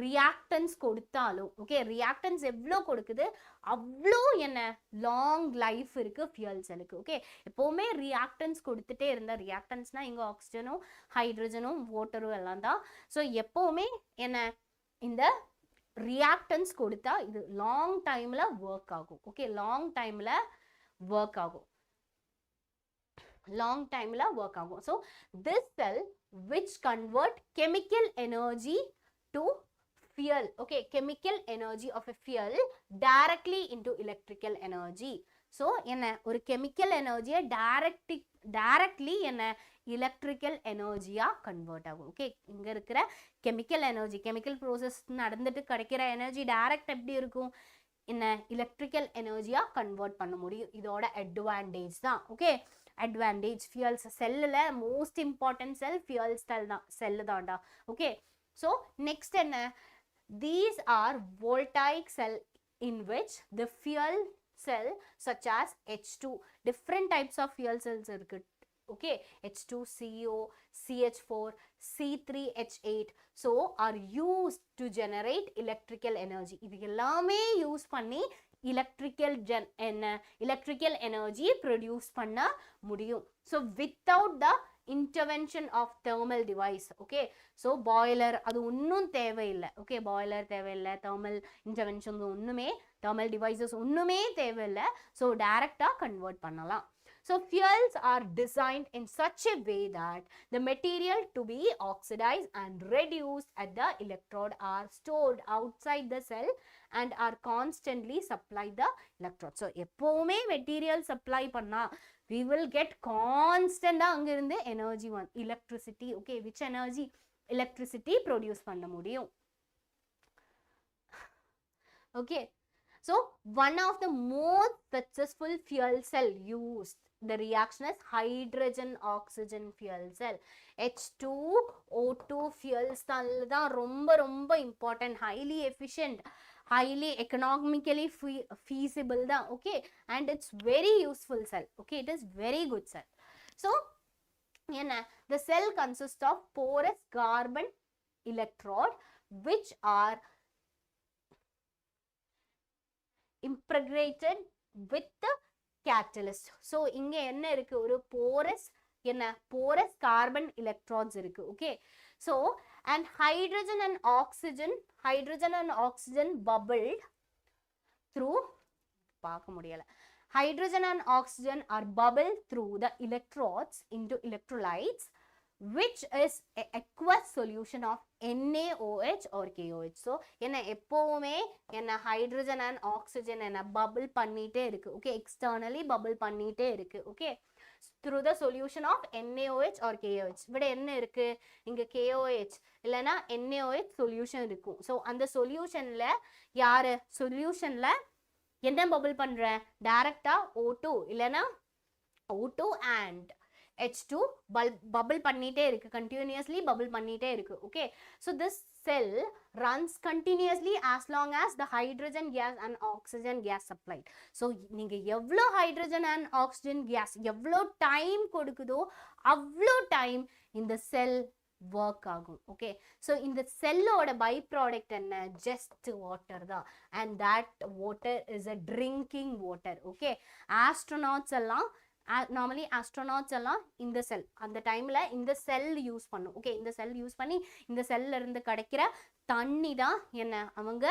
ரியாக்டன்ஸ் கொடுத்தாலும், ஓகே, ரியாக்டன்ஸ் எவ்வளோ கொடுக்குது அவ்வளோ என்ன லாங் லைஃப் இருக்கு ஃபியூயல் செல்லுக்கு. ஓகே, எப்போவுமே ரியாக்டன்ஸ் கொடுத்துட்டே இருந்தா, ரியாக்டன்ஸ்னா இங்கே ஆக்சிஜனும் ஹைட்ரஜனும் வாட்டரும் எல்லாம் தான். ஸோ எப்போவுமே என்ன இந்த ரியாக்டன்ஸ் கொடுத்தா இது லாங் டைம்ல ஒர்க் ஆகும். ஓகே, லாங் டைம்ல ஒர்க் ஆகும். So this cell which convert chemical energy to fuel. Okay, chemical energy of a fuel directly into electrical energy. So என்ன ஒரு chemical energy directly என்ன electrical energy convert ஆகும். Okay, இங்க இருக்கிற chemical energy, chemical process நடந்துட்டு கிடைக்கிற energy direct எப்படி இருக்கும்? என்ன electrical energy convert பண்ண முடியும். இதோட advantage தான். Okay, advantage fuel cell most important cell fuel cell தான்டா. ஓகே, so next என்ன these are voltaic cell in which the fuel cell such as H2 different types of fuel cells இருக்கு. Okay, H2CO, CH4, C3H8 so are used to generate electrical energy. இது எல்லாமே use பண்ணி electrical energy produce பண்ண முடியும். So without the intervention of thermal device. Okay, so boiler அது ஒன்னும் தேவையில்லை. Okay, boiler தேவையில்லை, thermal intervention ஒன்னுமே, thermal devices ஒன்னுமே தேவையில்லை. So direct convert பண்ணலாம். So fuels are designed in such a way that the material to be oxidized and reduced at the electrode are stored outside the cell and are constantly supplied the electrode. So எப்பவுமே material supply பண்ணா we will get constant அங்கிருந்து energy one electricity. Okay, which energy? Electricity produce பண்ண முடியும். Okay, so one of the most successful fuel cell used, the reaction is hydrogen oxygen fuel cell. H2O2 fuel cell தான் ரொம்ப important, highly efficient, highly economically feasible தான். Okay, and it's very useful cell. Okay, it is very good cell. So the cell consists of porous carbon electrode which are impregnated with the catalyst. So இங்க என்ன இருக்கு, ஒரு porous carbon electrodes இருக்கு. Okay, so and hydrogen and oxygen bubbled through, பார்க்க முடியல, hydrogen and oxygen are bubbled through the electrodes into electrolytes which is an aqueous solution of NaOH or KOH. So எப்பவுமே hydrogen and oxygen bubble பண்ணிட்டே இருக்கு. Okay, externally bubble பண்ணிட்டே இருக்கு. Okay, through the solution of NaOH or KOH. விட என்ன இருக்கு இங்க, KOH இல்லனா NaOH solution இருக்கும். So அந்த solutionல சொல்யூஷன்ல என்ன bubble பண்றேன், டைரக்டா O2 இல்லனா O2 and H2 bubble பண்ணிட்டே இருக்கு, continuously bubble பண்ணிட்டே இருக்கு. Okay, so this cell runs continuously as long as the hydrogen gas and oxygen gas supplied. So நீங்க எவ்வளோ hydrogen and oxygen gas எவ்வளோ டைம் கொடுக்குதோ அவ்வளோ டைம் இந்த செல் work ஆகும். Okay, so இந்த செல்லோட பை ப்ராடக்ட் என்ன, just water தான், and that water is a drinking water. Okay, astronauts எல்லாம் normally astronauts எல்லாம் இந்த செல் அந்த டைம்ல இந்த செல் யூஸ் பண்ணும். ஓகே, இந்த செல் யூஸ் பண்ணி இந்த செல்ல இருந்து கிடைக்கிற தண்ணி தான் என்ன அவங்க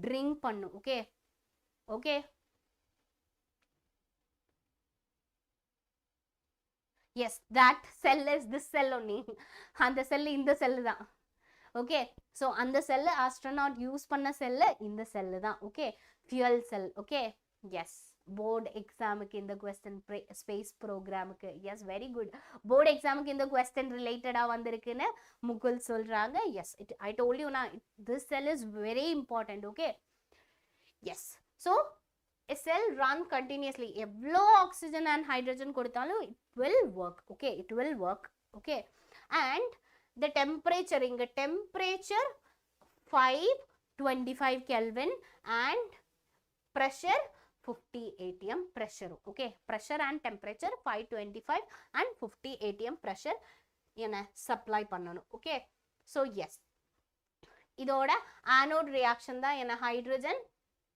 ட்ரிங்க் பண்ணும். Okay okay yes, that cell is this cell only. அந்த செல் இந்த செல் தான். ஓகே, so அந்த செல் astronaut யூஸ் பண்ண செல் இந்த செல் தான். Okay, fuel cell. Okay, yes, board exam in the question space program. Yes, very good. Board exam in the question related vandirukku Mukul solranga. Yes, I told you na, this cell is very important. Okay, yes, so a cell run continuously, evlo oxygen and hydrogen koduthalum it will work. Okay, it will work. Okay, and the temperature inga temperature 525 Kelvin and pressure 50 atm pressure. Okay, pressure and temperature 525 and 50 atm pressure supply பண்ணனும். Okay, so yes, இதோட anode reaction தான் hydrogen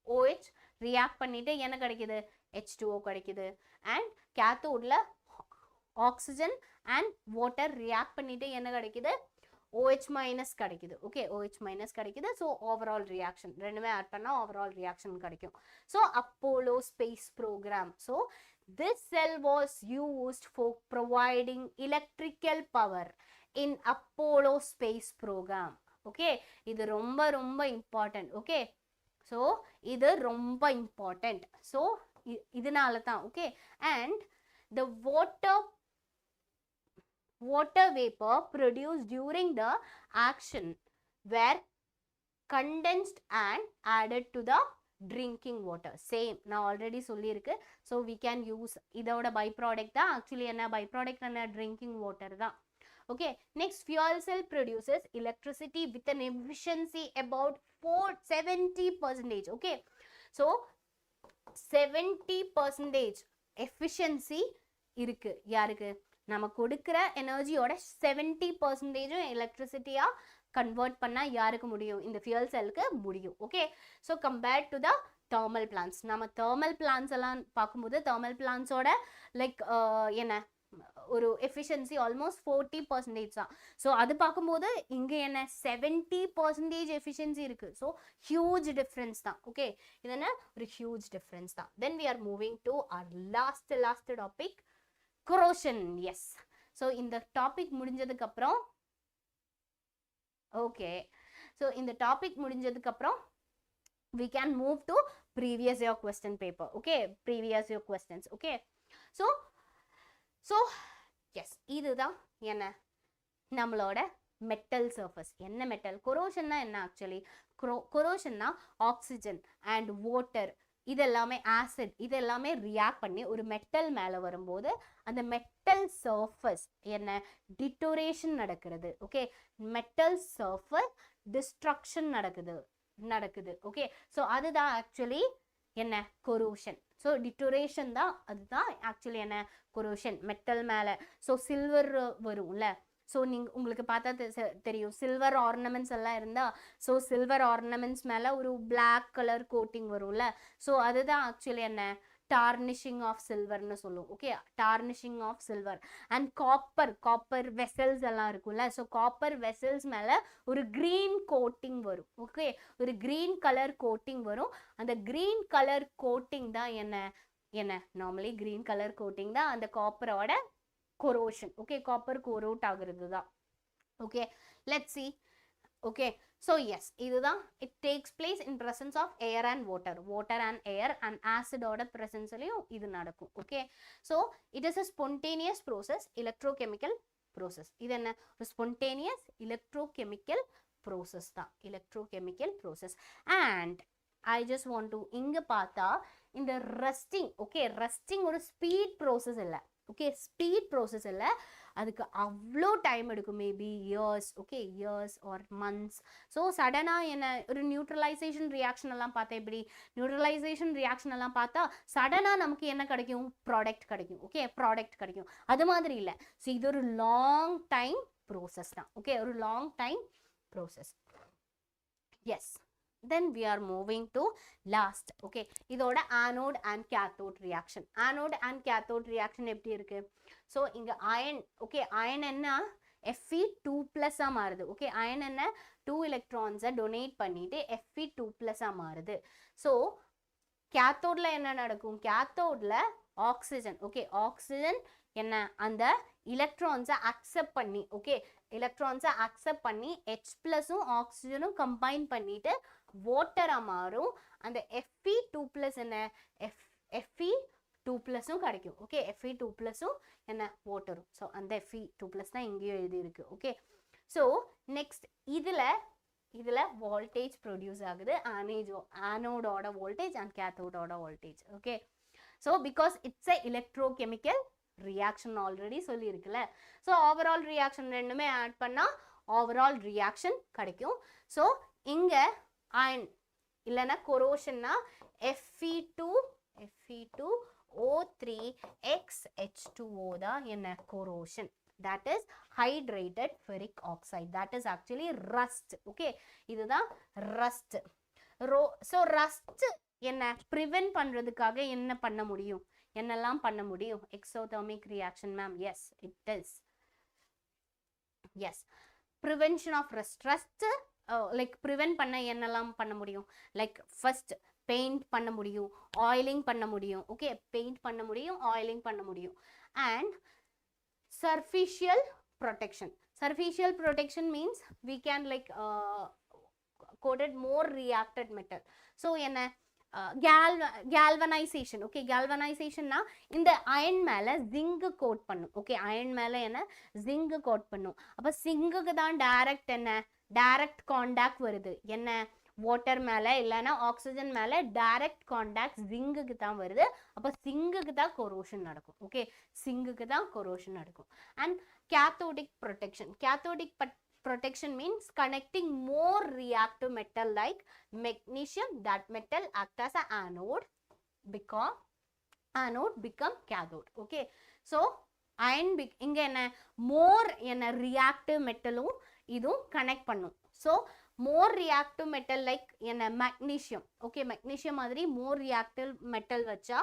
OH react பண்ணிட்டு என்ன கிடைக்குது, H2O கிடைக்குது, and cathodeல oxygen and water react பண்ணிட்டு என்ன கிடைக்குது, OH minus கிடைக்குது. ஓகே, OH minus கிடைக்குது. ஸோ ஓவரால் ரியாக்ஷன் ரெண்டுமே ஆட் பண்ணால் ஓவரால் ரியாக்ஷன் கிடைக்கும். So Apollo space program. So this cell was used for providing electrical power in Apollo space program. Okay, இது ரொம்ப இம்பார்ட்டன்ட். ஓகே, ஸோ இது ரொம்ப important. So இதனால தான். Okay, and the water vapor produced during the action were condensed and added to the drinking water. Same, நான் already சொல்லியிருக்கு. So we can use இதோட by product தான். Actually என்ன by product என்ன, drinking water தான். Okay, next, fuel cell produces electricity with an efficiency about 70%. Okay, so 70% efficiency இருக்கு யாருக்கு, நம்ம கொடுக்கிற எனர்ஜியோட 70% எலக்ட்ரிசிட்டியா கன்வெர்ட் பண்ணா யாருக்கு முடியும், இந்த ஃபியூல் செல்லுக்கு முடியும். Okay, so compared to the thermal plants, நம்ம thermal plants எல்லாம் பார்க்கும்போது thermal plantஸோட லைக் என்ன ஒரு எஃபிஷியன்சி ஆல்மோஸ்ட் 40% தான். ஸோ அது பார்க்கும்போது இங்கே என்ன 70% எஃபிஷியன்சி இருக்கு. ஸோ ஹியூஜ் டிஃப்ரென்ஸ் தான். ஓகே, இது என்ன ஒரு ஹியூஜ் டிஃப்ரென்ஸ் தான். Then we are moving to our last topic, corrosion. Yes. So இந்த டாபிக் முடிஞ்சதுக்கு அப்புறம் okay, so இந்த டாபிக் முடிஞ்சதுக்கு அப்புறம் we can move to previous year question paper. Okay, previous year questions. Okay, so yes, இதுதான் என்ன நம்மளோட மெட்டல் சர்ஃபேஸ். என்ன மெட்டல்? கொரோஷன்னா என்ன ஆக்சுவலி? கொரோஷன்னா ஆக்சிஜன் அண்ட் வாட்டர் இதெல்லாமே ஆசிட் இதெல்லாமே ரியாக்ட் பண்ணி ஒரு மெட்டல் மேலே வரும்போது அந்த மெட்டல் சர்ஃபேஸ் என்ன டிட்டோரேஷன் நடக்கிறது. ஓகே, மெட்டல் சர்ஃபேஸ் டிஸ்ட்ரக்ஷன் நடக்குது. ஓகே, ஸோ அதுதான் ஆக்சுவலி என்ன கொரோஷன். ஸோ டிட்டோரேஷன் தான், அதுதான் ஆக்சுவலி என்ன கொரோஷன் மெட்டல் மேலே. ஸோ சில்வர் வரும்ல, ஸோ உங்களுக்கு பார்த்தா தெரியும் சில்வர் ஆர்னமெண்ட்ஸ் எல்லாம் இருந்தால், ஸோ சில்வர் ஆர்னமெண்ட்ஸ் மேலே ஒரு பிளாக் கலர் கோட்டிங் வரும்ல, ஸோ அதுதான் ஆக்சுவலி என்ன டார்னிஷிங் ஆஃப் சில்வர்னு சொல்லுவோம். Okay, tarnishing of silver. And copper vessels எல்லாம் இருக்கும்ல, ஸோ காப்பர் வெசல்ஸ் மேலே ஒரு க்ரீன் கோட்டிங் வரும். ஓகே, ஒரு க்ரீன் கலர் கோட்டிங் வரும். அந்த க்ரீன் கலர் கோட்டிங் தான் என்ன நார்மலி க்ரீன் கலர் கோட்டிங் தான் அந்த காப்பரோட corrosion. Okay, copper corrode ஆகிறது தான். Okay, let's see. Okay, so yes, இதுதான் it takes place in presence of air and water and air and acid ஓட presence-லயும் இது நடக்கும். Okay, so it is a spontaneous process, electrochemical process. இது என்ன ஒரு spontaneous electrochemical process தான், electrochemical process. And I just want to இங்க பார்த்தா இந்த ரஸ்டிங். ஓகே, ரஸ்டிங் ஒரு ஸ்பீட் ப்ரோசஸ் இல்லை. ஓகே, ஸ்பீட் ப்ரோசஸ் இல்லை, அதுக்கு அவ்வளோ டைம் எடுக்கும், maybe years. Okay, years or months. So சடனாக என்ன ஒரு நியூட்ரலைசேஷன் ரியாக்ஷன் எல்லாம் பார்த்தா, இப்படி நியூட்ரலைசேஷன் ரியாக்ஷன் எல்லாம் பார்த்தா சடனாக நமக்கு என்ன கிடைக்கும்? ப்ராடக்ட் கிடைக்கும். ஓகே, ப்ராடக்ட் கிடைக்கும். அது மாதிரி இல்லை. ஸோ இது ஒரு லாங் டைம் ப்ரோசஸ் தான். ஓகே, ஒரு long time process. Yes, then we are moving to last. Okay, இதோட anode and cathode reaction. Anode and cathode reaction எப்படி இருக்கு? So இங்க iron. Okay, iron என்ன Fe2+ மாறுது. Okay, iron என்ன 2 electrons donate பண்ணிட்டு Fe2+ மாறுது. So cathodeல என்ன நடக்கும்? cathodeல oxygen. Okay, oxygen என்ன அந்த electrons அக்செப்ட் பண்ணி, ஓகே electrons அக்செப்ட் பண்ணி H+ ஆக்சிஜனும் கம்பைன் பண்ணிட்டு வாட்டரா மாறும். அந்த Fe2+ என்ன Fe2+ கிடைக்கும். ஓகே, Fe2+ என்ன வாட்டரும். ஸோ அந்த Fe2+ தான் இங்கேயும் எழுதி இருக்கு. ஓகே, ஸோ நெக்ஸ்ட் இதுல வோல்டேஜ் ப்ரொடியூஸ் ஆகுது, ஆனோடோட voltage and கேத்தோடோட voltage. Okay, so because it's a electrochemical reaction already சொல்லியிருக்குல்ல. So overall reaction ரெண்டுமே ஆட் பண்ணால் ஓவரால் ரியாக்ஷன் கிடைக்கும். ஸோ இங்கே அயன் இல்லைன்னா கொரோஷன்னா Fe2O3XH2O தான் என்ன corrosion. that is hydrated ferric oxide, that is actually rust. okay, இதுதான் rust. so rust என்ன prevent பண்றதுக்காக என்ன பண்ண முடியும்? என்னெல்லாம் பண்ண முடியும்? exothermic reaction ma'am. yes, it is. yes, prevention of rust like prevent பண்ண என்னெல்லாம் பண்ண முடியும்? like first paint பண்ண முடியும், oiling பண்ண முடியும். okay, paint பண்ண முடியும், oiling பண்ண முடியும். and surficial protection means we can like coated more reacted metal. so என்ன galvanization. okay, galvanization na இந்த iron மேல zinc coat பண்ணும். okay, iron மேல என்ன zinc coat பண்ணும். அப்ப zinc க்கு தான் direct என்ன direct contact வருது. என்ன water மேல இல்லனா oxygen மேல direct contact zinc க்கு தான் வருது. அப்ப zinc க்கு தான் corrosion நடக்கும். okay, zinc க்கு தான் corrosion நடக்கும். and cathodic protection means connecting more reactive metal like magnesium. that metal act as an anode become cathode. okay, so iron இங்க என்ன more என்ன reactive metalலும் இதுவும் connect பண்ணும். so more reactive metal like என்ன magnesium. okay, magnesium மாதிரி more reactive metal வச்சா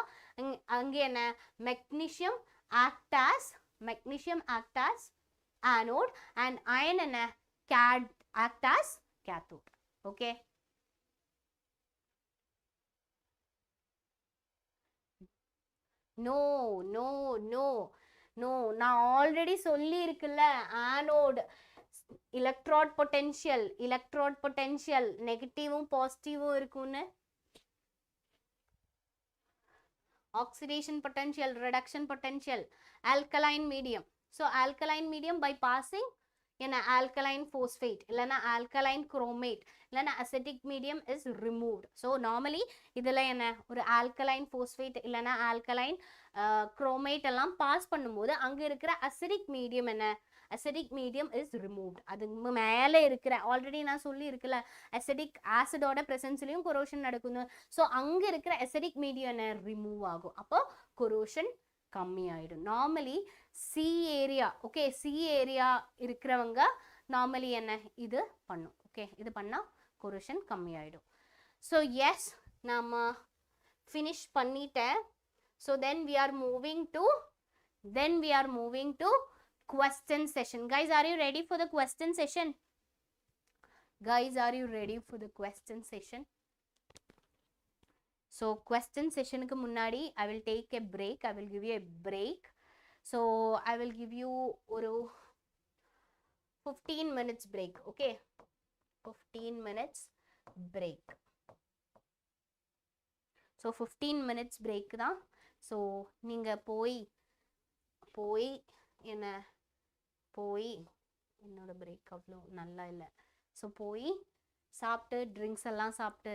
அங்க என்ன magnesium act as anode and iron என்ன act as cathode. okay, no no, நான் ஆல்ரெடி சொல்லி இருக்குல்ல, ஆனோட் எலக்ட்ரோட் பொட்டென்ஷியல் நெகட்டிவும் பாசிட்டிவும் இருக்கும்னு. Oxidation potential, reduction potential, alkaline medium. So alkaline medium by passing in alkaline phosphate இல்லனா alkaline chromate இல்லனா acidic medium is removed. So normally இதெல்லாம் என்ன, ஒரு alkaline phosphate இல்லனா alkaline chromate எல்லாம் பாஸ் பண்ணும்போது அங்க இருக்கிற acidic medium என்ன, acidic medium is removed. அது மேலே இருக்கிற ஆல்ரெடி நான் சொல்லி இருக்குல்ல, acidic ஆசிடோட பிரசன்ஸ்லயும் கொரோஷன் நடக்குது. ஸோ அங்க இருக்கிற acidic medium என்ன ரிமூவ் ஆகும், அப்போ கொரோஷன் கம்மி ஆயிடும். Normally C area, okay, C area இருக்கிறவங்க நார்மலி என்ன இது பண்ணும், ஓகே, இது பண்ணா கொரோஷன் கம்மி ஆயிடும். ஸோ எஸ், நாம ஃபினிஷ் பண்ணிட்டேன். So then we are moving to question session. Guys, are you ready for the question session? Guys, are you ready for the question session? So question session க்கு முன்னாடி I will take a break. I will give you a break. So I will give you ஒரு 15 minutes break. Okay, 15 minutes break. So 15 minutes break தான். So நீங்க போய் என்னோட break அவ்வளோ நல்லா இல்லை. ஸோ போய் சாப்பிட்டு ட்ரிங்க்ஸ் எல்லாம் சாப்பிட்டு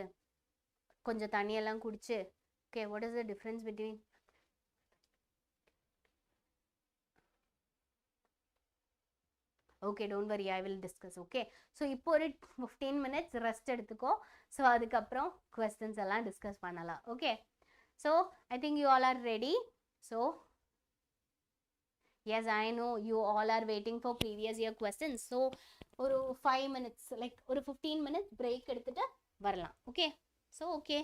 கொஞ்சம் தண்ணியெல்லாம் குடிச்சு, okay, what is the difference between, okay, don't worry, I will discuss. Okay, so இப்போ ஒரு 15 minutes ரெஸ்ட் எடுத்துக்கோ. ஸோ அதுக்கப்புறம் கொஸ்டின்ஸ் எல்லாம் டிஸ்கஸ் பண்ணலாம். Okay, so I think you all are ready. So yes, I know you all are waiting for previous year questions. So ஒரு 5 minutes, like ஒரு 15 minutes break எடுத்துட்டு வரலாம். Okay, so okay.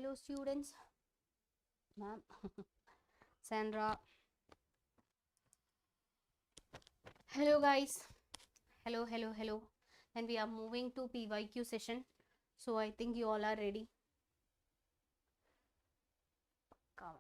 Hello students. Ma'am. Sandra. Hello guys. Hello. And we are moving to PYQ session. So I think you all are ready. Come on.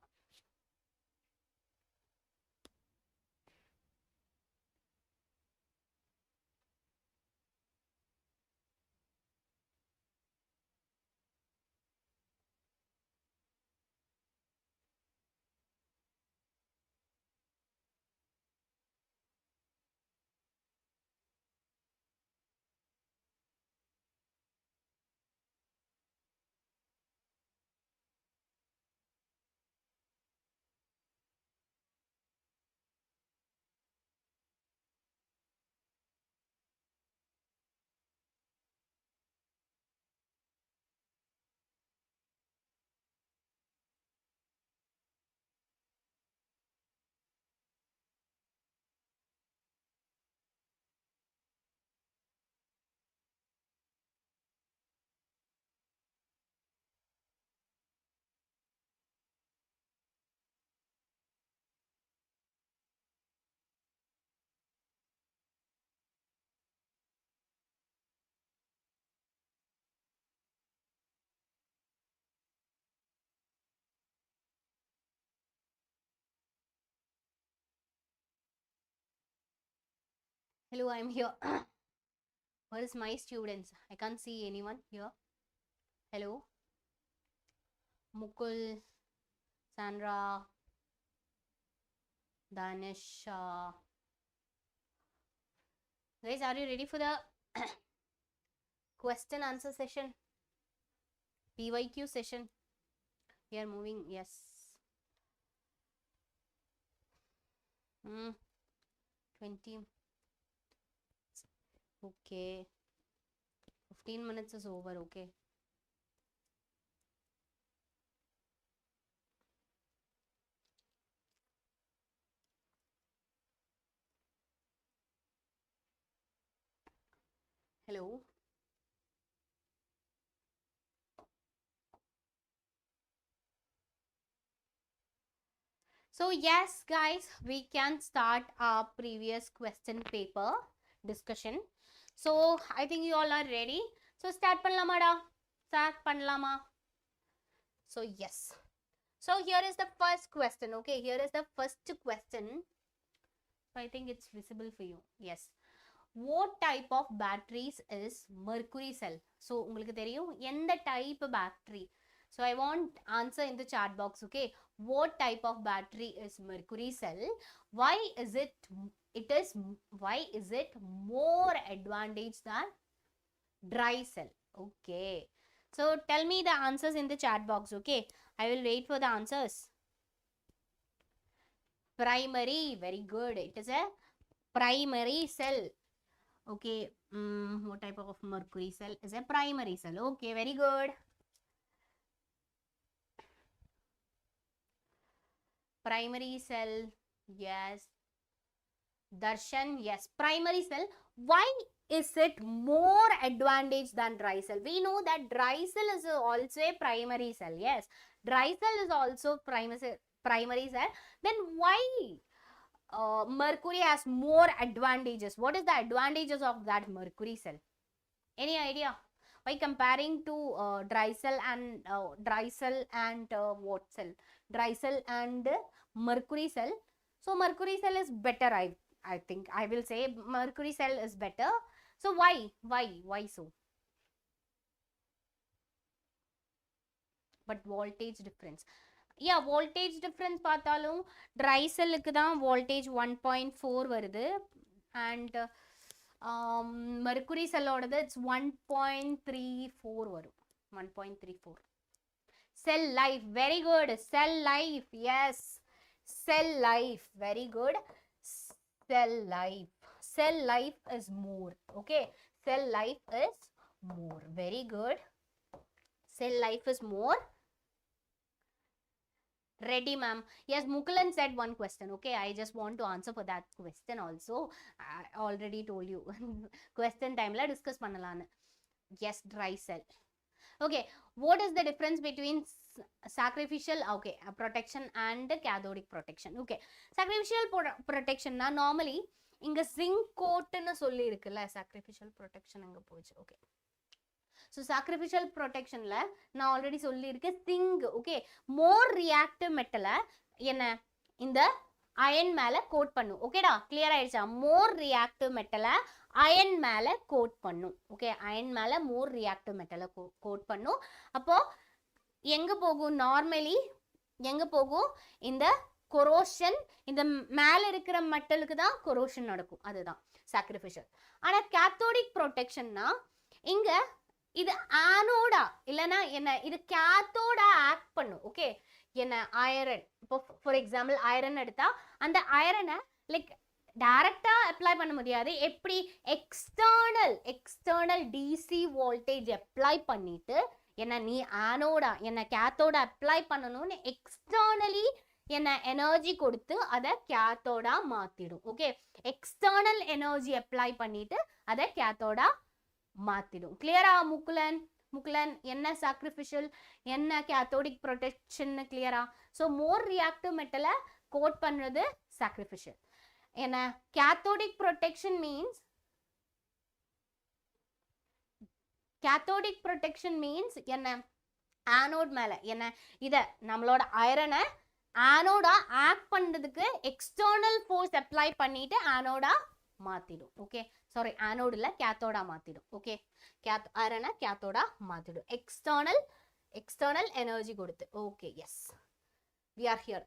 Hello, I'm here. Where is my students? I can't see anyone here. Hello. Mukul, Sandra, Danish. Guys, are you ready for the question answer session? PYQ session. We are moving. Yes. 20. Okay. 15 minutes is over. Okay. Hello. So yes, guys, we can start our previous question paper discussion. So I think you all are ready. So start panlamada. Start panlama. So yes. So here is the first question. Okay, here is the first question. So I think it's visible for you. Yes. What type of batteries is mercury cell? So உங்களுக்கு தெரியும் எந்த type battery? So I want answer in the chat box. Okay, what type of battery is mercury cell? Why is it more advantage than dry cell? Okay, so tell me the answers in the chat box. Okay, I will wait for the answers. Primary, very good. It is a primary cell. Okay, what type of mercury cell is a primary cell? Okay, very good. Primary cell, yes. Darshan, yes. Primary cell. Why is it more advantage than dry cell? We know that dry cell is also a primary cell. Yes, dry cell is also primary cell. Then why mercury has more advantages? What is the advantages of that mercury cell? Any idea? By comparing to dry cell and what cell? Dry cell and mercury cell. So mercury cell is better. I think I will say mercury cell is better. So why so? But voltage difference. Yeah, voltage difference பார்த்தாலும் dry cell க்கு தான் voltage 1.4 வருது and mercury cell ஓடது it's 1.34 வரும். 1.34. Cell life, very good. Cell life, yes. Cell life, very good. Cell life is more. Okay, cell life is more. Very good. Cell life is more. Ready, ma'am. Yes, Mukulan said one question. Okay, I just want to answer for that question also. I already told you. Question time la discuss பண்ணலாம்னு. Yes, dry cell. Okay, what is the difference between sacrificial protection and cathodic protection? Okay, sacrificial protection na normally inga zinc coat nu solli irukla, sacrificial protection anga pochu. Okay, so sacrificial protection la na already solli irukku zinc. Okay, more reactive metal என்ன இந்த iron மேல code பண்ணும். ஓகேடா, clear ஆயிடுச்சா? மோர் reactive மெட்டலை iron மேல code பண்ணும். Okay, iron மேல மோர் reactive மெட்டலை கோட் பண்ணும். அப்போ எங்க போகும்? நார்மலி எங்க போகும்? இந்த கொரோஷன், இந்த மேல இருக்கிற மெட்டலுக்கு தான் கொரோஷன் நடக்கும். அதுதான் சாக்ரிஃபிஷியல். ஆனா கேத்தோடிக் ப்ரொடெக்ஷன்னா இங்க இது ஆனோடா இல்லைன்னா என்ன, இது கேத்தோடா ஆக்ட் பண்ணும். ஓகே, என்ன ஐரன், இப்போ ஃபார் எக்ஸாம்பிள் ஐரன் எடுத்தா அந்த ஐரனை லைக் டைரக்டா அப்ளை பண்ண முடியாது. எப்படி? எக்ஸ்டர்னல் டிசி வோல்டேஜ் அப்ளை பண்ணிட்டு என்ன நீ ஆனோடா என்ன கேத்தோட அப்ளை பண்ணணும்னு எக்ஸ்டர்னலி என்ன எனர்ஜி கொடுத்து அதை கேத்தோடா மாத்திடும். ஓகே, எக்ஸ்டர்னல் எனர்ஜி அப்ளை பண்ணிட்டு அதை கேத்தோடா மாத்திடும். கிளியரா முகுலன் என்ன சாக்ரிஃபிஷியல் என்ன கேத்தோடிக் ப்ரொடெக்ஷன் கிளியரா? ஸோ மோர் ரியாக்டிவ் மெட்டலை கோட் பண்றது சாக்ரிஃபிஷியல். என்ன கேத்தோடிக் ப்ரொடெக்ஷன் மீன்ஸ் என்ன ஆனோட் மேல என்ன இத நம்மளோட ஐரனை ஆனோடா ஆக்ட் பண்றதுக்கு எக்ஸ்டர்னல் ஃபோர்ஸ் அப்ளை பண்ணிட்டு ஆனோடா மாத்திடும். ஓகே, சாரி ஆனோட்ல கேத்தோடா மாத்திடும். ஓகே, ஐரனை கேத்தோடா மாத்திடும் எக்ஸ்டர்னல் எனர்ஜி கொடுத்து. Okay, S, we are here.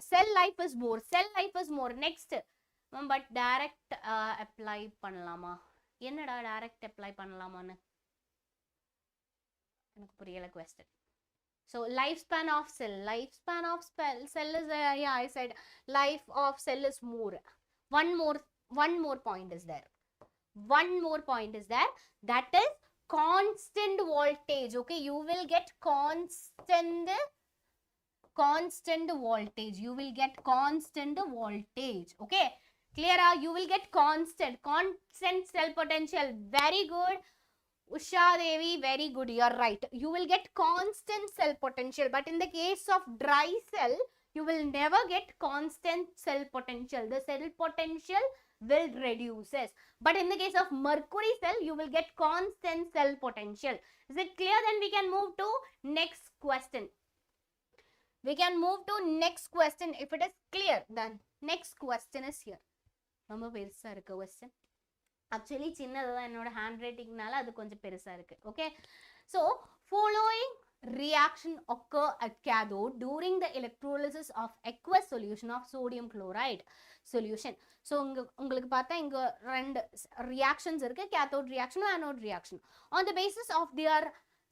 Cell life is more. Next, but direct apply பண்ணலாமா? என்னடா direct apply பண்ணலாமான்னு எனக்கு புரியல question. So lifespan of cell is yeah, I said life of cell is more. One more point is there. That is constant voltage. Okay, you will get constant voltage. Okay, clear? You will get constant cell potential. Very good, Usha Devi, very good, you are right. You will get constant cell potential, but in the case of dry cell you will never get constant cell potential. The cell potential will reduces, but in the case of mercury cell you will get constant cell potential. Is it clear? Then we can move to next question. If it is clear, then next question is here. ரொம்ப பெருசா இருக்கு question. Actually சின்னதுதான், என்னோட hand ரைட்டிங்னால அது கொஞ்சம் பெருசா இருக்கு. Okay, so following reaction occur at cathode during the electrolysis of aqueous solution of sodium chloride solution. So உங்களுக்கு பார்த்தா இங்க ரெண்டு reactions இருக்கு, cathode reaction and anode reaction. On the basis of their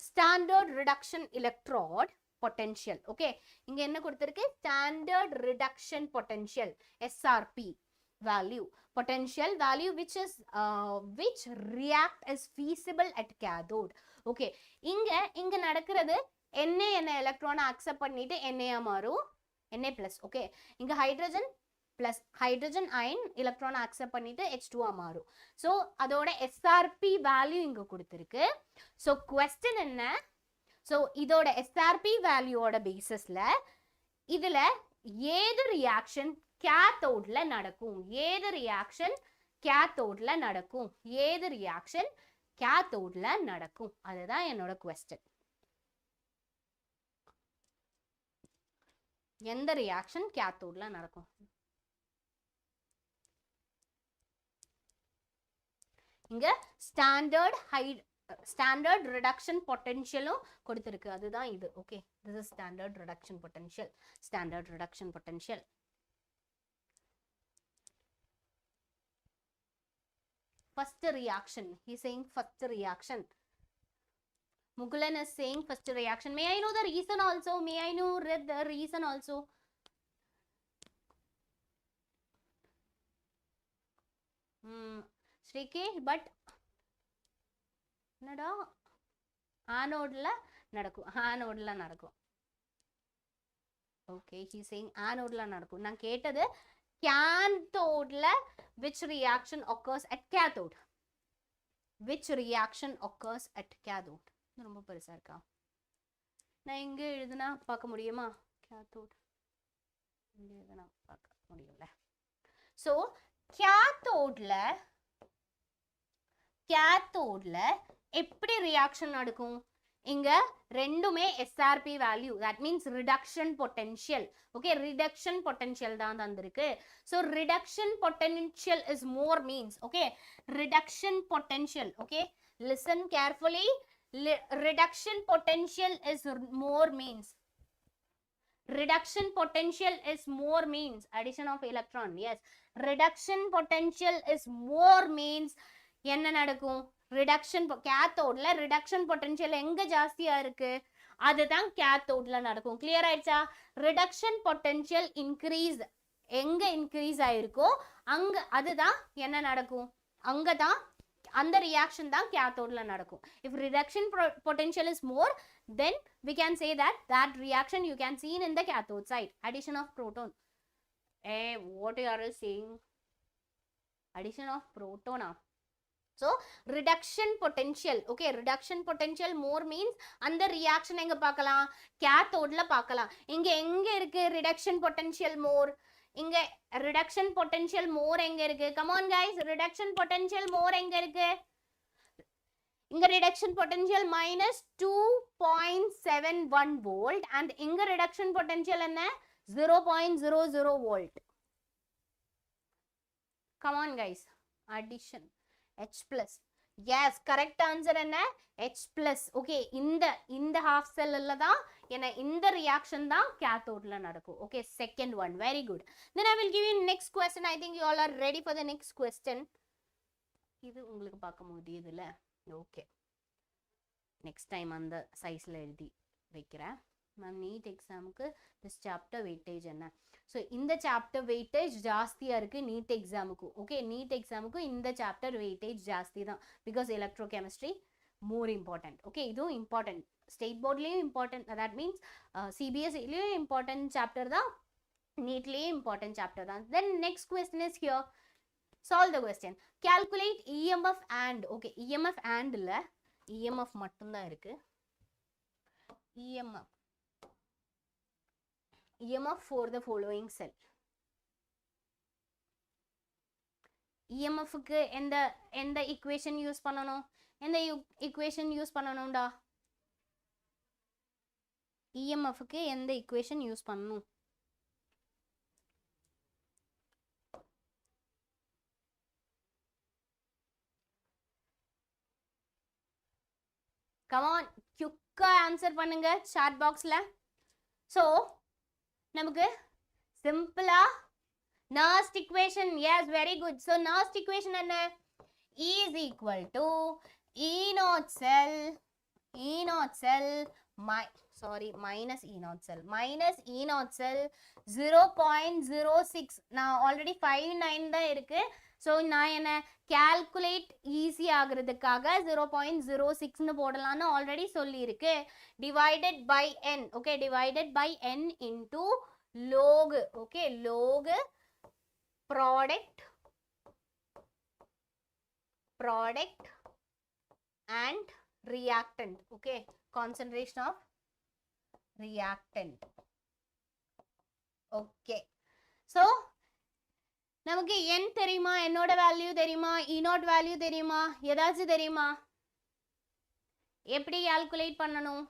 standard reduction electrode potential. Okay, இங்க என்ன கொடுத்திருக்கு? standard reduction potential SRP value, potential value which react as feasible at cathode. Okay, இங்க நடக்கிறது என்ன எலக்ட்ரானை அக்செப்ட் பண்ணிட்டு Na மாறும், Na+. Okay, இங்க ஹைட்ரஜன் அயன் எலக்ட்ரானை அக்செப்ட் பண்ணிட்டு H2 மாறும். ஸோ அதோட SRP வேல்யூ இங்க கொடுத்திருக்கு. ஸோ क्वेश्चन என்ன? ஸோ இதோட SRP வேல்யூவோட பேசிஸ்ல இதுல ஏது ரியாக்ஷன் கேத்தோட்ல நடக்கும்? அதுதான் என்னோட क्वेश्चन. எந்த ரியாக்ஷன் கேத்தோட்ல நடக்கும்? இங்க ஸ்டாண்டர்ட் ரிடக்ஷன் பொட்டன்ஷியலும் கொடுத்திருக்கு, அதுதான் இது. Okay, this is standard reduction potential. First reaction, he is saying first reaction. Mukulan is saying first reaction. May I know the reason also? Shrike, but என்னடா ஆனோட்ல நடக்கும். ஓகே, he is saying ஆனோட்ல நடக்கும். நான் கேட்டது கேத்தோட்ல which reaction occurs at cathode? ரொம்ப பெருசா இருக்கா? நான் இங்க எழுதுனா பார்க்க முடியுமா? cathode இங்க எழுதுனா பார்க்க முடியும்ல. சோ கேத்தோட்ல எப்படி ரியாக்ஷன் நடக்கும்? இங்க ரெண்டுமே SRP value, that means reduction potential. Okay, reduction potential தான் தந்திருக்கு. So reduction potential is more means, okay, reduction potential, okay, listen carefully. Reduction potential is more means, reduction potential is more means addition of electron. Yes, reduction potential is more means என்ன நடக்கும்? Reduction கேத்தோட்ல reduction potential எங்க ஜாஸ்தியா இருக்கு? அதுதான் கேத்தோட்ல நடக்கும். Clear ஆயிடுச்சா? Reduction potential increase எங்க increase ஆயிருக்கோ அங்க அதுதான் என்ன நடக்கும்? அங்கதான் அந்த ரியாக்ஷன் தான் கேத்தோட்ல நடக்கும். If reduction potential is more, then we can say that reaction you can see in the cathode side. Addition of proton. Hey, what you are saying? Addition of proton. So reduction potential, okay, reduction potential more means அந்த reaction எங்க பார்க்கலாம்? கேத்தோட்ல பார்க்கலாம். இங்க எங்க இருக்கு reduction potential more? இங்க reduction potential more எங்க இருக்கு? Come on guys, reduction potential more எங்க இருக்கு? இங்க reduction potential minus 2.71 volt and இங்க reduction potential என்ன? 0.00 volt. Come on guys, addition H plus. Yes, correct answer என்ன? H plus. Okay, இந்த half cell ல தான் என்ன இந்த reaction தான் cathode ல நடக்கும். Okay, second one. Very good. Then I will give you next question. I think you all are ready for the next question. இது உங்களுக்கு பார்க்க முடியுதுல? Okay. Next time அந்த sizeல எழுதி வைக்கிறேன். மேம் நீட் எக்ஸாமுக்கு this chapter weightage என்ன? ஸோ இந்த chapter weightage ஜாஸ்தியாக இருக்குது நீட் எக்ஸாமுக்கு. ஓகே, நீட் எக்ஸாமுக்கு இந்த சாப்டர் வெயிட்டேஜ் ஜாஸ்தி தான். Because electrochemistry more important. Okay, இதுவும் இம்பார்ட்டன்ட். ஸ்டேட் போர்ட்லேயும் இம்பார்ட்டன்ட். தட் மீன்ஸ் சிபிஎஸ்இலையும் இம்பார்ட்டன்ட் சாப்டர் தான், நீட்லேயும் இம்பார்ட்டன்ட் சாப்டர் தான். Then next question is here. Solve the question. Calculate EMF and. Okay, EMF and இல்லை, இஎம்எஃப் மட்டும்தான் இருக்குது. EMF for the following cell. EMF க்கு எந்த equation யூஸ் பண்ணணும்? எந்த equation யூஸ் பண்ணணும்டா? EMF க்கு எந்த equation யூஸ் பண்ணணும்? Come on, குயிக்கா ஆன்சர் பண்ணுங்க chat boxல. So நமக்கு சிம்பிளா Nernst equation. Yes, very good. So Nernst equation என்ன? E is equal to minus E naught cell 0.06. நான் ஆல்ரெடி 5.9 தான் இருக்கு. ஸோ நான் என்ன calculate ஈஸி ஆகுறதுக்காக 0.06ன்னு போடலான்னு ஆல்ரெடி சொல்லியிருக்கு. divided by n. okay, divided by n into log. okay, log product and reactant. okay, concentration of reactant. okay, so நமக்கு n தெரியுமா? என்னோட வேல்யூ தெரியுமா? E naught வேல்யூ தெரியுமா? ஏதாச்சும் தெரியுமா? எப்படி கால்குலேட் பண்ணணும்?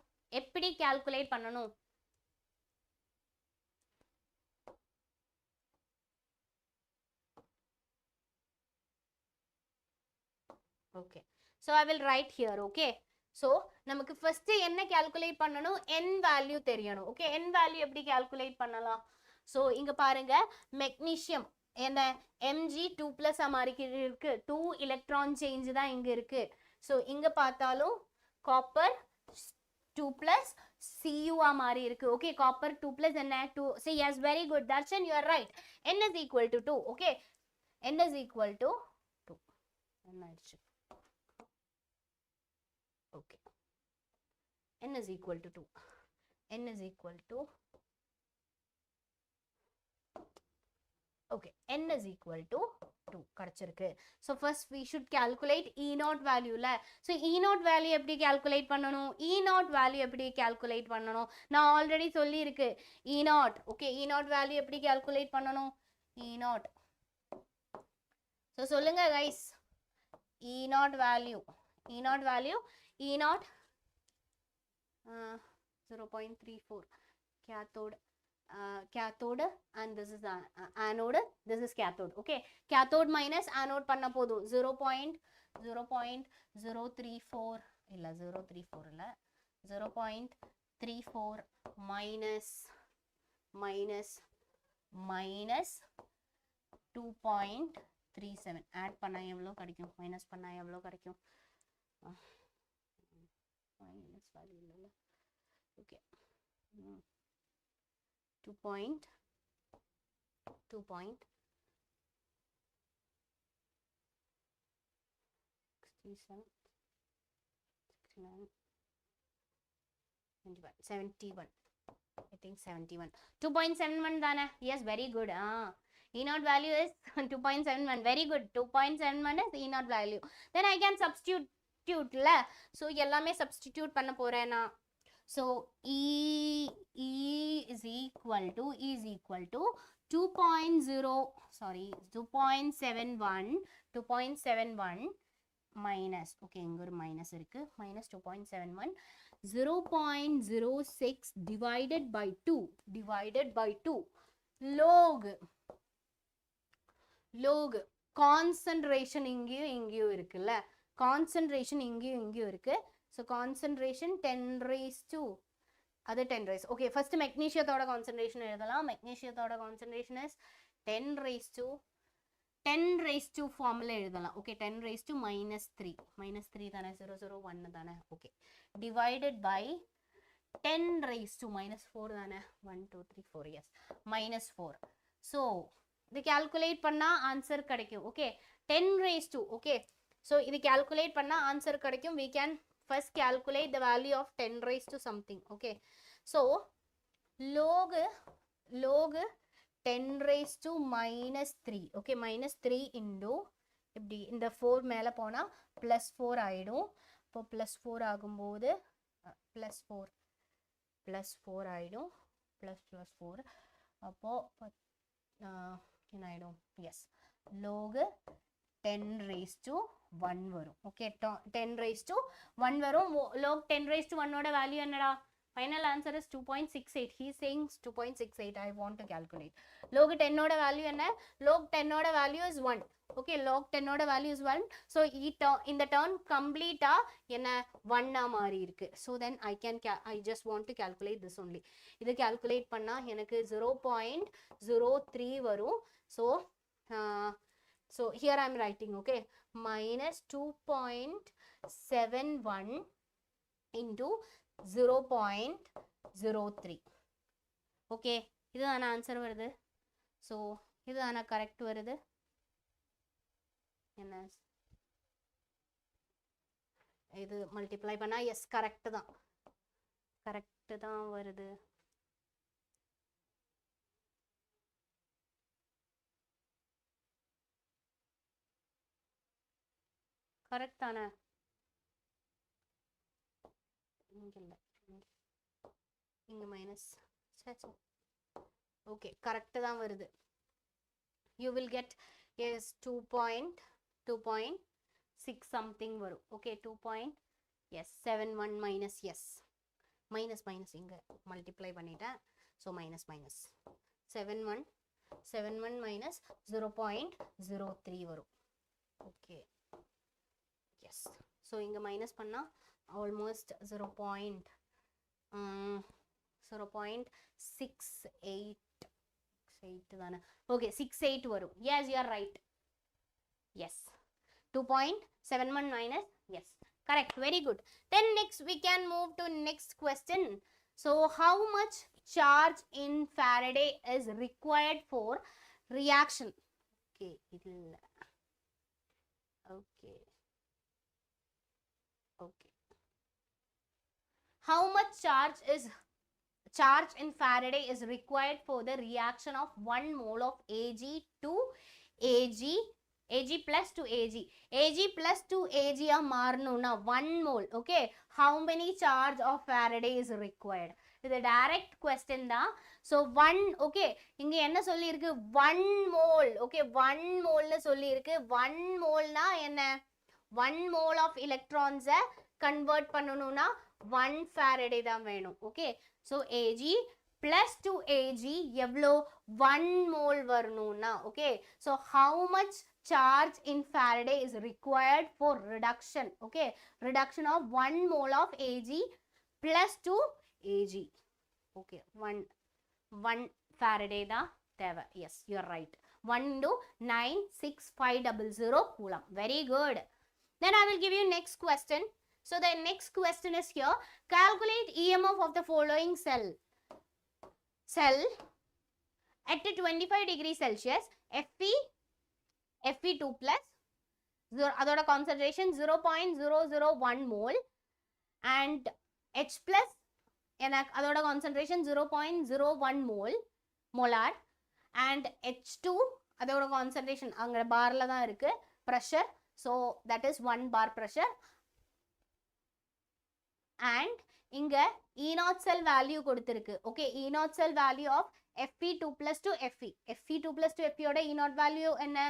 okay, so I will write here. okay, so நமக்கு first என்ன கால்குலேட் பண்ணணும்? n வேல்யூ தெரியணும். okay, n வேல்யூ எப்படி கால்குலேட் பண்ணலாம்? so இங்க பாருங்க, மெக்னீசியம் என்ன Mg2+ மாதிரி இருக்கு, 2 எலக்ட்ரான் சேஞ்ச் தான் இங்க இருக்கு. ஸோ இங்க பார்த்தாலும் காப்பர் 2+ Cu மாதிரி இருக்கு. ஓகே, காப்பர் 2+ என்ன 2. see, yes, very good, Darshan, you are right. n is equal to 2. okay, n is equal to 2. என்ன ஆயிடுச்சு? okay, n is equal to 2. n is equal to Okay, n is equal to 2 கிடைச்சிருக்கு. So first we should calculate E0 value ல. So E0 value எப்படி calculate பண்ணணும்? E0 value எப்படி calculate பண்ணணும்? நான் already சொல்லி இருக்கு. E0, okay, E0 value எப்படி calculate பண்ணணும்? E0. So சொல்லுங்க guys. E0 value. E0 value. E0 0.34 cathode. Cathode and this is anode, this is cathode. Okay, cathode minus anode பண்ண போதும் 0.034 இல்ல 034 இல்ல 0.34 minus 2.37 add பண்ணா எவ்வளவு கிடைக்கும்? மைனஸ் பண்ணா எவ்வளவு கிடைக்கும்? மைனஸ் வேல்யூ இல்ல. ஓகே 2.67 71 I think 71 2.71 தானே? Yes, very good. E0 value is 2.71. Very good. 2.71 is E0 value. Then I can substitute la. So எல்லாமே substitute பண்ண போறேனா. So E is equal to 2.71 minus, okay, இங்க ஒரு minus இருக்கு, minus 2.71 0.06 divided by 2 log concentration இங்கேயும் இருக்குல்ல, concentration இங்கேயும் இருக்கு. So concentration 10 raised to அது 10 raised. Okay, first magnesiumத்தோட concentration எழுதலாம். magnesiumத்தோட concentration is 10 raised to formula எழுதலாம். Okay, 10 raised to -3 தானே, 001 தானே. Okay, divided by 10 raised to -4 தானே, 1 2 3 4, yes, -4. So இது calculate பண்ணா answer கிடைக்கும். Okay, 10 raised to, okay, so இது calculate பண்ணா answer கிடைக்கும். We can first calculate the value of 10 raised to something. Okay, so log 10 raised to -3. Okay, -3 into இப்படி இந்த 4 மேல போனா +4 ஆயிடும். அப்போ +4 ஆகும்போது +4 ஆயிடும், +4 அப்போ என்ன ஆயிடும்? Yes, log 10 raised to 1 வரும். Okay, 10 raised to 1 வரும். log 10 raised to 1 ஓட வேல்யூ என்னடா? Final answer is 2.68. He is saying 2.68. I want to calculate. log 10 ஓட வேல்யூ என்ன? log 10 ஓட வேல்யூ is 1. Okay, log 10 ஓட வேல்யூ is 1. So இந்த term complete என்ன 1 மாறி இருக்கு. So then I just want to calculate this only. இது calculate பண்ணா எனக்கு 0.03 வரும். So here I am writing, okay, minus 2.71 into 0.03. Okay, இதுதான answer வருது. So இதுதான correct வருது. என்ன இது multiply பண்ணா yes, correct தான் வருது. correct தானே? இங்க மைனஸ். ஓகே, கரெக்ட் தான் வருது. you will get yes 2.6 something வரும். ஓகே, 2.71 minus yes minus இங்க மல்டிப்ளை பண்ணிட்டேன். ஸோ மைனஸ் 71 minus 0.03 வரும். Okay, yes. ஸோ இங்க மைனஸ் பண்ணா ஆல்மோஸ்ட் 0.68 தானே. ஓகே, 68 வரும். yes, you are right. yes, 2.71 minus yes, correct, very good. Then next we can move to next question. So how much charge in Faraday is required for reaction? Okay, okay, how much charge is charge in Faraday is required for the reaction of 1 mole of Ag to Ag, Ag plus to Ag. Ag plus to Ag are marnuna 1 mole. Okay. How many charge of Faraday is required? This is a direct question da. So 1, okay. Inge enna solli irukku 1 mole. Okay. 1 mole na solli irukku. 1 mole na enna 1 mole of electrons convert pannanuna 1 Faraday da venum. Okay. So Ag plus to Ag evlo 1 mole varnuna. Okay. So how much charge in Faraday is required for reduction? Okay. Reduction of 1 mole of Ag plus to Ag. Okay. 1 Faraday da theva. Yes, you are right. 1 into 96500 coulomb. Very good. Then I will give you next question. So the next question is here. Calculate EMF of the following cell. Cell at 25 degrees Celsius, Fe2 plus, adoda concentration 0.001 mole, and H plus, adoda concentration 0.01 mole, molar, and H2, adoda concentration, anga bar la dhaan irukku, pressure, so that is 1 bar pressure. And inga E0 cell value கொடுத்திருக்கு. Okay, E0 cell value of Fe2 plus to Fe. Fe2 plus to Fe oda E0 value enna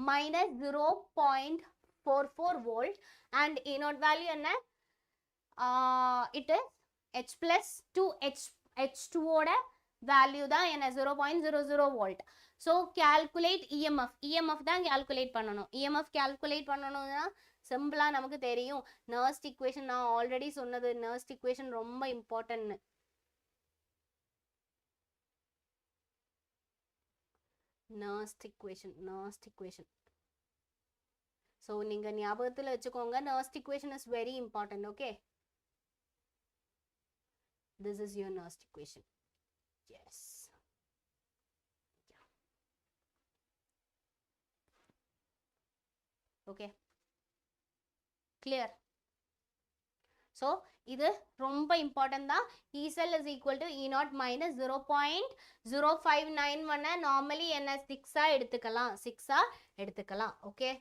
minus 0.44 volt and E0 value enna it is H plus to H2 oda value da enna 0.00 volt. So calculate EMF. EMF தான் calculate பண்ணனும். EMF calculate பண்ணனும்னா சிம்பிளா நமக்கு தெரியும். Nernst equation நான் already சொன்னது. Nernst equation ரொம்ப important. Nernst equation. So நீங்க ஞாபகத்துல வச்சுக்கோங்க. Nernst equation is very important. Okay. This is your Nernst equation. Yes. Okay. Clear? So, இது ரொம்ப important தான். E cell is equal to E0 minus 0.0591 normally என்ன 6 எடுத்துக்கலாம். 6 எடுத்துக்கலாம். Okay.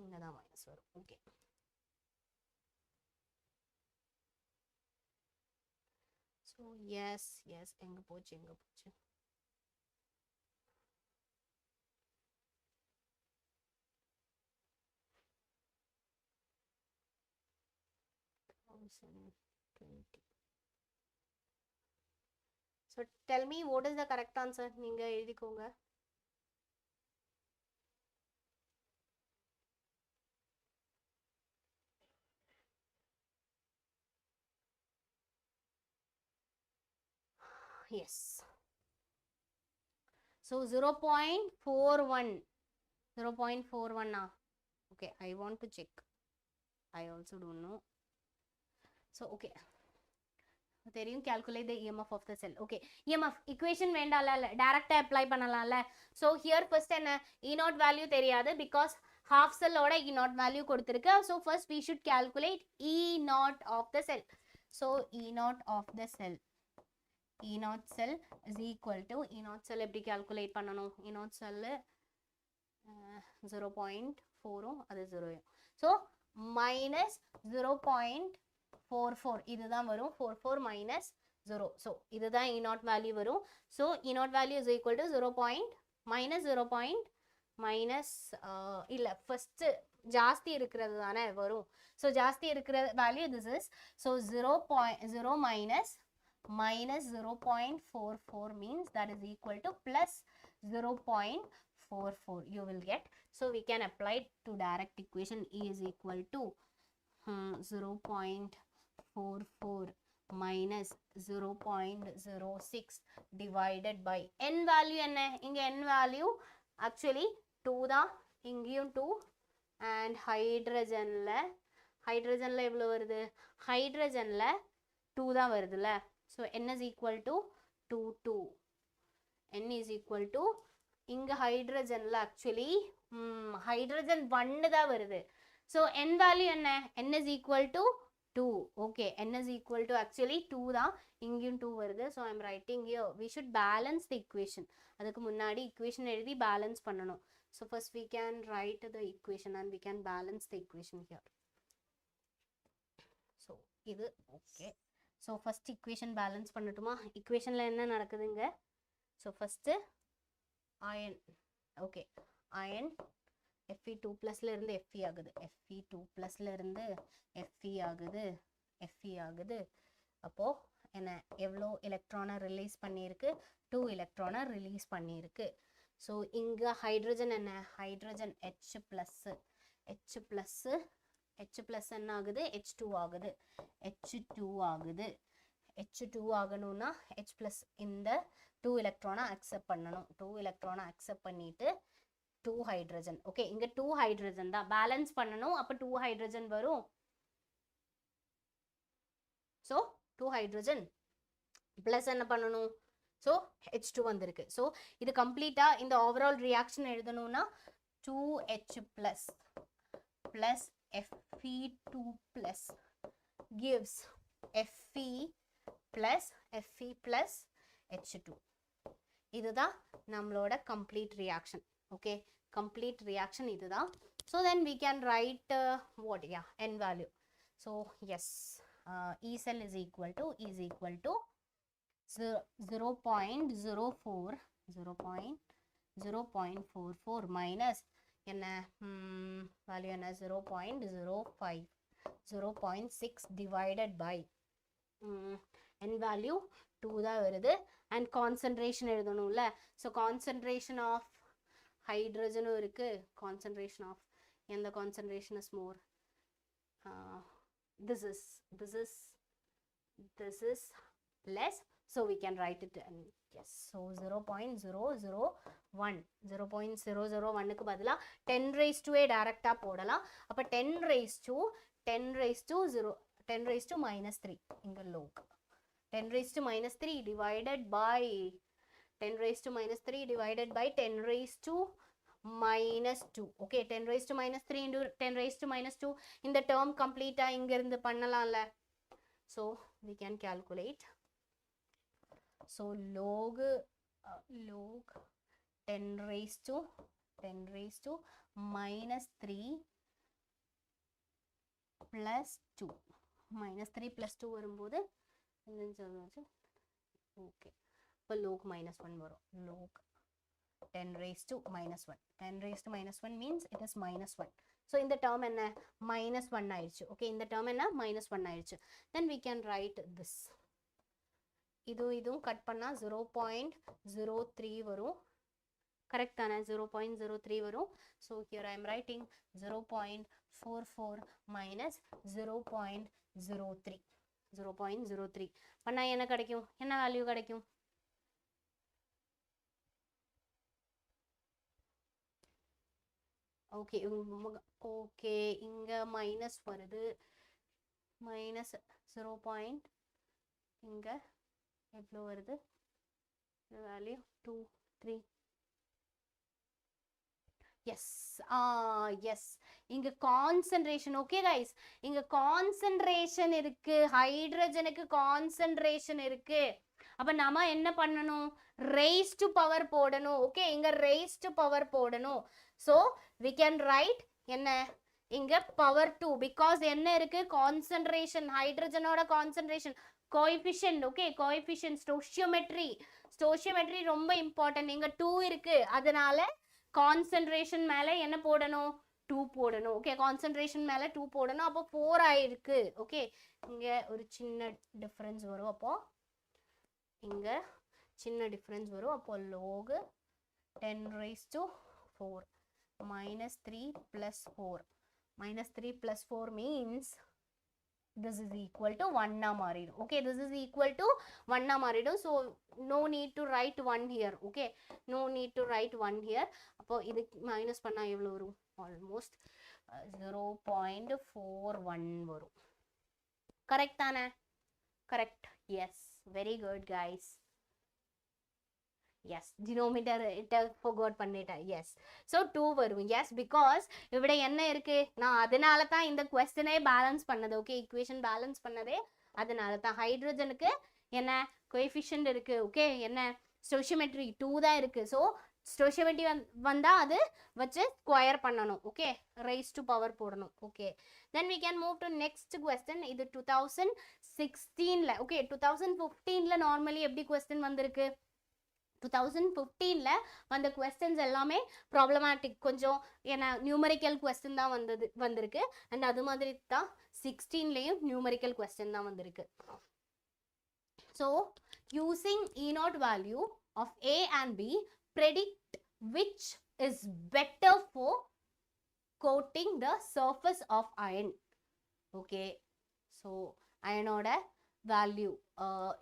இங்கதான் மைனஸ் வரும். Okay. So, yes, எங்க போச்சு. So tell me what is the correct answer. நீங்க எழுதிக்கோங்க. Yes. So 0.41. 0.41 now. Okay, I want to check. I also don't know. So okay. தெரியும் calculate the EMF of the cell. Okay. EMF equation வேண்டாம்ல, direct apply பண்ணலாம்ல. So here first என்ன E0 value தெரியாது because half cell ஓட E0 value கொடுத்திருக்கு. So first we should calculate E0 of the cell. So E0 of the cell. E0 cell is equal to E0 cell எப்படி calculate பண்ணனும்? E0 cell 0.4 அது 0. So minus 0.44 இதுதான் வரும். 44 minus 0. So இதுதான் E0 value வரும். So E0 value is equal to 0. minus 0. minus இல்ல first ஜாஸ்தி இருக்கிறது தானே வரும். So ஜாஸ்தி இருக்கிற value this is. So 0.0 minus 0.44 means that is equal to plus 0.44 you will get. So we can apply to direct equation. E is equal to 0.44 minus 0.06 divided by n value என்ன? இங்க n value actually 2 தான். இங்கேயும் 2 and hydrogenல எவ்வளவு வருது? hydrogenல 2 தான் வருதுல. So n is equal to 2. n is equal to இங்க hydrogenல actually hydrogen 1 தான் வருது. So n value என்ன? n is equal to 2. Okay, n is equal to actually 2 தான். இங்கேயும் 2 வருது. So I'm writing here. We should balance the equation. அதுக்கு முன்னாடி equation எழுதி balance பண்ணணும். So first we can write the equation and we can balance the equation here. So இது okay. So first equation balance பண்ணட்டுமா? equationல என்ன நடக்குதுங்க? So first iron. Okay, iron Fe2 plusல இருந்து Fe ஆகுது. Fe2 plusல இருந்து Fe ஆகுது. Fe ஆகுது. அப்போ என்ன எவ்வளோ எலக்ட்ரானை ரிலீஸ் பண்ணியிருக்கு? 2 எலக்ட்ரானை ரிலீஸ் பண்ணியிருக்கு. ஸோ இங்கே ஹைட்ரஜன் என்ன? ஹைட்ரஜன் H ப்ளஸ் என்ன ஆகுது? H2 ஆகுது. H2 ஆகுது. H2 ஆகணும்னா H ப்ளஸ் இந்த 2 எலக்ட்ரானை அக்செப்ட் பண்ணணும். 2 எலக்ட்ரானை அக்செப்ட் பண்ணிட்டு 2 ஹைட்ரஜன். ஓகே, இங்கே 2 ஹைட்ரஜன் தான் பேலன்ஸ் பண்ணணும். அப்போ 2 ஹைட்ரஜன் வரும். ஸோ 2 ஹைட்ரஜன் ப்ளஸ் என்ன பண்ணணும்? ஸோ H2 வந்திருக்கு. ஸோ இது கம்ப்ளீட்டாக இந்த ஓவரால் ரியாக்ஷன் எழுதணும்னா 2H plus plus Fe2 plus gives Fe plus H2. இதுதான் நம்மளோட complete reaction. Okay, complete reaction இதுதான். So then we can write what? Yeah, n value. So yes, E cell is equal to 0.44 minus என்ன value என்ன? 0.05, 0.6 divided by n value 2 தான் வருது. and concentration எழுதணும்ல. so concentration of hydrogen இருக்கு. concentration of and the concentration is more. This is less, so we can write it. And yes, so 0.001 க்கு பதிலா 10 raised to direct போடலாம். அப்ப 10 raised to minus 3 இங்க log 10 raised to minus 3 divided by 10 raised to minus 3 divided by 10 raised to minus 2. Okay, 10 raised to minus 3 into 10 raised to minus 2. In the term complete இங்க இருந்து பண்ணலாம்ல. So we can calculate. So log 10 raised to minus 3 plus 2. minus 3 plus 2 வரும்போது okay, இப்போ log minus 1 வரும். log 10 raised to minus 1. 10 raised to minus 1 means it is minus 1. So in the term என்ன? minus 1 ஆயிடுச்சு. Okay, in the term என்ன? minus 1 ஆயிடுச்சு. Then we can write this. இதுவும் cut பண்ணா 0.03 வரும். கரெக்ட் தானே? 0.03 வரும். So here I am writing 0.44 minus 0.03. 0.03 பண்ணா என்ன கிடைக்கும்? என்ன வேல்யூ கிடைக்கும்? ஓகே ஓகே, இங்க மைனஸ் வருது. மைனஸ் 0. இங்க எவ்வளோ வருது? வேல்யூ 2 3. yes yes, இங்க கான்சன்ட்ரேஷன். ஓகே கைஸ், இங்க கான்சன்ட்ரேஷன் இருக்கு. ஹைட்ரஜனுக்கு கான்சன்ட்ரேஷன் இருக்கு. அப்ப நாம என்ன பண்ணணும்? raised to power போடணும். ஓகே, இங்க raised to power போடணும். so we can write என்ன? இங்க power 2 because என்ன இருக்கு? concentration, ஹைட்ரஜனோட concentration, coefficient. Okay, coefficient, stoichiometry ரொம்ப important. இங்க 2 இருக்கு, அதனால concentration மேல என்ன போடணும்? 2 போடணும். ஓகே, concentration மேல 2 போடணும். அப்போ 4 ஆயிருக்கு. ஓகே, இங்க ஒரு சின்ன டிஃபரன்ஸ் வரும். அப்போ இங்க சின்ன டிஃபரன்ஸ் வரும். அப்போ log 10 raised to 4 minus 3 plus 4. minus 3 plus 4 means this is equal to 1 ஆ மாறிடும். okay, this is equal to 1 ஆ மாறிடும். so no need to write 1 here. okay, no need to write 1 here. அப்போ இது மைனஸ் பண்ணா எவ்வளவு வரும்? almost 0.41 வரும். Correct தானே? Correct. yes, very good guys. Yes, denominator it forgot பண்ணிட்டேன். Yes, so 2 வரும். Yes, because ഇവിടെ என்ன இருக்கு, நான் அதனால தான் இந்த கொஸ்டினே பேலன்ஸ் பண்ணது. ஓகே, ஈக்குவேஷன் பேலன்ஸ் பண்ணதே அதனால தான். ஹைட்ரஜனுக்கு என்ன கோஎஃபிஷியன்ட் இருக்கு, ஓகே, என்ன ஸ்டோஷியோமெட்ரி 2 தான் இருக்கு. ஸோ ஸ்டோஷியோமெட்ரி வந்தால் அது வச்சு ஸ்கொயர் பண்ணணும். ஓகே, ரைஸ் டு பவர் போடணும். Okay, then we can move to next question. இது 2016ல, ஓகே, 2015ல நார்மலி எப்படி கொஸ்டின் வந்திருக்கு, 2015ல வந்த கொஸ்டின்ஸ் எல்லாமே ப்ராப்ளமேட்டிக், கொஞ்சம் ஏன்னா நியூமரிக்கல் கொஸ்டின் தான் வந்திருக்கு. அண்ட் அது மாதிரி தான் 16லேயும் நியூமரிக்கல் கொஸ்டின் தான் வந்திருக்கு. So using E0 value of A and B, predict which is better for coating the surface of iron. Okay, so ironோட வேல்யூ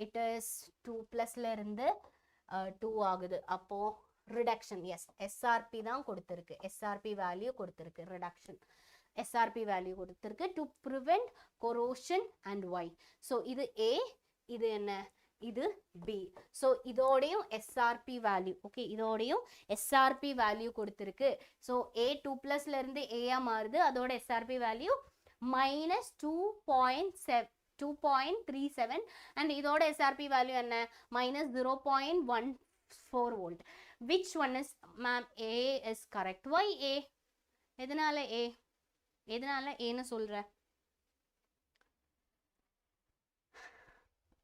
it is 2+ல இருந்து 2 ஆகுது. அப்போ ரிடக்ஷன், எஸ், எஸ்ஆர்பி தான் கொடுத்துருக்கு. எஸ்ஆர்பி வேல்யூ கொடுத்துருக்கு. ரிடக்ஷன் எஸ்ஆர்பி வேல்யூ கொடுத்துருக்கு to prevent corrosion and Y. So இது ஏ, இது என்ன, இது பி. ஸோ இதோடையும் எஸ்ஆர்பி வேல்யூ, ஓகே, இதோடையும் எஸ்ஆர்பி வேல்யூ கொடுத்துருக்கு. ஸோ ஏ 2+ல இருந்து ஏயா மாறுது. அதோட எஸ்ஆர்பி வேல்யூ -2.37 and இதோட SRP value என்ன, -0.14 volt. Which one is, ma'am, A is correct. Why A? எதனால A? எதனால Aன்னு சொல்ற,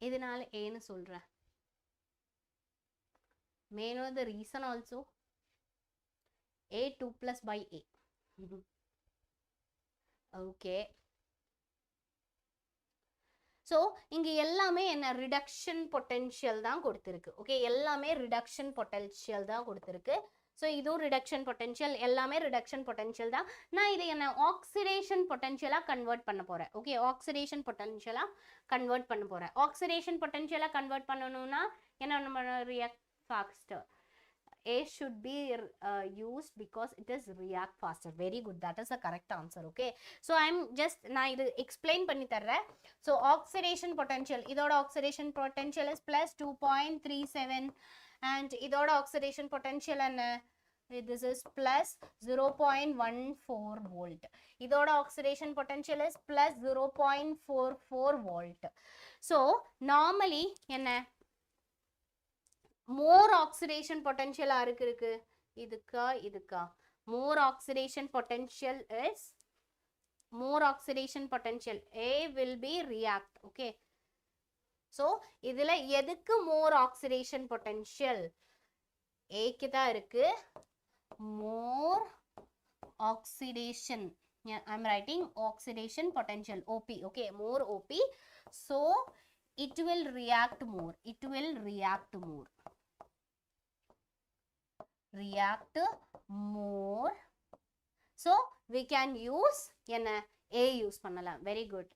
எதனால Aன்னு சொல்ற? May know the reason also. A 2+ by A. Okay. So இங்கே எல்லாமே என்ன, ரிடக்ஷன் பொட்டென்ஷியல் தான் கொடுத்துருக்கு. ஓகே, எல்லாமே ரிடக்ஷன் பொட்டென்ஷியல் தான் கொடுத்துருக்கு. ஸோ இதுவும் ரிடக்ஷன் பொட்டென்ஷியல், எல்லாமே ரிடக்ஷன் பொட்டென்ஷியல் தான். நான் இதை என்ன ஆக்சிடேஷன் பொட்டென்ஷியலாக கன்வெர்ட் பண்ண போகிறேன். ஓகே, ஆக்சிடேஷன் பொட்டென்ஷியலாக கன்வெர்ட் பண்ண போகிறேன். ஆக்சிடேஷன் பொட்டென்ஷியலாக கன்வெர்ட் பண்ணணும்னா என்ன நம்ம react faster. A should be used because it is react faster. Very good, that is the correct answer. Okay, so I'm just நான் இது explain பண்ணி தர்றேன். So oxidation potential, இதோட oxidation potential is +2.37 and இதோட oxidation potential என்ன, this is +0.14 volt. இதோட oxidation potential is +0.44 volt. So normally என்ன, more oxidation potential இருக்கு இதுக்கா more oxidation potential is, more oxidation potential A will be react. Okay, so இதுல எதுக்கு more oxidation potential, A க்கு தான் இருக்கு more oxidation. Yeah, I'm writing oxidation potential, OP. Okay, more OP, so it will react more, it will react more, react more. So we can use என்ன, A use பண்ணலாம். Very good.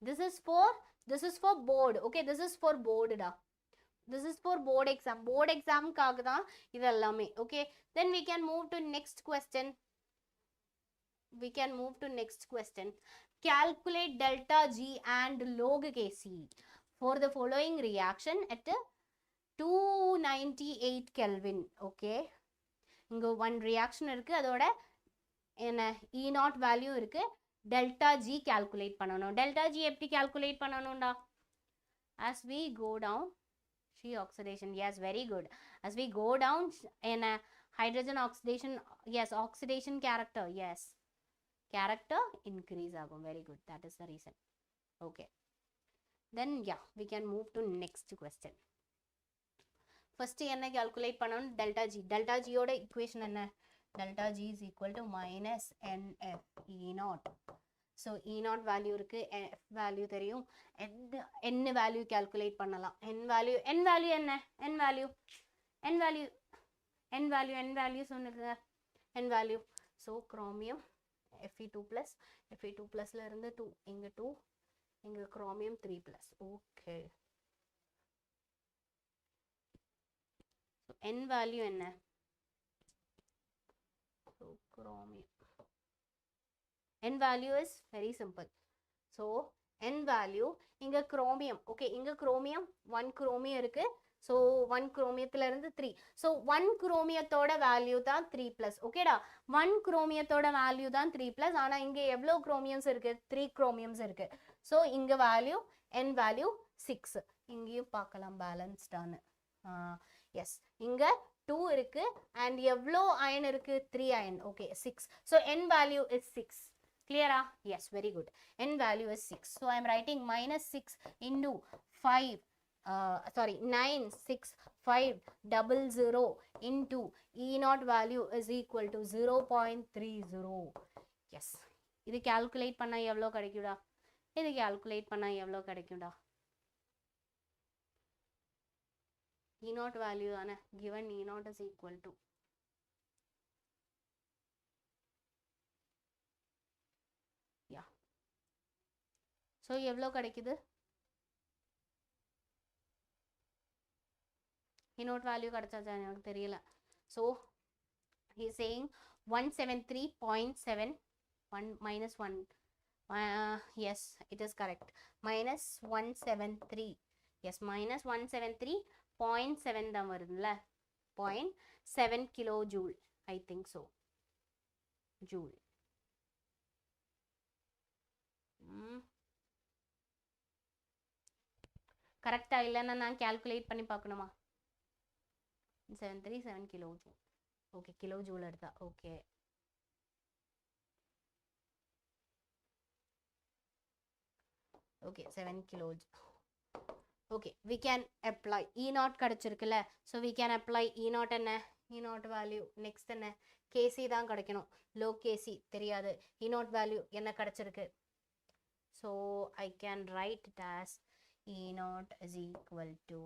This is for board. Okay, this is for board da. This is for board exam. Board exam காக தான் இதெல்லாமே. Okay, then we can move to next question. We can move to next question. Calculate delta G and log Kc for the following reaction at 298 Kelvin. Okay, இங்க one reaction இருக்கு, அதோட என்ன E0 value இருக்கு. delta G calculate பண்ணணும். delta G எப்படி calculate பண்ணணும்டா, as we go down, she oxidation, yes, very good, as we go down என்ன hydrogen oxidation, yes, oxidation character, yes, character increase ஆகும். Very good, that is the reason. Okay, then yeah, we can move to next question. First என்ன calculate பண்ணணும், delta G. delta G ஓட equation என்ன, delta G is equal to -NF E0. so E0 value இருக்கு, F value தெரியும், N value calculate பண்ணலாம். N value என்ன, N value சொன்னுங்க, N value. so chromium Fe2+, Fe2+ல இருந்து 2, இங்க 2, இங்க chromium 3+. okay, so N value என்ன, so chromium N value is very simple, So n value இங்க chromium. Okay, இங்க chromium 1 chromium இருக்கு. So 1 chromiumத்துல இருந்து 3. So 1 chromiumத்தோட value தான் 3 plus. Okay டா, 1 chromiumத்தோட value தான் 3 plus. ஆனா இங்க எவ்வளோ chromiums இருக்கு? 3 chromiums இருக்கு. So இங்க value n value 6. இங்கேயும் பார்க்கலாம் balanced ஆனு. Yes, இங்க 2 இருக்கு and எவ்வளோ iron இருக்கு? 3 iron. Okay, 6. So n value is 6. Clear? Yes, very good. N value is 6. So I am writing minus 6 into 5. 9, 6, 5, 00 into E0 value is equal to 0.30. Yes. இது calculate பண்ணா எவ்வளோ கிடைக்கும்டா? இது calculate பண்ணா எவ்வளோ கிடைக்கும்டா? E0 value தானே, given E0 is equal to so எவ்வளோ கிடைக்குது? E0 value கிடைச்சாச்சா எனக்கு தெரியல. So he is saying 173.7 1 minus 1 yes, it is correct. Minus 173. Yes, minus 173.7 தான் வருதுல்ல, 0.7 kilojoule. I think so. Joule. கரெக்டா இல்லைன்னா நான் கால்குலேட் பண்ணி பார்க்கணுமா? 737 கிலோஜூல். ஓகே, கிலோஜூல் எடுத்தா okay. Okay, 7 kilojoule. Okay, we can apply E0 கிடைச்சிருக்குல்ல. so we can apply E0 என்ன? E0 value next என்ன? KC தான் கிடைக்கணும். low KC தெரியாது. E0 value என்ன கிடைச்சிருக்கு? so I can write it as E0 is equal to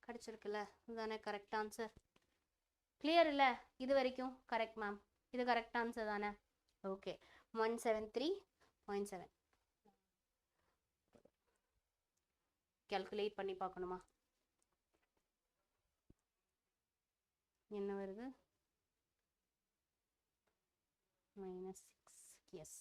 கிடைச்சிருக்குல்ல, இதுதானே correct answer. Clear இல்லை இது வரைக்கும்? கரெக்ட் மேம், இது கரெக்ட் ஆன்சர் தானே. ஓகே, 173.7 கால்குலேட் பண்ணி பார்க்கணுமா? என்ன வருது? minus 6. Yes.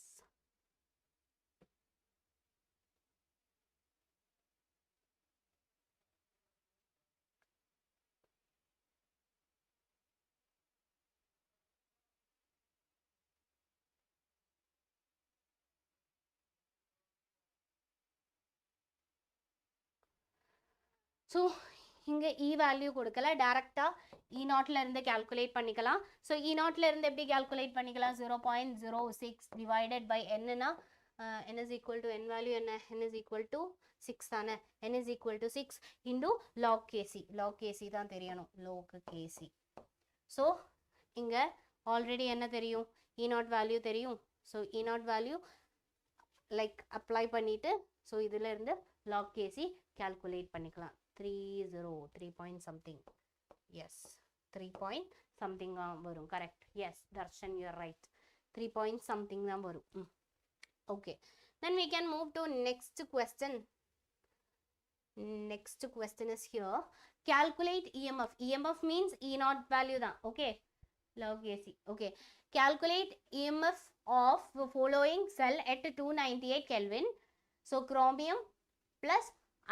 So இங்க E value கொடுக்கல, டைரக்டா E0 ல இருந்து கால்குலேட் பண்ணிக்கலாம். ஸோ E0 ல இருந்து எப்படி கால்குலேட் பண்ணிக்கலாம்? 0.06 divided by n னா n is equal to n value என்ன? n is equal to 6 தானே. n is equal to 6 into log kc. log kc தான் தெரியணும், log kc. ஸோ இங்க ஆல்ரெடி என்ன தெரியும்? E0 value தெரியும். So E0 value like apply பண்ணிட்டு ஸோ இதுல இருந்து log kc கால்குலேட் பண்ணிக்கலாம். 3 point something. Yes, 3 point something வரும். Correct. Yes Darshan, you are right. 3 point something தான் வரும். Okay, then we can move to next question. Next question is here. Calculate EMF. EMF means E0 value தான். Okay, log AC. Okay, calculate EMF of the following cell at 298 Kelvin. So chromium plus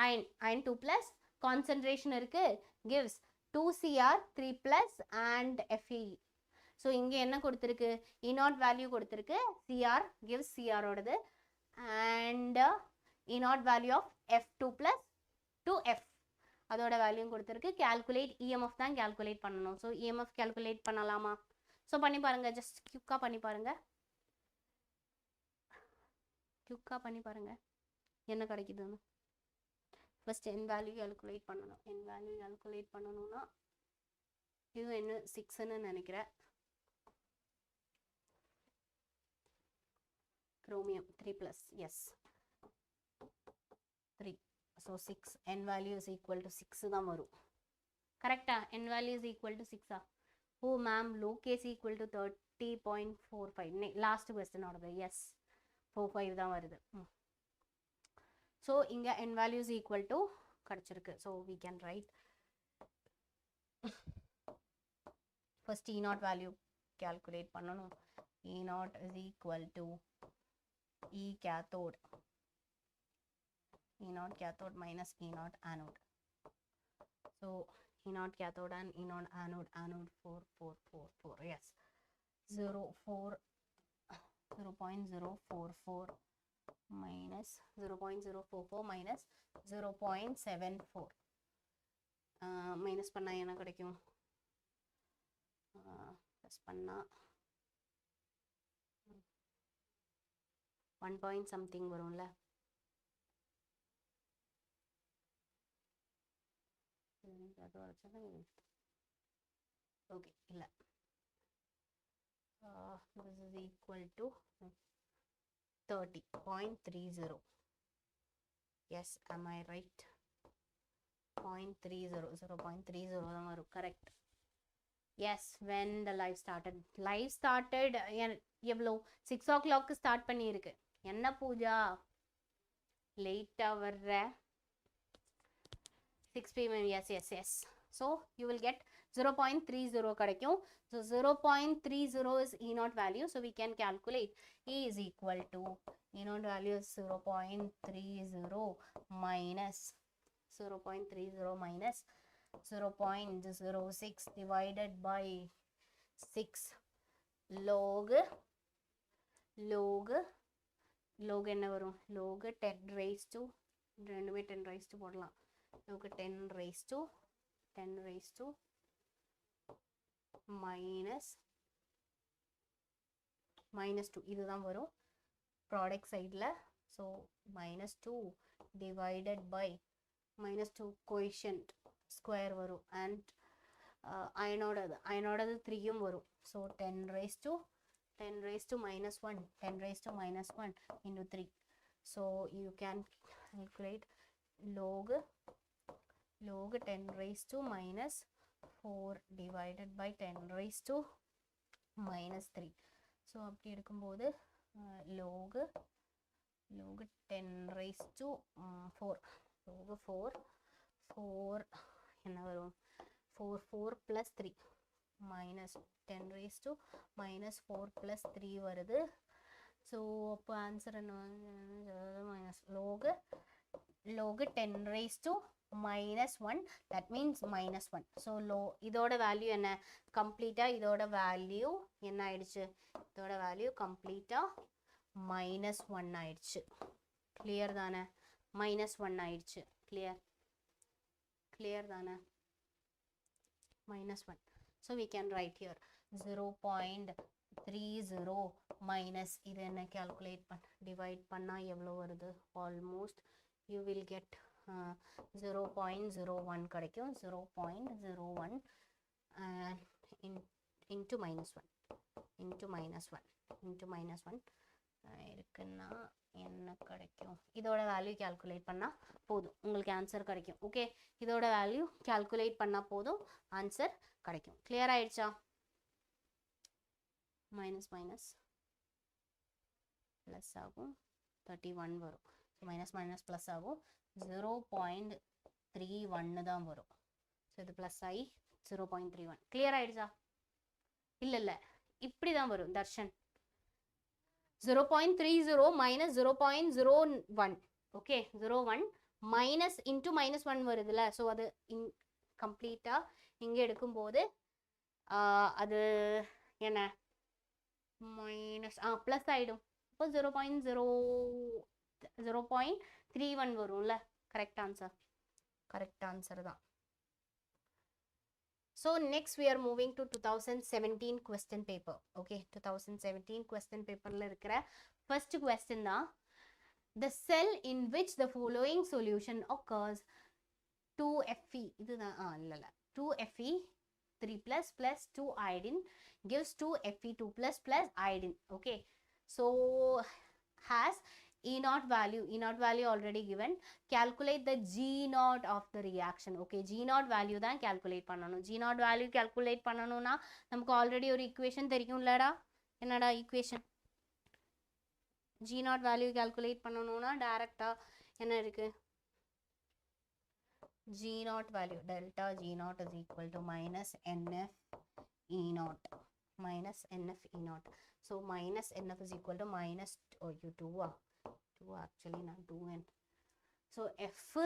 iron 2 plus concentration இருக்கு, gives 2Cr 3 plus and Fe. So இங்கே என்ன கொடுத்துருக்கு? E0 value கொடுத்துருக்கு. Cr gives Cr ஓடது and E0 value of F2 plus 2F அதோட value கொடுத்துருக்கு. calculate EMF தான் calculate பண்ணணும். ஸோ EMF calculate பண்ணலாமா? ஸோ பண்ணி பாருங்க, ஜஸ்ட் குயிக்காக பண்ணி பாருங்க. குயிக்காக பண்ணி பாருங்க என்ன கிடைக்குதுன்னு. ஃபர்ஸ்ட் n வேல்யூ கால்குலேட் பண்ணணும். n வேல்யூ கால்குலேட் பண்ணணும்னா இது என்ன 6ன்னு நினைக்கிறேன். chromium 3 plus, yes 3. so 6, n value is equal to 6 தான் வரும். கரெக்டா? n value is equal to 6. oh ma'am, low case equal to 30.45. Last question ஓடது. yes 45 தான் வருது. so இங்க n value is equal to கிடைச்சிருக்கு. so we can write first E0 value calculate பண்ணனும். E0 is equal to E cathode. E0 cathode minus E0 anode. So E0 cathode and E0 anode, 4. Yes. 0.044 minus 0.044 minus 0.74. Minus பண்ணா என்ன கிடைக்கும்? Plus பண்ணா 1 point something வரும்ல. Okay, இல்ல. This is equal to 30.30. Yes, am I right? 0.30 தான் வரும். Correct. Yes, when the live started. Live started எவ்வளோ 6 o'clock start பண்ணியிருக்கு. என்ன பூஜா லேட்டாக வர்ற 6 p.m. Yes. So you will get 0.30 கிடைக்கும். So 0.30 is E0 value. So we can calculate E is equal to E0 value is 0.30 minus 0.06 divided by 6 log என்ன வரும்? log 10 raised to ரெண்டுமே 10 raised to போடலாம். log 10 raised to minus 2 இதுதான் வரும் product சைடில். So -2 divided by -2 coefficient square வரும். And அயனோடது 3யும் வரும். So 10 raised to minus 1 into 3. So you can calculate log 10 raised to minus 4 divided by 10 raised to minus 3. So அப்படி இருக்கும்போது log 10 raised to 4 log 4 என்ன வரும்? 4 plus 3 minus 10 raised to minus 4 plus 3 வருது. So அப்போ answer என்ன? minus log 10 raised to minus 1, that means minus 1. So இதோட value என்ன? கம்ப்ளீட்டா இதோட வேல்யூ என்ன ஆயிடுச்சு? இதோட வேல்யூ கம்ப்ளீட்டா -1 ஆயிடுச்சு. கிளியர் தானே? -1 ஆயிடுச்சு. கிளியர் தானே? -1. So we can write here 0.30 minus இது என்ன calculate divide பண்ணா எவ்வளோ வருது? Almost you will get 0.01 கிடைக்கும். 0.01 into minus 1 இருக்குன்னா என்ன கிடைக்கும்? இதோட வேல்யூ கால்குலேட் பண்ணா போதும், உங்களுக்கு ஆன்சர் கிடைக்கும். ஓகே, இதோட வேல்யூ கால்குலேட் பண்ணா போதும், ஆன்சர் கிடைக்கும். கிளியர் ஆயிடுச்சா? மைனஸ் ப்ளஸ் ஆகும், 31 வரும். மைனஸ் ப்ளஸ் ஆகும், 0.31 தான் வரும். ஸோ இது ப்ளஸ் ஆகி 0.31. கிளியர் ஆயிடுச்சா? இல்லை இப்படி தான் வரும் Darshan. 0.30 minus 0.01. Okay, 01 minus into -1 வருதுல்ல. ஸோ அது கம்ப்ளீட்டாக இங்கே எடுக்கும்போது அது என்ன மைனஸ் ப்ளஸ் ஆகிடும். இப்போ 0.31 வரும்ல. கரெக்ட் ஆன்சர் தான். So next we are moving to 2017 question paper. Okay, 2017 question paper la irukra first question da, the cell in which the following solution occurs 2Fe idu da illa 2Fe 3+ plus 2 iodine gives 2Fe2+ plus iodine. Okay, so has E0 value already given. Calculate the G0 of the reaction. Okay, G0 value தான் calculate பண்ணணும். G0 value calculate பண்ணணும்னா நமக்கு already ஒரு equation தெரியும்லடா. என்னடா equation? G0 value calculate பண்ணணும்னா டைரக்டா என்ன இருக்கு? G0 value delta G0 is equal to minus NF E0. minus NF E naught. So minus NF is equal to minus, oh you 2 actually not 2n. So F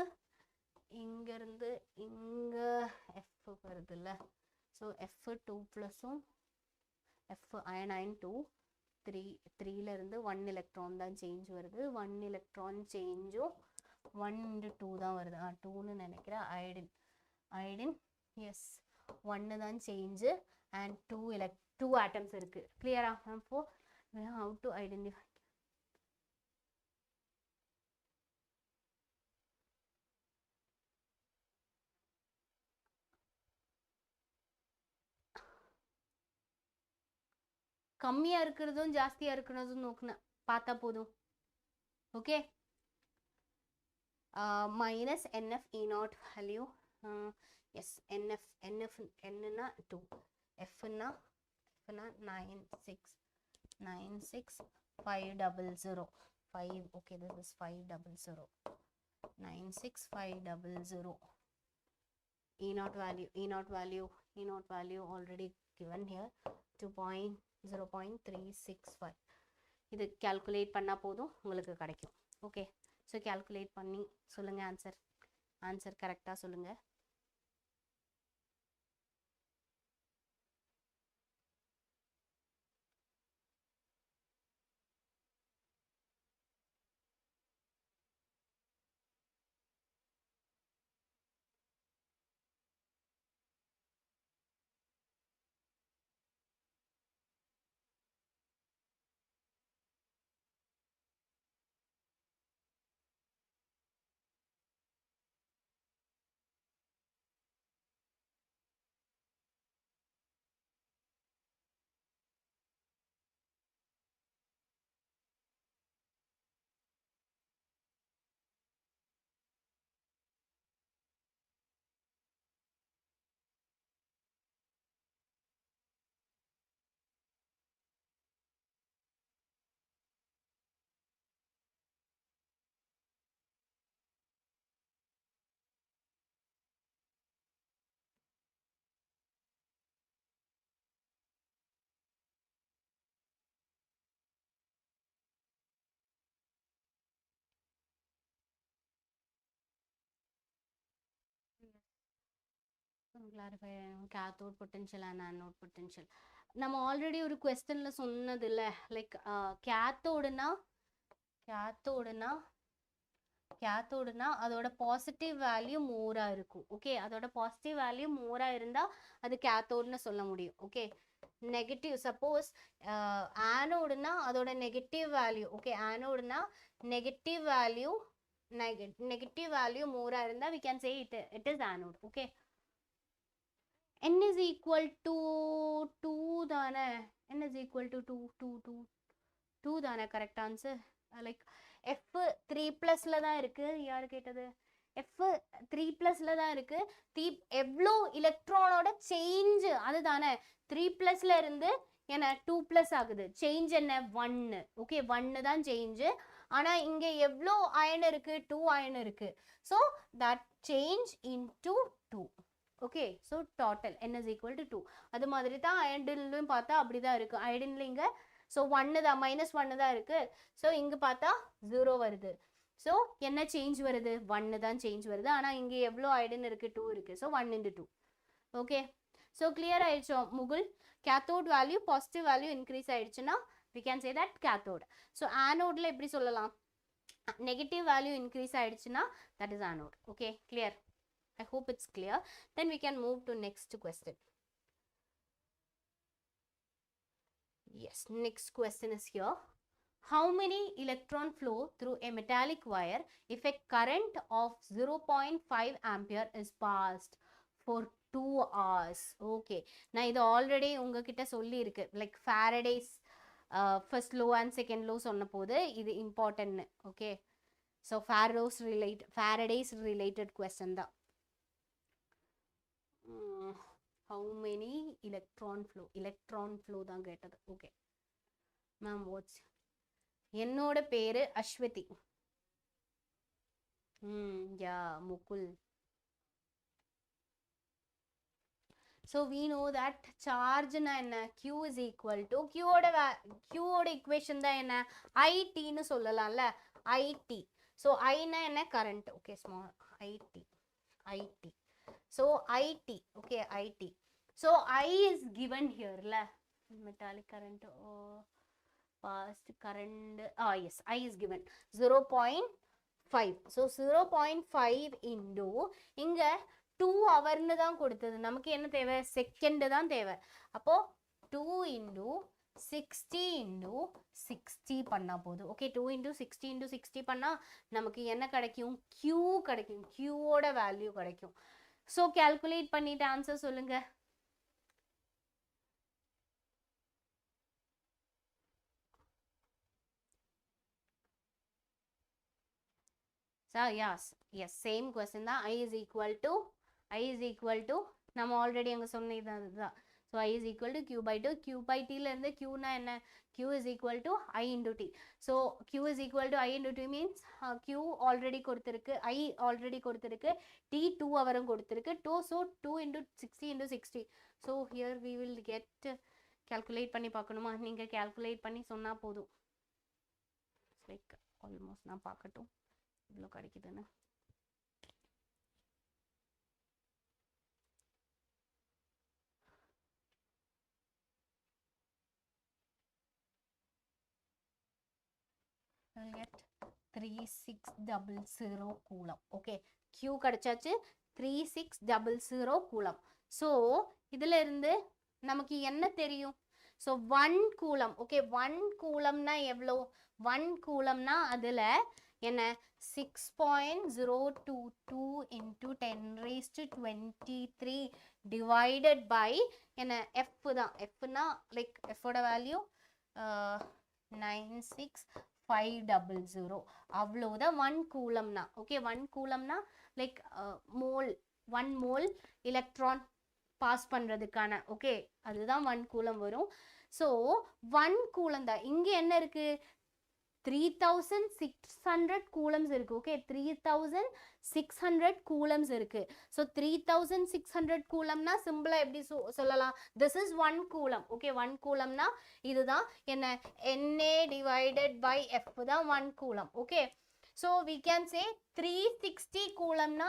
இங்கிருந்து இங்க F வருதுல்ல. So F 2 plus F ion 2 3 ல இருந்து 1 electron தான் change வருது. 1 electron change 1 into 2 தான் வருது. 2 னு நினைக்கிறேன். iodine yes 1 தான் change and 2 atoms இருக்கு. clear ஆ? அப்போ how to identify? கம்மியா இருக்குறதும் ஜாஸ்தியா இருக்குறதும் நோக்குன பார்த்தா போதும். Okay minus NF E naught value yes NF ன்னா 2 F ன்னா 96500 5 okay this is 500 96500 E naught value already given here 0.365 இது calculate பண்ணா போதும் உங்களுக்கு கிடைக்கும். ஓகே ஸோ calculate பண்ணி சொல்லுங்க ஆன்சர் கரெக்டாக சொல்லுங்க. clarify cathode potential and anode potential. நம்ம ஆல்ரெடி ஒரு क्वेश्चनல சொன்னது இல்ல லைக் கேத்தோடுனா அதோட பாசிட்டிவ் வேல்யூ மோரா இருக்கும். ஓகே அதோட பாசிட்டிவ் வேல்யூ மோரா இருந்தா அது கேத்தோடுன்னு சொல்ல முடியும். ஓகே நெகட்டிவ் சப்போஸ் ஆனோடுனா அதோட நெகட்டிவ் வேல்யூ ஓகே ஆனோடுனா நெகட்டிவ் வேல்யூ மோரா இருந்தா we can say it is anode. ஓகே n is equal to 2 தானே n is equal to 2 தானே கரெக்ட் ஆன்சர். லைக் F 3+ தான் இருக்கு. யாரு கேட்டது? F 3+ தான் இருக்கு. எவ்வளோ எலக்ட்ரானோட சேஞ்ச் அதுதானே 3+ இருந்து என்ன 2+ ஆகுது. சேஞ்ச் என்ன 1. ஓகே 1 தான் சேஞ்ச். ஆனா இங்க எவ்வளோ அயன் இருக்கு 2 அயன் இருக்கு. So that change into 2. Okay so total n is equal to 2. அது மாதிரி தான் அயன்டின்லையும் பார்த்தா அப்படிதான் இருக்கு. அயடின்ல இங்க ஸோ 1 தான் -1 தான் இருக்கு. ஸோ இங்க பார்த்தா 0 வருது. ஸோ என்ன சேஞ்ச் வருது 1 தான் சேஞ்ச் வருது. ஆனால் இங்கே எவ்வளோ அயடின் இருக்கு 2 இருக்கு. So 1 into 2. Okay so clear ஆயிடுச்சோ Mukul? Cathode value positive value increase ஆயிடுச்சுன்னா we can say that cathode. So ஆனோட்ல எப்படி சொல்லலாம்? நெகட்டிவ் வேல்யூ இன்க்ரீஸ் ஆயிடுச்சுன்னா that is anode. Okay clear? I hope it's clear. Then we can move to next question. Yes, next question is here. How many electron flow through a metallic wire if a current of 0.5 ampere is passed for 2 hours? Okay, நான் இது already உங்ககிட்ட சொல்லி இருக்கு like Faraday's first law and second law சொன்ன போது இது important. Okay so Faraday's related question தான். How many electron flow தான் கேட்டது. ஓகே மேம் வாட்ஸ் என்னோட பேரு அஸ்வதி. யா Mukul. So we know that charge na enna q is equal to q oda equation da enna it nu sollalaamla it. So I na enna current, okay, small it. So it, okay, it. So I is given here la metallic current or past current, yes, I is given 0.5. So 0.5 into இங்க 2 hour னு தான் கொடுத்தது, நமக்கு என்ன தேவை, second தான் தேவை. அப்போ 2 into 60 into 60 பண்ணா போதும். ஓகே, 2 into 60 into 60 பண்ணா நமக்கு என்ன கிடைக்கும், Q கிடைக்கும், Q ஓட வேல்யூ கிடைக்கும். ஸோ கால்குலேட் பண்ணிட்டு ஆன்சர் சொல்லுங்க. So yes, same question தான். I is equal to நம்ம ஆல்ரெடி அங்க சொன்னது அதுதான். So I is equal to Q by 2. Q by T ல இருந்து Q னா என்ன, Q is equal to I into T. So Q is equal to I into T means Q already கொடுத்திருக்கு, I already கொடுத்திருக்கு, T 2 hourம் கொடுத்திருக்கு. So 2 into 60 into 60. So here we will get calculate பண்ணி பார்க்கணுமா, நீங்க calculate பண்ணி சொன்னா போதும். Like almost நான் பார்க்கட்டும் இவ்வளோ கிடைக்குதுன்னு. We'll get 3600 coulomb. Okay, Q கிடைச்சாச்சு, 3600 coulomb. So இதுல இருந்து நமக்கு என்ன தெரியும், so 1 coulomb. Okay, 1 coulomb னா எவ்வளோ, 1 coulomb னா அதுல என்ன 6.022 into 10 raised to 23 divided by என்ன F தான், F னா like F ஓட வேல்யூ 96500, அவ்வளோதான் 1 coulomb னா. ஓகே, 1 coulomb னா like mole, 1 mole electron pass பண்றதுக்கான, ஓகே, அதுதான் 1 coulomb வரும். ஸோ 1 coulomb தான். இங்கே என்ன இருக்கு, 3600 coulombs இருக்கு. ஓகே, 3600 coulombs இருக்கு. ஸோ 3600 coulombனா சிம்பிளா எப்படி சொல்லலாம், this is 1 coulomb. ஓகே, 1 coulombனா இதுதான் என்ன, Na divided by F தான் 1 coulomb. Okay, so we can say 360 coulombனா,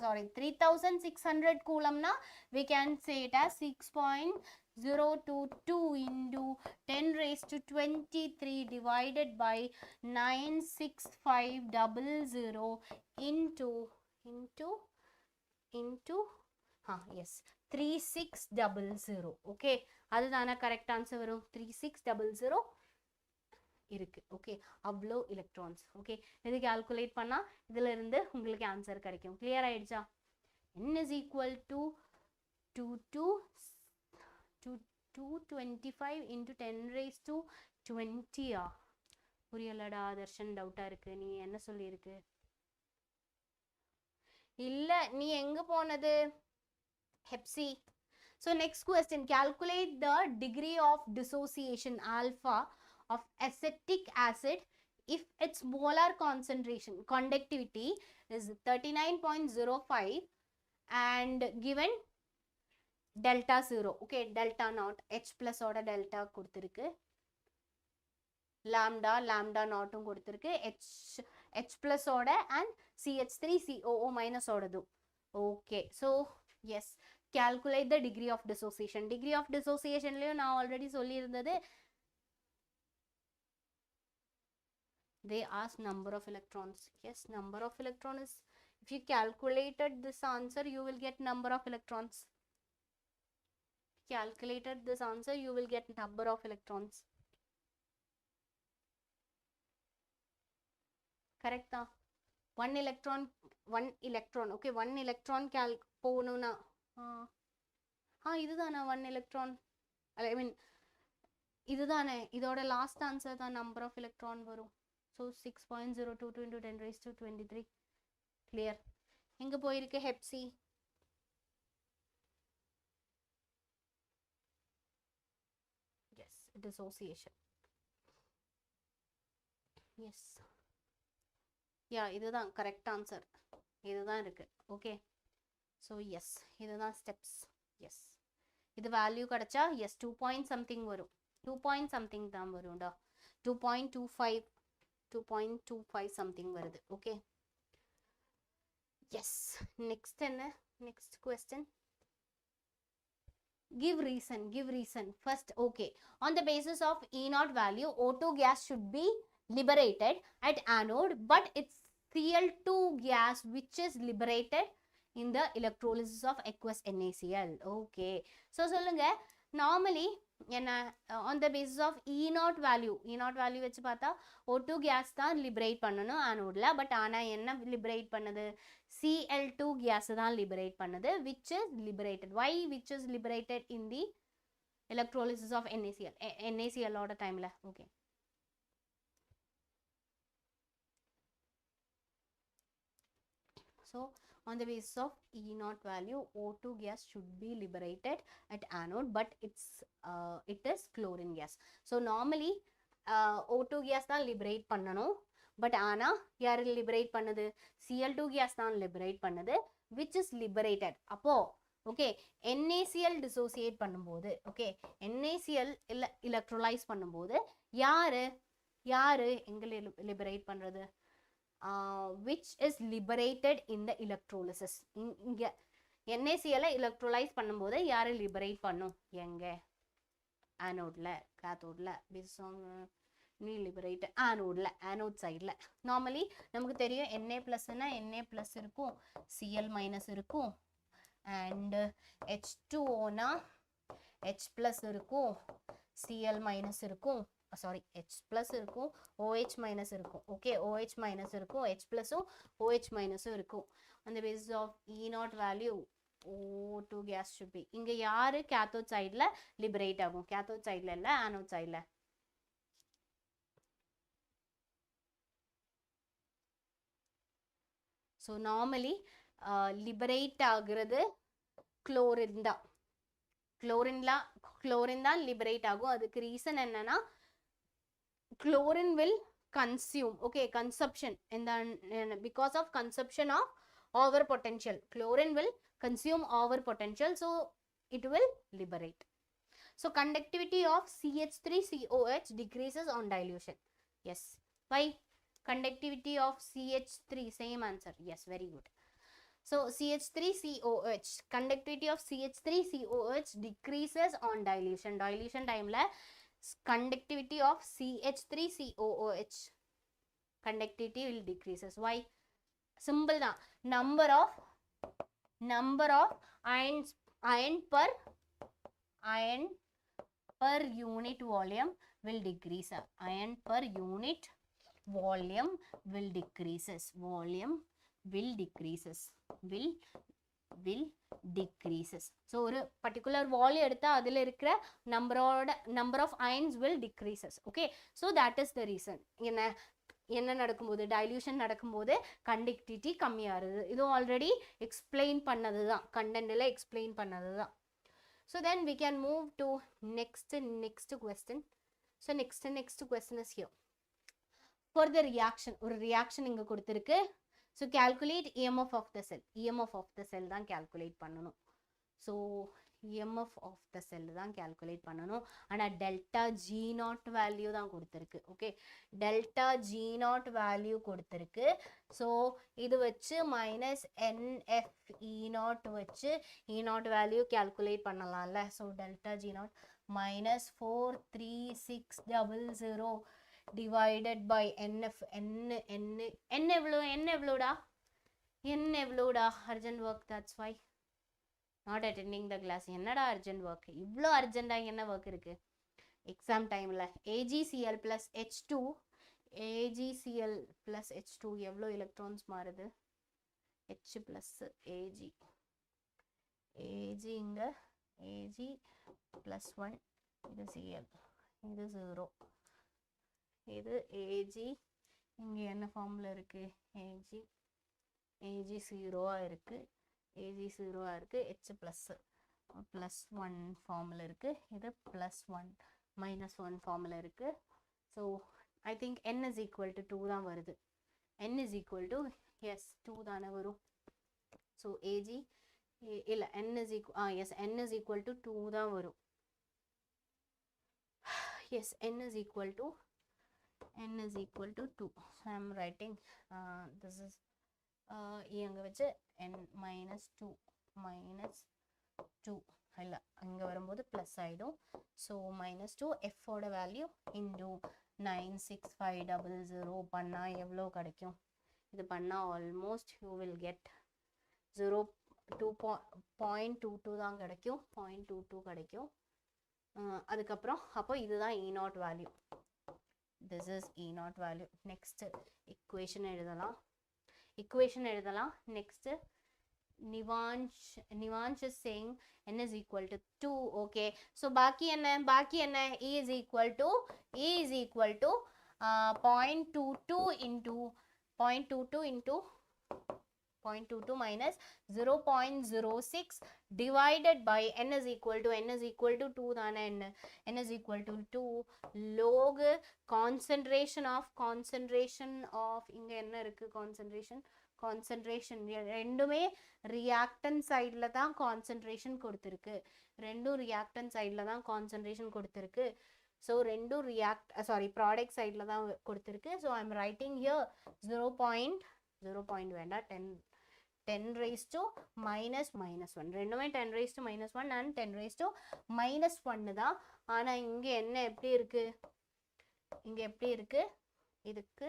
sorry, 3600 coulombனா we can say it as 6.022 into 10 raised to 23 divided by 96500 into yes 3600. Okay, அதுதான correct answer வரும், 3600 இருக்கு. Okay, அவ்வளோ electrons. Okay, இது calculate பண்ணா இதுல இருந்து உங்களுக்கு ஆன்சர் கிடைக்கும். கிளியர் ஆயிடுச்சா? n is equal to 225 into 10 raised to 20. புரியலடா Darshan, டவுட்டா இருக்கு, நீ என்ன சொல்லியிருக்கு? இல்ல, நீ எங்க போனது, Hepsi. So next question, calculate the degree of dissociation alpha of acetic acid if its molar concentration, conductivity is 39.05 and given delta 0. Okay, delta naught, H plus oda delta கொடுத்திருக்கு, lambda naught கொடுத்திருக்கு, H plus oda and CH3COO minus ஓடது. Okay, so yes, calculate the degree of dissociation. Degree of dissociation லையும் நான் already சொல்லி இருந்தது, they ask number of electrons. Yes, number of electrons is, if you calculated this answer you will get number of electrons. Calculated this answer you will get number of electrons. Correct ah? one electron. Okay, 1 electron போகணும்னா இதுதானே 1 electron, I mean இதுதானே, இதோட last answer தான் number of electron வரும். So 6.022 into 10 raised to 23. Clear? எங்க போயிருக்கு Hepsi? Yes, dissociation. Yes. Yeah, இதுதான் correct answer, இதுதான் இருக்கு. ஓகே, ஸோ எஸ், இதுதான் ஸ்டெப்ஸ். எஸ், இது வேல்யூ கிடைச்சா எஸ் 2 பாயிண்ட் சம்திங் வரும், 2 பாயிண்ட் சம்திங் தான் வரும்டா, 2.25 சம்திங் வருது. Okay yes. நெக்ஸ்ட் என்ன, next question. Give reason. First, okay. On the basis of E0 value, O2 gas should be liberated at anode, but it's Cl2 gas which is liberated in the electrolysis of aqueous NaCl. Okay. So, சொல்லுங்க, normally, on the basis of E0 value வச்சு பார்த்தா O2 gas தான் liberate பண்ணணும் anode-ல, but ஆனா என்ன liberate பண்ணுது, Cl2 gas தான் liberate பண்ணுது, which is liberated. Why which is liberated in the electrolysis of NaCl? NaCl ஓட டைம்ல. Okay. So, on the basis of E0 value, O2 gas should be liberated at anode, but it is chlorine gas. So, normally, O2 gas தான் liberate பண்ணணும், but ஆனா யாரு liberate பண்ணுது, Cl2 gas தான் liberate பண்ணுது, which is liberated. அப்போ okay, NaCl dissociate பண்ணும்போது, okay, NaCl electrolyze பண்ணும்போது யாரு எங்க liberate பண்றது, which is liberated in the electrolysis. இங்க NaCl electrolyze பண்ணும்போது யாரு liberate பண்ணும், எங்க anode-ல, cathode-ல, based on நீ liberate anode-ல, anode side-ல. normally நமக்கு தெரியும் Na plus னா Na plus இருக்கும், Cl minus இருக்கும், and H2O னா H plus இருக்கும், Cl minus இருக்கும், sorry, H plus இருக்கும், OH minus இருக்கும். okay, OH minus இருக்கும், H plus OH minus இருக்கும். on the basis of E0 value, O2 gas should be, இங்க யாரு cathode side-ல liberate ஆகும், cathode side-ல இல்ல anode side-ல. so normally liberate ஆகுறது chlorine தான், chlorine தான் liberate ஆகும். அதுக்கு reason என்னன்னா chlorine will consume, okay, consumption, and then because of consumption of over potential, chlorine will consume over potential, so it will liberate. so conductivity of CH3COH decreases on dilution. yes, why? conductivity of CH3, same answer. yes, very good. so CH3COH, conductivity of CH3COH decreases on dilution. dilution time la conductivity of CH3COOH conductivity will decreases. why? simple da, number of iron per unit volume will decrease. iron per unit volume will decreases. will decreases. so ஒரு particular volume எடுத்தா அதில் இருக்கிற number of ions will decreases. okay, so that is the reason. என்ன நடக்கும்போது, dilution நடக்கும்போது conductivity கம்மியாகுது. இது already explain பண்ணது தான், கண்டென்ட்ல எக்ஸ்பிளைன் பண்ணது தான். so then we can move to next question. so next question is here. for the reaction, ஒரு reaction இங்க கொடுத்திருக்கு. so calculate EMF of the cell. EMF of the cell தான் calculate பண்ணணும். so EMF of the cell தான் calculate பண்ணணும். ஆனா delta G0 value தான் கொடுத்திருக்கு. okay, delta G0 value கொடுத்திருக்கு. so இது வச்சு minus NF E0 வச்சு E0 value calculate பண்ணலாம்ல. so delta G0 minus 43600 divided by NF. N எவ்வளோடா, urgent work, that's why not attending the class. என்னடா urgent work, இவ்வளோ அர்ஜென்டா என்ன work இருக்கு எக்ஸாம் டைம்ல. AgCl plus H2 எவ்வளோ எலக்ட்ரான்ஸ் மாறுது, H plus Ag இங்க Ag plus 1, இது Cl, இது 0, இது Ag, இங்க என்ன ஃபார்ம்ல இருக்கு, Ag 0 இருக்கு, Ag 0 இருக்கு, H plus 1 ஃபார்ம்ல இருக்கு, இது plus 1 minus 1 ஃபார்ம்ல இருக்கு. so I think n is equal to 2 தான் வருது. n is equal to yes 2 தானே வரும். so Ag இல்ல n is equal yes n is equal to 2 தான் வரும். Yes, n is equal to 2. So I am writing this is இங்க வச்சு n minus 2 இல்ல அங்க வரும்போது plus ஆயிடும். So minus 2 f ஓட வேல்யூ into 96500 பண்ணா எவ்வளவு கிடைக்கும்? இது பண்ணா almost you will get 0.22 தான் கிடைக்கும். 0.22 கிடைக்கும். அதுக்கப்புறம் அப்போ இதுதான் E0 value. This is E0 value. Next equation எழுதலாம். Next Nivansh is saying n is equal to 2. Okay, so பாக்கி என்ன E is equal to 0.22 into 0.22 minus 0.06 divided by n is equal to 2 தானே n is equal to 2 log concentration of இங்க என்ன இருக்கு concentration ரெண்டுமே reactant sideல தான் concentration கொடுத்திருக்கு. So ரெண்டும் product sideல தான் கொடுத்திருக்கு. So I am writing here 0. வேண்டாம் 10 raised to minus 1 ரெண்டுமே 10 raised to minus 1 and 10 raised to minus 1 தான். ஆனா இங்க என்ன எப்படி இருக்கு இதுக்கு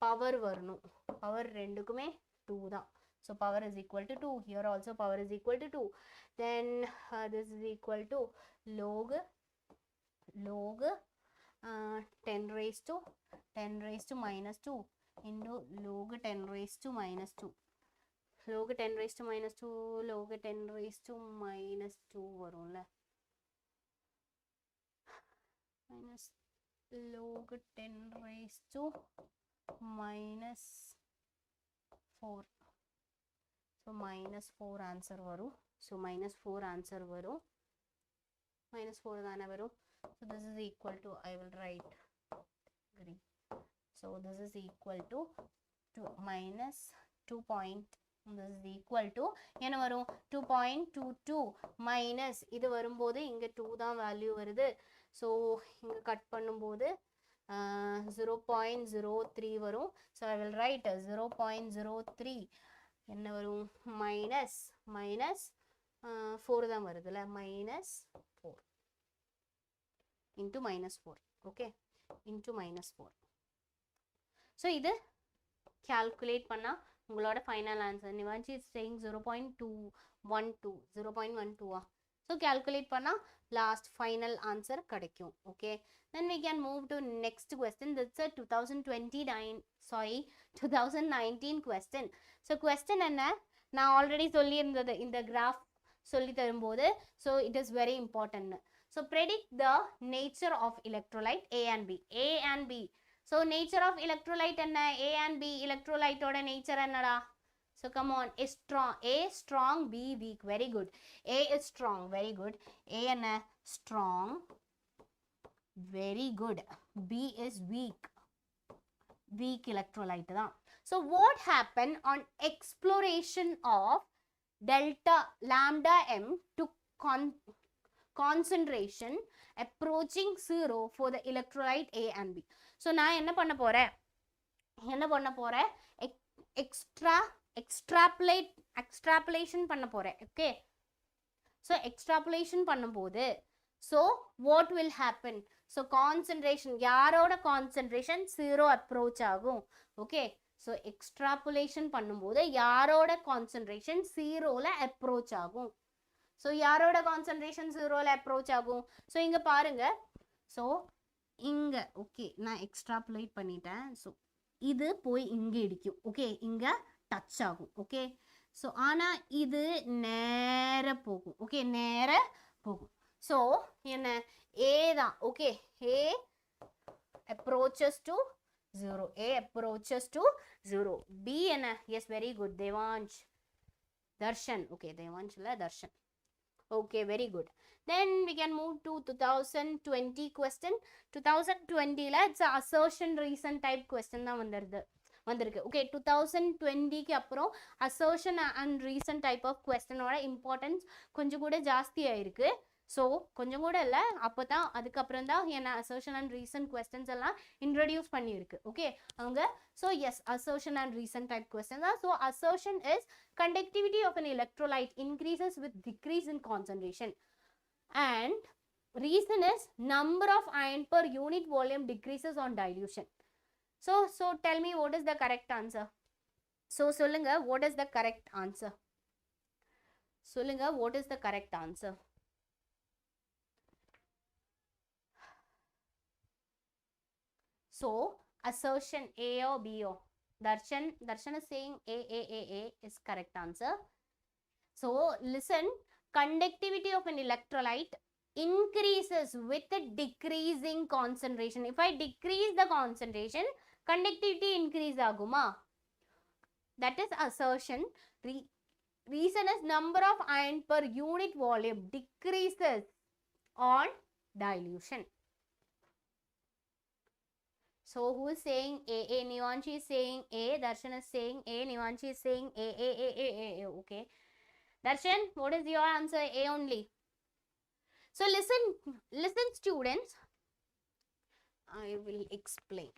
power வரணும். power ரெண்டுக்குமே 2 தான். So power is equal to 2. Here also power is equal to 2. Then this is equal to log 10 raised to minus 2 into log 10 raised to minus 2. log 10 raised to minus 2 log 10 raised to minus 2 வரும்ல minus log 10 raised to minus 4. So minus 4 answer வரும். So minus 4 answer வரும். minus 4 தானே வரும். So this is equal to I will write green. So this is equal to minus 2 point. This is equal to என்ன வரும் 2.22 minus இது வரும்போது இங்க 2 தான் வேல்யூ வருது. So இங்க கட் பண்ணும்போது 0.03 வரும். So I will write 0.03 என்ன வரும் minus 4 தான் வருதுல minus 4 into minus 4. Okay, into minus 4. So இது calculate பண்ணா உங்களோட final answer. Nivanshi is saying 0.12. So calculate பண்ணா last final answer கிடைக்கும். Okay, then we can move to next question. That's a 2019 question. So question என்ன நான் already சொல்லி இருந்தது இந்த graph சொல்லி தரும்போது. So it is very important. So predict the nature of electrolyte A and B. So nature of electrolyte என்ன A and B electrolyte ஓட nature என்னடா? So come on, A strong, B weak. Very good. A is strong, very good. A என்ன strong, very good. B is weak electrolyte தான். So what happened on exploration of lambda m to concentration approaching 0 for the electrolyte A and B. So நான் என்ன பண்ண போறேன் extrapolation பண்ண போறேன். Okay, so extrapolation பண்ணும்போது so what will happen? So concentration யாரோட concentration 0 approach ஆகும். Okay, so extrapolation பண்ணும்போது யாரோட concentration 0ல approach ஆகும். So யாரோட concentration 0ல approach ஆகும். So இங்க பாருங்க. So இங்க okay நான் extrapolate பண்ணிட்டேன். So இது போய் இங்க இடிக்கும். Okay, இங்க touch ஆகும். Okay, so ஆனா இது நேர போகும். Okay, நேர போகும். So என்ன A தான். Okay, A approaches to 0. A approaches to 0. B என்ன? Yes, very good. Devansh. Darshan. Okay, Devansh இல்ல Darshan. Okay, very good. Then we can move to 2020 question. 2020 la it's a assertion reason type question தான் வந்திருக்கு. Okay 2020க்கு அப்புறம் assertion and reason type of கொஸ்டினோட importance கொஞ்சம் கூட ஜாஸ்தி ஆயிருக்கு. ஸோ கொஞ்சம் கூட இல்லை, அப்போ தான் அதுக்கப்புறம் தான் என்ன அசர்ஷன் அண்ட் ரீசன் கொஸ்டின்ஸ் எல்லாம் இன்ட்ரடியூஸ் பண்ணியிருக்கு. ஓகே அவங்க so yes assertion and reason type question தான். So assertion is conductivity of an electrolyte increases with decrease in concentration, and reason is number of ion per unit volume decreases on dilution. So tell me what is the correct answer. So சொல்லுங்க what is the correct answer. சொல்லுங்க what is the correct answer. So assertion A or B or Darshan is saying A is correct answer. So listen, conductivity of an electrolyte increases with a decreasing concentration. If I decrease the concentration, conductivity increase aguma. That is assertion. Reason is number of ion per unit volume decreases on dilution. So who is saying A? Nivanshi is saying A. Darshan is saying A. Nivanshi is saying A. Okay. Darshan, what is your answer? A only. So listen students. I will explain.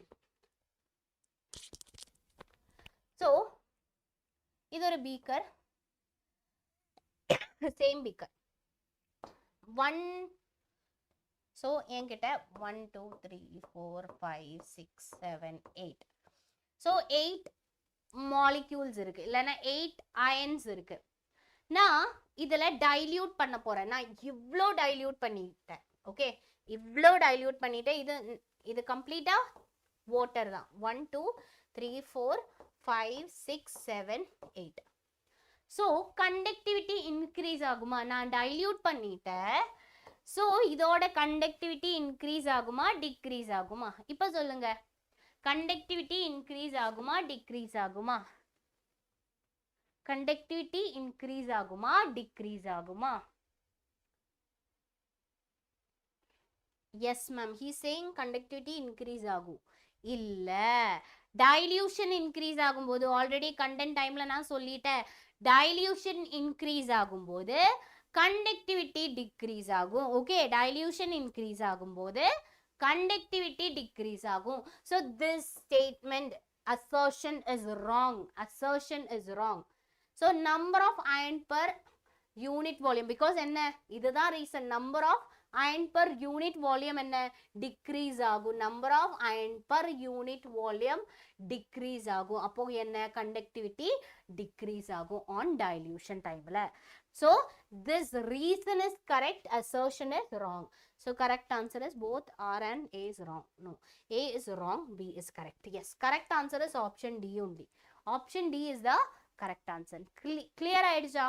So, இது ஒரு beaker. Same beaker. So என்கிட்ட 1 2 3 4 5 6 7 8. So 8 molecules இருக்கு, இல்லைன்னா 8 ions இருக்கு. நான் இதில் dilute பண்ண போறேன். நான் இவ்வளோ டைல்யூட் பண்ணிட்டேன். ஓகே இவ்வளோ டைல்யூட் பண்ணிட்டேன். இது கம்ப்ளீட்டா வாட்டர் தான். 1 2 3 4 5 6 7 8. ஸோ கண்டக்டிவிட்டி இன்க்ரீஸ் ஆகுமா? நான் டைல்யூட் பண்ணிட்டேன். ஸோ இதோட கண்டக்டிவிட்டி இன்க்ரீஸ் ஆகுமா டிக்ரீஸ் ஆகுமா? இப்போ சொல்லுங்க, கண்டக்டிவிட்டி இன்க்ரீஸ் ஆகுமா டிக்ரீஸ் ஆகுமா? கண்டக்டிவிட்டி இன்க்ரீஸ் ஆகுமா டிக்ரீஸ் ஆகுமா? Yes ma'am, he saying conductivity increase ஆகும். இல்லை, டைல்யூஷன் இன்க்ரீஸ் ஆகும்போது, ஆல்ரெடி கண்டென்ட் டைம்ல நான் சொல்லிட்டேன், டைல்யூஷன் இன்க்ரீஸ் ஆகும்போது conductivity decrease ஆகும். ஓகே dilution increase ஆகும்போது conductivity decrease ஆகும். So this statement assertion is wrong. Assertion is wrong. So number of ion per unit volume, because என்ன இதுதான் reason, number of ion per unit volume என்ன decrease ஆகும். number of ion per unit volume decrease ஆகும். அப்போ என்ன conductivity decrease ஆகும் on dilution timeல. So this reason is correct, assertion is wrong. So correct answer is both R and A is wrong. No, A is wrong, B is correct. Yes, correct answer is option D only. Option D is the correct answer. Clear ஆயிடுச்சா?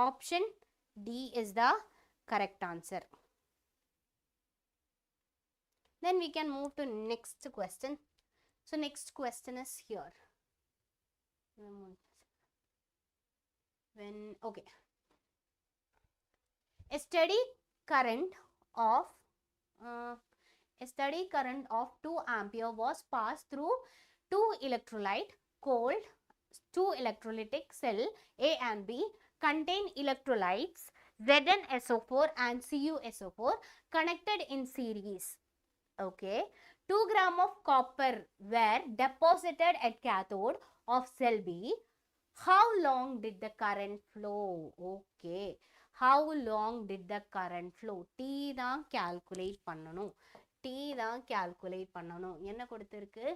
Option D is the correct answer. Then we can move to next question. So next question is here. Okay, a steady current of 2 ampere was passed through 2 electrolyte cold 2 electrolytic cell A and B contain electrolytes ZnSO4 and CuSO4 connected in series. Okay, 2 gram of copper were deposited at cathode of cell B. How long did the current flow? Okay, how long did the current flow? T தான் calculate பண்ணணும். T தான் calculate பண்ணணும். என்ன கொடுத்திருக்கு?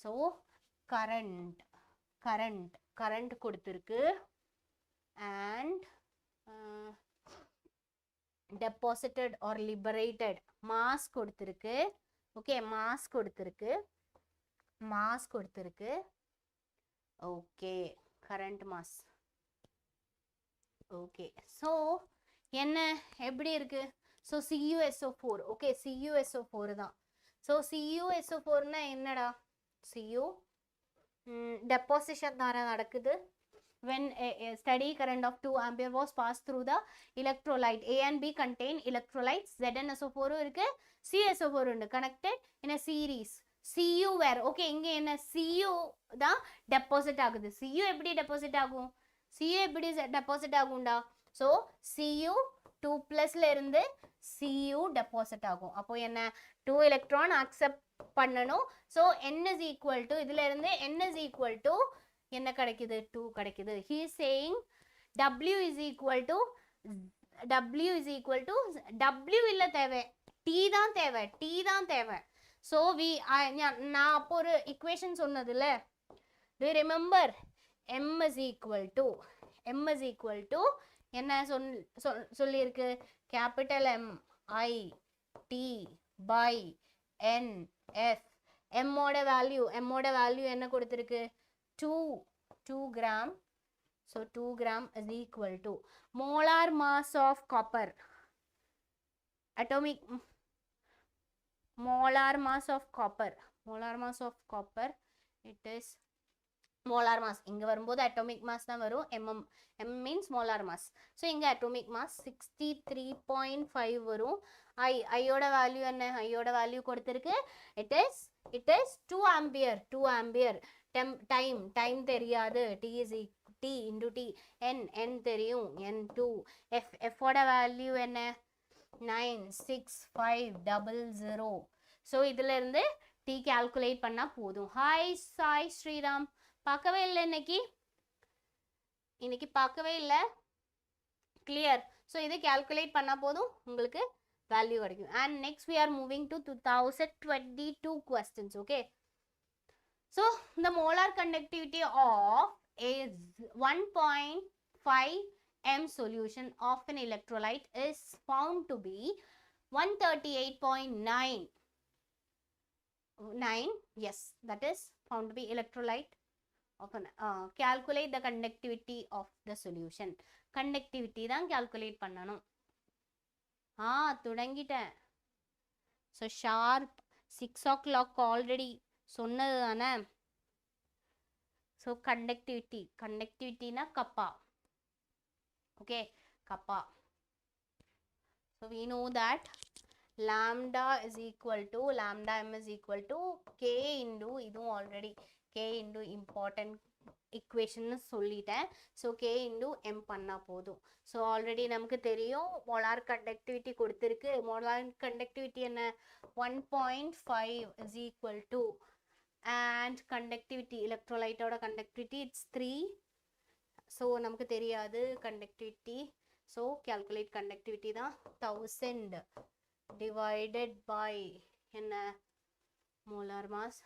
So current கொடுத்திருக்கு and deposited or liberated mass கொடுத்திருக்கு. Okay, mass கொடுத்திருக்கு. Okay, current mass. Okay, so என்ன எப்படி இருக்கு? So CuSO4. Okay, CuSO4 தான். So CuSO4 னா என்னடா? Cu deposition தான நடக்குது. When a steady current of 2 ampere was passed through the electrolyte, A and B contain electrolytes ZnSO4 இருக்கு, CuSO4 உண்டு, connected in a series. Cu where? Okay, இங்க என்ன Cu தான் deposit ஆகுது. Cu எப்படி deposit ஆகும்? Cu எப்படி deposit ஆகும்டா? So Cu 2 plusல இருந்து Cu deposit ஆகும். அப்போ என்ன 2 electron accept பண்ணணும். So n is equal to இதுல இருந்து n is equal to என்ன கிடைக்குது? 2 கிடைக்குது. He is saying W is equal to W இல்ல தேவை, T தான் தேவை, T தான் தேவை. So நான் அப்போ ஒரு equation சொன்னதுல, do you remember? M is equal to என்ன சொல்லியிருக்கு? capital M I T by N F. M ஓட value என்ன கொடுத்திருக்கு? 2 gram. So 2 gram is equal to molar mass of copper. Atomic molar mass of copper. It is molar mass. இங்க வரும்போது atomic mass தான் வரும். M means molar mass. So இங்க atomic mass 63.5 வரும். I ஓட value என்ன? I ஓட value கொடுத்திருக்கு. It is 2 ampere. Time தெரியாது. T into T. N தெரியும். N2. F ஓட value என்ன? 96500. So இதுல இருந்து T calculate பண்ணா போதும். Hi Sai Sriram. பார்க்கவே இல்லை இன்னைக்கு பார்க்கவே இல்லை. clear. So இது calculate பண்ணா போதும் உங்களுக்கு value கிடைக்கும். And next we are moving to 2022 questions. Okay. So the molar conductivity of a 1.5 m solution of an electrolyte is found to be 138.9. Yes, that is found to be electrolyte of an calculate the conductivity of the solution. Conductivity தான் calculate பண்ணணும். தொடங்கிட்டேன். So sharp 6 o'clock already சொன்னது தானே. So conductivity na kappa. Okay, kappa. So we know that lambda m is equal to K into இதுவும் already K into important equation சொல்லிட்டேன். So K into M பண்ணா போதும். So already நமக்கு தெரியும் molar conductivity கொடுத்திருக்கு. molar conductivity என்ன? 1.5 is equal to, and conductivity, electrolyte oda conductivity, it's 3. So நமக்கு தெரியாது conductivity. So calculate conductivity தான் 1000 divided by என்ன? molar mass.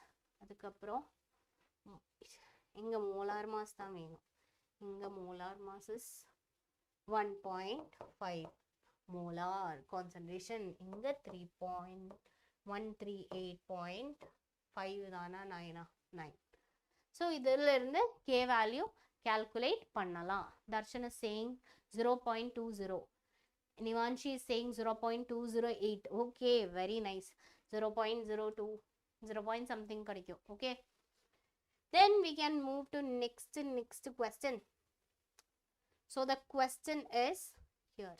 அதுக்கப்புறம் இங்க molar mass தான் வேணும். இங்க molar mass is 1.5 molar concentration. இங்க 3.138.5 தானா 9. So இதில் இருந்து K value calculate பண்ணலாம். Darshan is saying 0.20. Nivanshi is saying 0.208. Okay, very nice. 0.02, 0. something கிடைக்கும். Okay. Then we can move to next question. So the question is here.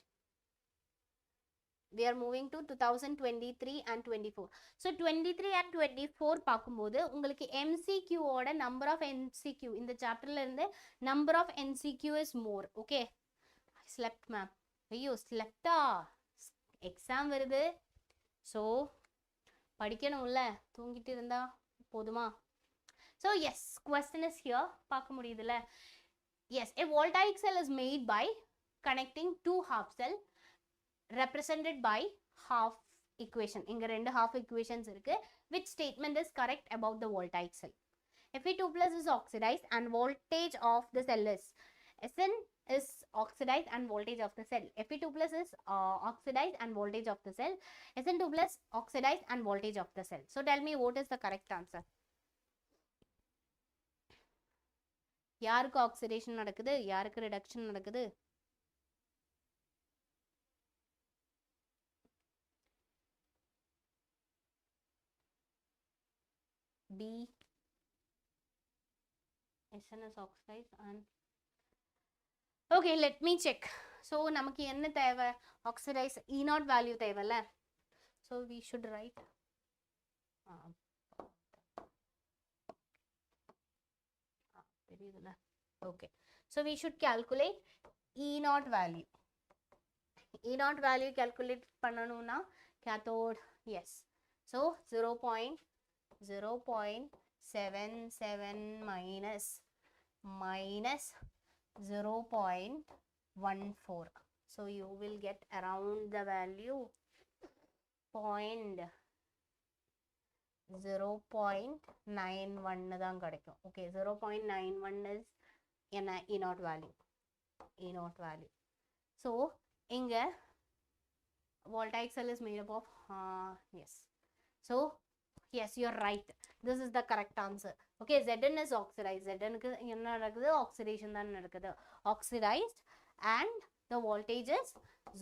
We are moving to 2023 and 24. So 23 and 24 பார்க்கும்போது உங்களுக்கு MCQ ஓட number of MCQ இந்த chapterல இருந்து number of MCQ is more. Okay. I slept ma'am. ஐயோ ஸ்லெப்டா, exam வருது. So படிக்கணும்ல, தூங்கிட்டு இருந்தா போதுமா? So yes, question is here. பார்க்க முடியுதுல? Yes, a voltaic cell is made by connecting two half cell represented by half equation. இங்க ரெண்டு half equations இருக்கு. Which statement is correct about the voltaic cell? Fe2 plus is oxidized and voltage of the cell is Sn is oxidized and voltage of the cell. Fe2 plus is oxidized and voltage of the cell. Sn2 plus oxidized and voltage of the cell. So tell me what is the correct answer? யாருக்கு oxidation நடக்குது, யாருக்கு reduction நடக்குது? B. Sn is oxidized and okay, let me check. So நமக்கு என்ன தேவை? Oxidize E0 value தேவைல. So we should write Okay, so we should calculate E0 value. E0 value calculate பண்ணனும்னா cathode, yes. So 0.77 minus 0.14. So you will get around the value 0.91 தான் கிடைக்கும். Okay, 0.91 is என்ன E0 value. E0 value. So inga voltaic cell is made up of yes. So yes, you're right. This is the correct answer. Okay, Zn is oxidized. Zn ku enna nadakudhu? Oxidation dhaan nadakudhu. Oxidized and the voltage is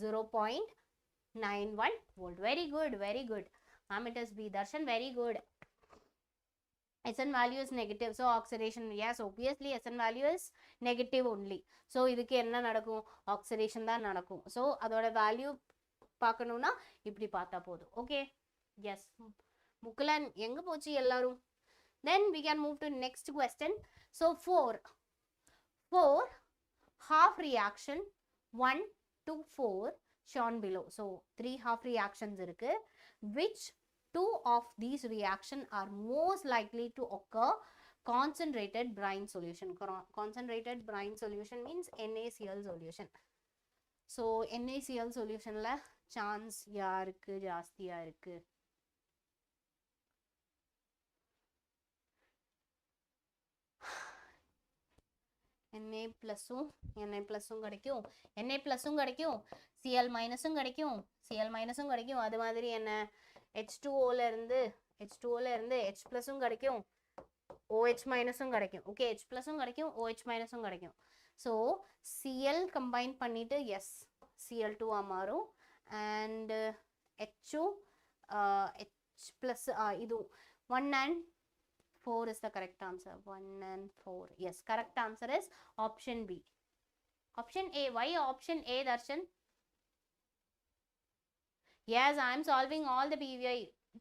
0.91 volt. Very good, very good. Ma'am, it is B. Darshan, very good. Sn value is negative. So oxidation, yes, obviously Sn value is negative only. So idukku enna nadakum? Oxidation dhaan nadakum. So adoda value paakanumna ipdi paatha podum. Okay, yes. Mukulan enga pochi ellarum? Then we can move to next question. So 4 half reaction 1 to 4 shown below. So 3 half reactions irukku. Which 2 of these reactions are most likely to occur concentrated brine solution? Concentrated brine solution means NaCl solution. So NaCl solution la chance yarukku jastiya irukku? Na plus-um கிடைக்கும், Na plus-um கிடைக்கும், Cl minus-um கிடைக்கும், Cl minus-um கிடைக்கும். அது மாதிரி என்ன H2O ல இருந்து H plus-um கிடைக்கும், OH minus-um கிடைக்கும். Okay, H plus-um கிடைக்கும், OH minus-um கிடைக்கும். So Cl combine பண்ணிட்டு yes Cl2 ஆ மாறும் and H2 H plus இது 1 and 4 is the correct answer. 1 and 4. Yes, correct answer is option B. Option A. Why option A, Darshan? Yes, I am solving all the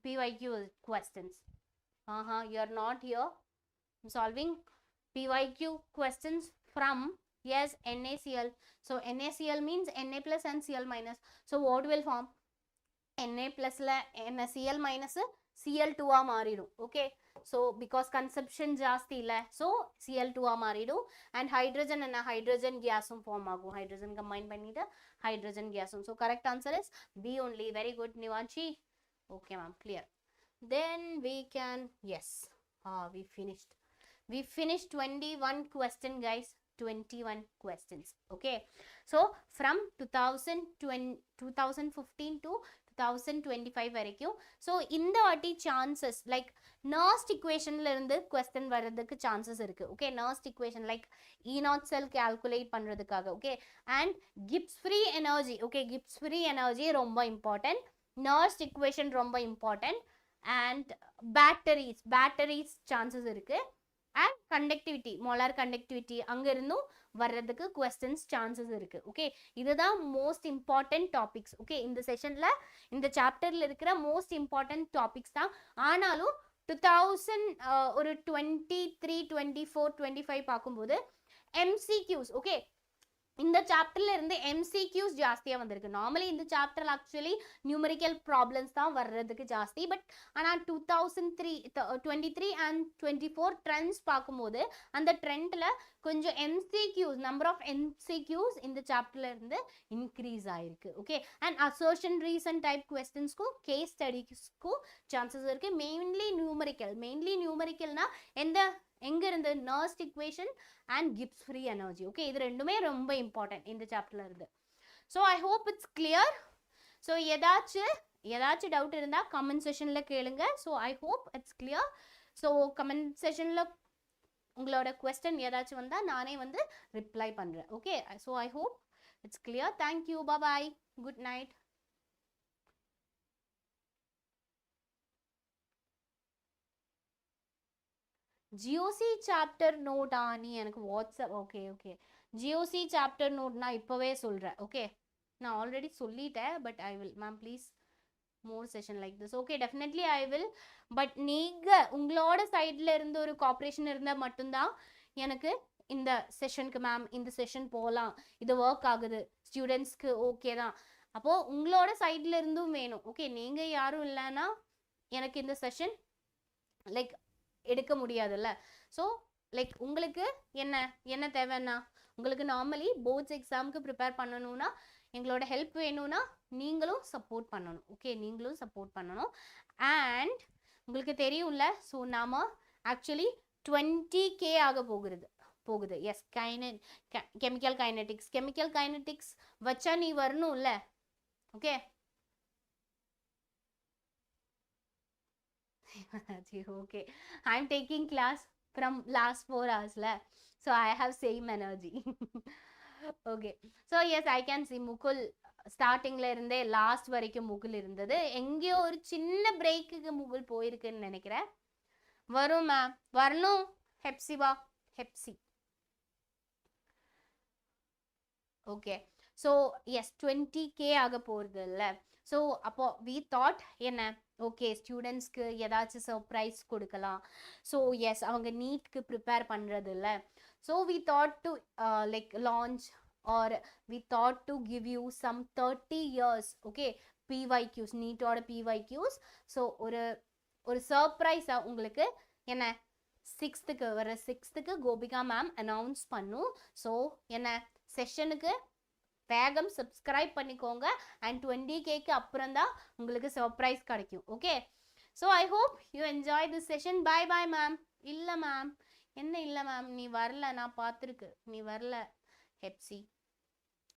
PYQ questions. You are not here. I am solving PYQ questions from, yes, NaCl. So NaCl means Na plus and Cl minus. So what will form? Na plus la NaCl minus Cl2 ஆ மாறிடும். Okay, so because consumption ஜாஸ்தி இல்ல, so Cl2 ஆ மாறிடும் and hydrogen என்ன hydrogen gasum form ஆகும். Hydrogen combine பண்ணிட்டு hydrogen gasum. So correct answer is B only. Very good, Nivanshi. Okay ma'am, clear. Then we can, yes, we finished 21 question guys. 21 questions. Okay, so from 2015 to 2025 வரைக்கும். So இந்த வாட்டி chances like Nernst equationல இருந்து question வரதுக்கு chances இருக்கு. Okay, Nernst equation like E0 cell calculate பண்றதுக்காக. Okay, and Gibbs free energy. Okay, Gibbs free energy ரொம்ப important. Nernst equation ரொம்ப important and batteries chances இருக்கு. And conductivity, molar conductivity அங்க இருந்தும் வர்றதுக்கு questions chances இருக்கு. Okay, இதுதான் most important topics. Okay, இந்த செஷன்ல இந்த சாப்டர்ல இருக்கிற most important topics தான். ஆனாலும் 2023 24 25 பார்க்கும்போது MCQs, okay, இந்த சாப்டர்ல இருந்து MCQs ஜாஸ்தியா வந்திருக்கு. நார்மலி இந்த சாப்டர்ல ஆக்சுவலி நியூமெரிக்கல் ப்ராப்ளம்ஸ் தான் வர்றதுக்கு ஜாஸ்தி. பட் ஆனால் 2023 and 24 ட்ரெண்ட்ஸ் பார்க்கும்போது அந்த ட்ரெண்ட்ல கொஞ்சம் MCQs நம்பர் ஆஃப் MCQs இந்த சாப்டர்ல இருந்து இன்க்ரீஸ் ஆயிருக்கு. Okay, and assertion reason type கொஸ்டின்ஸ்க்கும் கேஸ் ஸ்டடிஸ்க்கும் சான்சஸ் இருக்கு. மெயின்லி நியூமெரிக்கல்னா எங்க இருந்து Nernst equation and Gibbs free energy. Okay, இது ரெண்டுமே ரொம்ப இம்பார்ட்டன்ட் இந்த சாப்டர்ல இருந்து. So I hope it's clear. So ஏதாச்சும் டவுட் இருந்தால் கமெண்ட் செஷன்ல கேளுங்க. So I hope it's clear. So comment செஷன்ல உங்களோட கொஸ்டின் ஏதாச்சும் வந்தால் நானே வந்து ரிப்ளை பண்ணுறேன். Okay, so I hope it's clear. Thank you, bye, good night. GOC chapter note நீ எனக்கு WhatsApp. Okay GOC chapter note நான் இப்போவே சொல்கிறேன். ஓகே, நான் ஆல்ரெடி சொல்லிட்டேன். But I will ma'am please more session like this. Okay, definitely I will. But நீங்கள் உங்களோட சைடில் இருந்து ஒரு கோஆப்ரேஷன் இருந்தால் மட்டும்தான் எனக்கு இந்த செஷனுக்கு மேம் இந்த செஷன் போகலாம், இது ஒர்க் ஆகுது, ஸ்டூடெண்ட்ஸ்க்கு ஓகே தான், அப்போது உங்களோட சைடில் இருந்தும் வேணும். ஓகே, நீங்கள் யாரும் இல்லைன்னா எனக்கு இந்த செஷன் லைக் எடுக்க முடியாதுல்ல. ஸோ லைக் உங்களுக்கு என்ன என்ன தேவைன்னா, உங்களுக்கு நார்மலி போர்ட்ஸ் எக்ஸாமுக்கு ப்ரிப்பேர் பண்ணணும்னா எங்களோட ஹெல்ப் வேணும்னா நீங்களும் சப்போர்ட் பண்ணணும். ஓகே, நீங்களும் சப்போர்ட் பண்ணணும். அண்ட் உங்களுக்கு தெரியும்ல, ஸோ நாம் ஆக்சுவலி 20K ஆக போகுது. எஸ், கெமிக்கல் கைனடிக்ஸ் வச்சா நீ வரணும்ல. Okay, okay, I'm taking class from last 4 hours la, so I have same energy. Okay, so yes, I can see Mukul starting la irundhe last varaikum Mukul irundhathu, engeyo oru chinna break ku Mukul poirukku nenikira. Varum ma'am, varnum, hepsi va, hepsi. Okay, so yes, 20K ஆக போறதில்ல. So அப்போ we thought என்ன, okay ஸ்டூடெண்ட்ஸ்க்கு ஏதாச்சும் surprise கொடுக்கலாம். So S, அவங்க நீட்க்கு prepare பண்ணுறது இல்லை. So we thought to like launch or we thought to give you some 30 years okay PYQs, நீட்டோட PYQs. So ஒரு சர்ப்ரைஸாக உங்களுக்கு என்ன 6th கோபிகா மேம் அனௌன்ஸ் பண்ணும். ஸோ என்ன செஷனுக்கு வேகம் சப்ஸ்கிரைப் பண்ணிக்கோங்க. அண்ட் 20Kக்கு அப்புறம் தான் உங்களுக்கு சர்ப்ரைஸ் கிடைக்கும். Okay, so I hope you enjoy this session. Bye bye ma'am. இல்லை மேம், என்ன இல்லை மேம், நீ வரல, நான் பார்த்துருக்கு, நீ வரல ஹெப்சி.